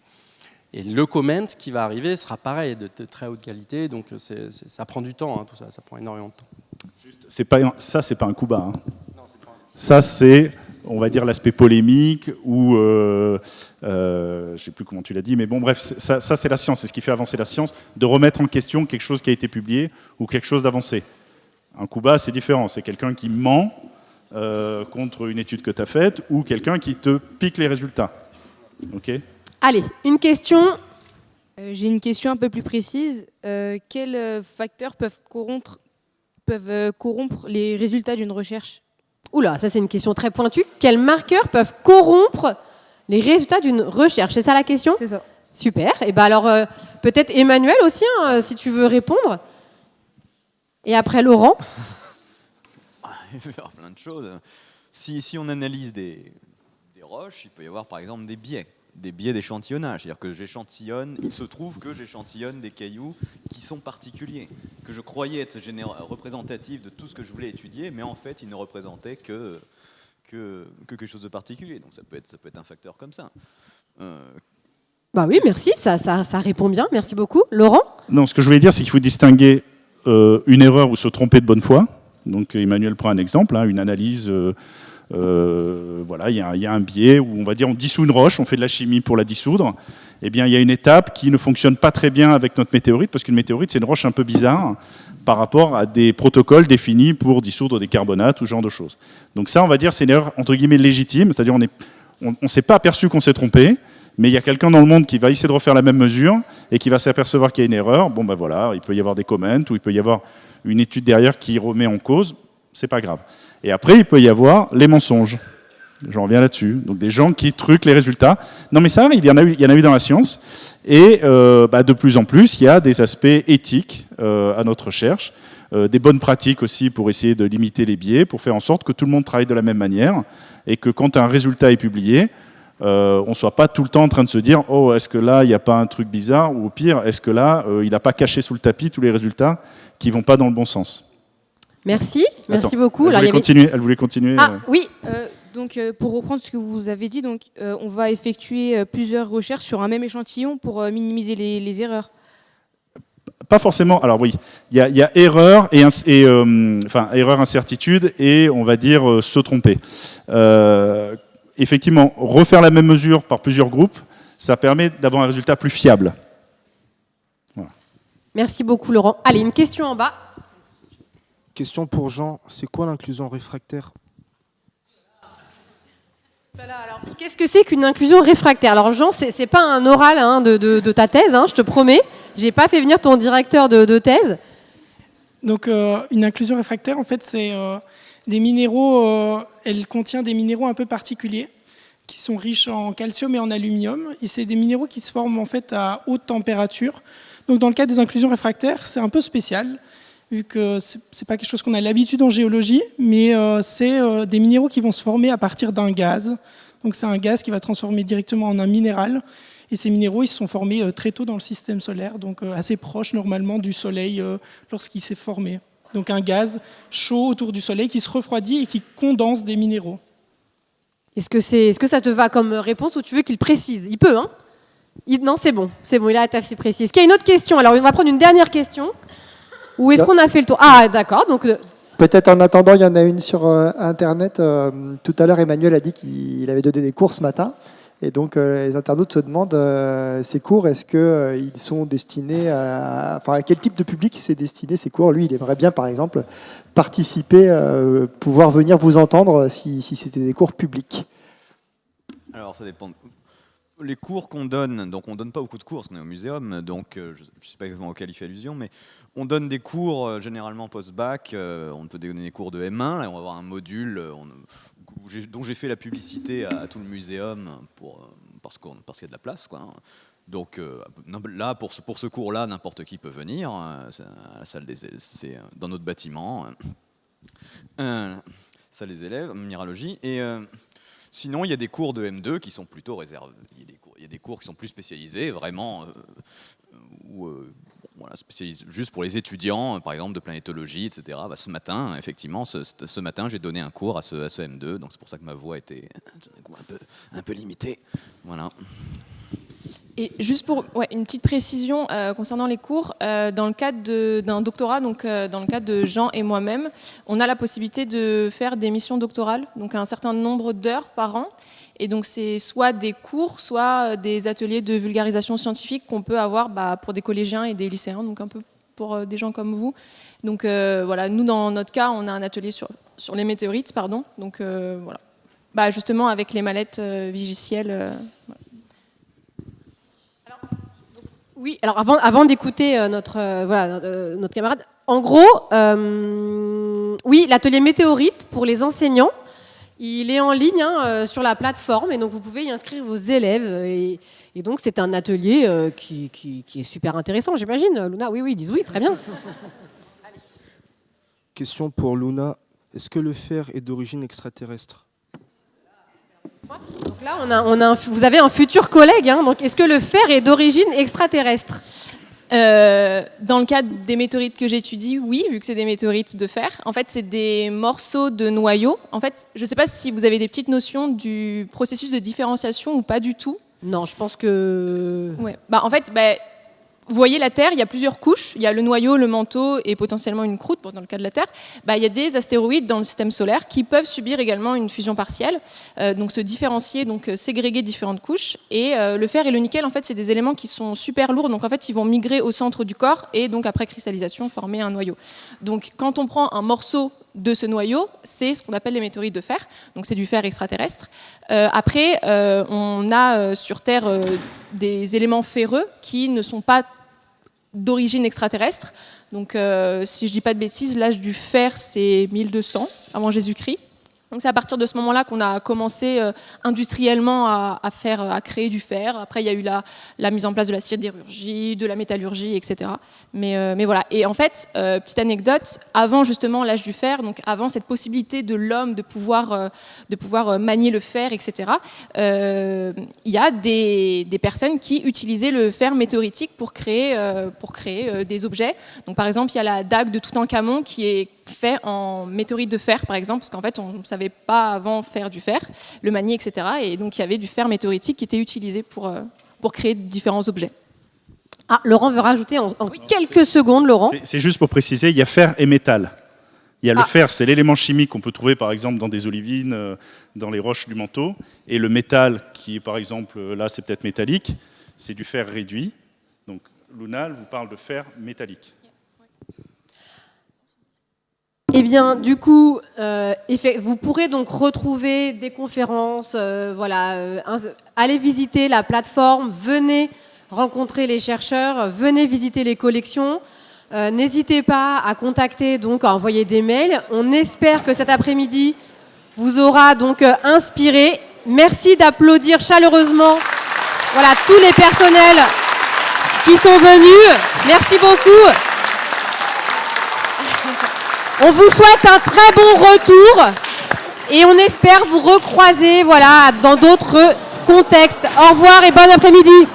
Et le comment qui va arriver sera pareil, de très haute qualité, donc ça prend du temps, hein, tout ça, ça prend énormément de temps. Ça, c'est pas un coup bas. Hein. Ça, c'est... on va dire, l'aspect polémique ou, je ne sais plus comment tu l'as dit, mais bon, bref, ça c'est la science, c'est ce qui fait avancer la science, de remettre en question quelque chose qui a été publié ou quelque chose d'avancé. Un coup bas, c'est différent, c'est quelqu'un qui ment contre une étude que tu as faite ou quelqu'un qui te pique les résultats. Ok ? Allez, une question. J'ai une question un peu plus précise. Quels facteurs peuvent corrompre les résultats d'une recherche? Oula, ça c'est une question très pointue. Quels marqueurs peuvent corrompre les résultats d'une recherche? C'est ça la question? C'est ça. Super. Et ben alors, peut-être Emmanuel aussi, hein, si tu veux répondre. Et après Laurent. Il peut y avoir plein de choses. Si on analyse des roches, il peut y avoir par exemple des biais d'échantillonnage. C'est-à-dire que j'échantillonne, il se trouve que j'échantillonne des cailloux qui sont particuliers, que je croyais être représentatifs de tout ce que je voulais étudier, mais en fait, ils ne représentaient que quelque chose de particulier. Donc ça peut être un facteur comme ça. Bah oui, merci, ça répond bien, merci beaucoup. Laurent? Non, ce que je voulais dire, c'est qu'il faut distinguer une erreur ou se tromper de bonne foi. Donc Emmanuel prend un exemple, hein, une analyse... voilà, il y a un biais où on va dire on dissout une roche, on fait de la chimie pour la dissoudre. Eh bien, il y a une étape qui ne fonctionne pas très bien avec notre météorite, parce qu'une météorite, c'est une roche un peu bizarre par rapport à des protocoles définis pour dissoudre des carbonates ou ce genre de choses. Donc ça, on va dire, c'est une erreur entre guillemets légitime, c'est-à-dire on ne s'est pas aperçu qu'on s'est trompé, mais il y a quelqu'un dans le monde qui va essayer de refaire la même mesure et qui va s'apercevoir qu'il y a une erreur. Bon, ben voilà, il peut y avoir des comments ou il peut y avoir une étude derrière qui remet en cause. C'est pas grave. Et après, il peut y avoir les mensonges. J'en reviens là-dessus. Donc des gens qui truquent les résultats. Non mais ça arrive, il y en a eu dans la science. Et de plus en plus, il y a des aspects éthiques à notre recherche, des bonnes pratiques aussi pour essayer de limiter les biais, pour faire en sorte que tout le monde travaille de la même manière et que quand un résultat est publié, on ne soit pas tout le temps en train de se dire « Oh, est-ce que là, il n'y a pas un truc bizarre ?» ou au pire, « Est-ce que là, il n'a pas caché sous le tapis tous les résultats qui ne vont pas dans le bon sens ?» Merci, merci beaucoup. Elle voulait continuer. Ah oui. Donc, pour reprendre ce que vous avez dit, donc, on va effectuer plusieurs recherches sur un même échantillon pour minimiser les erreurs. Pas forcément. Alors oui, il y a erreur erreur, incertitude et on va dire se tromper. Effectivement, refaire la même mesure par plusieurs groupes, ça permet d'avoir un résultat plus fiable. Voilà. Merci beaucoup Laurent. Allez, une question en bas. Question pour Jean, c'est quoi l'inclusion réfractaire? Qu'est-ce que c'est qu'une inclusion réfractaire? Alors Jean, c'est pas un oral hein, de ta thèse, hein, je te promets. J'ai pas fait venir ton directeur de thèse. Donc une inclusion réfractaire, en fait, c'est des minéraux. Elle contient des minéraux un peu particuliers qui sont riches en calcium et en aluminium. Et c'est des minéraux qui se forment en fait à haute température. Donc dans le cas des inclusions réfractaires, c'est un peu spécial, vu que ce n'est pas quelque chose qu'on a l'habitude en géologie, mais c'est des minéraux qui vont se former à partir d'un gaz. Donc c'est un gaz qui va transformer directement en un minéral. Et ces minéraux, ils se sont formés très tôt dans le système solaire, donc assez proche normalement du Soleil lorsqu'il s'est formé. Donc un gaz chaud autour du Soleil qui se refroidit et qui condense des minéraux. Est-ce que ça te va comme réponse ou tu veux qu'il précise? Il peut, hein? Non, c'est bon, il a assez précis. Est-ce qu'il y a une autre question? Alors on va prendre une dernière question. Ou est-ce qu'on a fait le tour? Ah, d'accord. Donc peut-être en attendant, il y en a une sur Internet. Tout à l'heure, Emmanuel a dit qu'il avait donné des cours ce matin. Et donc, les internautes se demandent, ces cours, est-ce qu'ils sont destinés à quel type de public c'est destiné, ces cours? Lui, il aimerait bien, par exemple, participer, pouvoir venir vous entendre si c'était des cours publics. Alors, ça dépend. Les cours qu'on donne, donc on ne donne pas beaucoup de cours parce qu'on est au muséum, donc je ne sais pas exactement auquel il fait allusion, mais on donne des cours généralement post-bac, on peut donner des cours de M1, là on va avoir un module dont j'ai fait la publicité à tout le muséum parce qu'il y a de la place, quoi. Donc là, pour ce cours-là, n'importe qui peut venir, c'est dans notre bâtiment, salle des élèves, minéralogie, et... sinon, il y a des cours de M2 qui sont plutôt réservés. Il y a des cours qui sont plus spécialisés, vraiment, spécialisés juste pour les étudiants, par exemple de planétologie, etc. Ce matin, effectivement, ce matin, j'ai donné un cours à ce M2, donc c'est pour ça que ma voix était un peu limitée. Voilà. Et juste pour une petite précision concernant les cours, dans le cadre d'un doctorat, donc dans le cadre de Jean et moi-même, on a la possibilité de faire des missions doctorales, donc un certain nombre d'heures par an. Et donc c'est soit des cours, soit des ateliers de vulgarisation scientifique qu'on peut avoir pour des collégiens et des lycéens, donc un peu pour des gens comme vous. Donc voilà, nous dans notre cas, on a un atelier sur les météorites, pardon. Donc voilà, justement avec les mallettes Vigiciel. Voilà. Oui, alors avant d'écouter notre camarade, en gros, oui, l'atelier météorite pour les enseignants, il est en ligne sur la plateforme et donc vous pouvez y inscrire vos élèves et donc c'est un atelier qui est super intéressant, j'imagine. Luna, oui, ils disent oui, très bien. Question pour Luna. Est-ce que le fer est d'origine extraterrestre? Donc là, vous avez un futur collègue. Donc, est-ce que le fer est d'origine extraterrestre? Dans le cadre des météorites que j'étudie, oui, vu que c'est des météorites de fer. En fait, c'est des morceaux de noyaux. En fait, je ne sais pas si vous avez des petites notions du processus de différenciation ou pas du tout. Non, je pense que... Ouais. En fait, vous voyez la Terre, il y a plusieurs couches. Il y a le noyau, le manteau et potentiellement une croûte, dans le cas de la Terre. Il y a des astéroïdes dans le système solaire qui peuvent subir également une fusion partielle, donc se différencier, donc ségréguer différentes couches. Et le fer et le nickel, en fait, c'est des éléments qui sont super lourds. Donc en fait, ils vont migrer au centre du corps et donc après cristallisation, former un noyau. Donc quand on prend un morceau de ce noyau, c'est ce qu'on appelle les météorites de fer. Donc c'est du fer extraterrestre. Après, on a sur Terre des éléments ferreux qui ne sont pas d'origine extraterrestre. Donc si je dis pas de bêtises, l'âge du fer c'est 1200 avant Jésus-Christ. Donc c'est à partir de ce moment-là qu'on a commencé industriellement à créer du fer. Après il y a eu la mise en place de la sidérurgie, de la métallurgie, etc. Mais voilà. Et en fait, petite anecdote, avant justement l'âge du fer, donc avant cette possibilité de l'homme de pouvoir manier le fer, etc. Il y a des personnes qui utilisaient le fer météoritique pour créer des objets. Donc par exemple, il y a la dague de Toutankhamon qui est fait en météorite de fer, par exemple, parce qu'en fait, on ne savait pas avant faire du fer, le manier, etc. Et donc, il y avait du fer météoritique qui était utilisé pour créer différents objets. Ah, Laurent veut rajouter en quelques secondes, Laurent. C'est juste pour préciser, il y a fer et métal. Il y a le fer, c'est l'élément chimique qu'on peut trouver, par exemple, dans des olivines, dans les roches du manteau. Et le métal, qui est, par exemple, là, c'est peut-être métallique, c'est du fer réduit. Donc, Luna, elle vous parle de fer métallique. Eh bien, du coup, vous pourrez donc retrouver des conférences, allez visiter la plateforme, venez rencontrer les chercheurs, venez visiter les collections. N'hésitez pas à contacter, donc à envoyer des mails. On espère que cet après-midi vous aura donc inspiré. Merci d'applaudir chaleureusement tous les personnels qui sont venus. Merci beaucoup. On vous souhaite un très bon retour et on espère vous recroiser dans d'autres contextes. Au revoir et bon après-midi.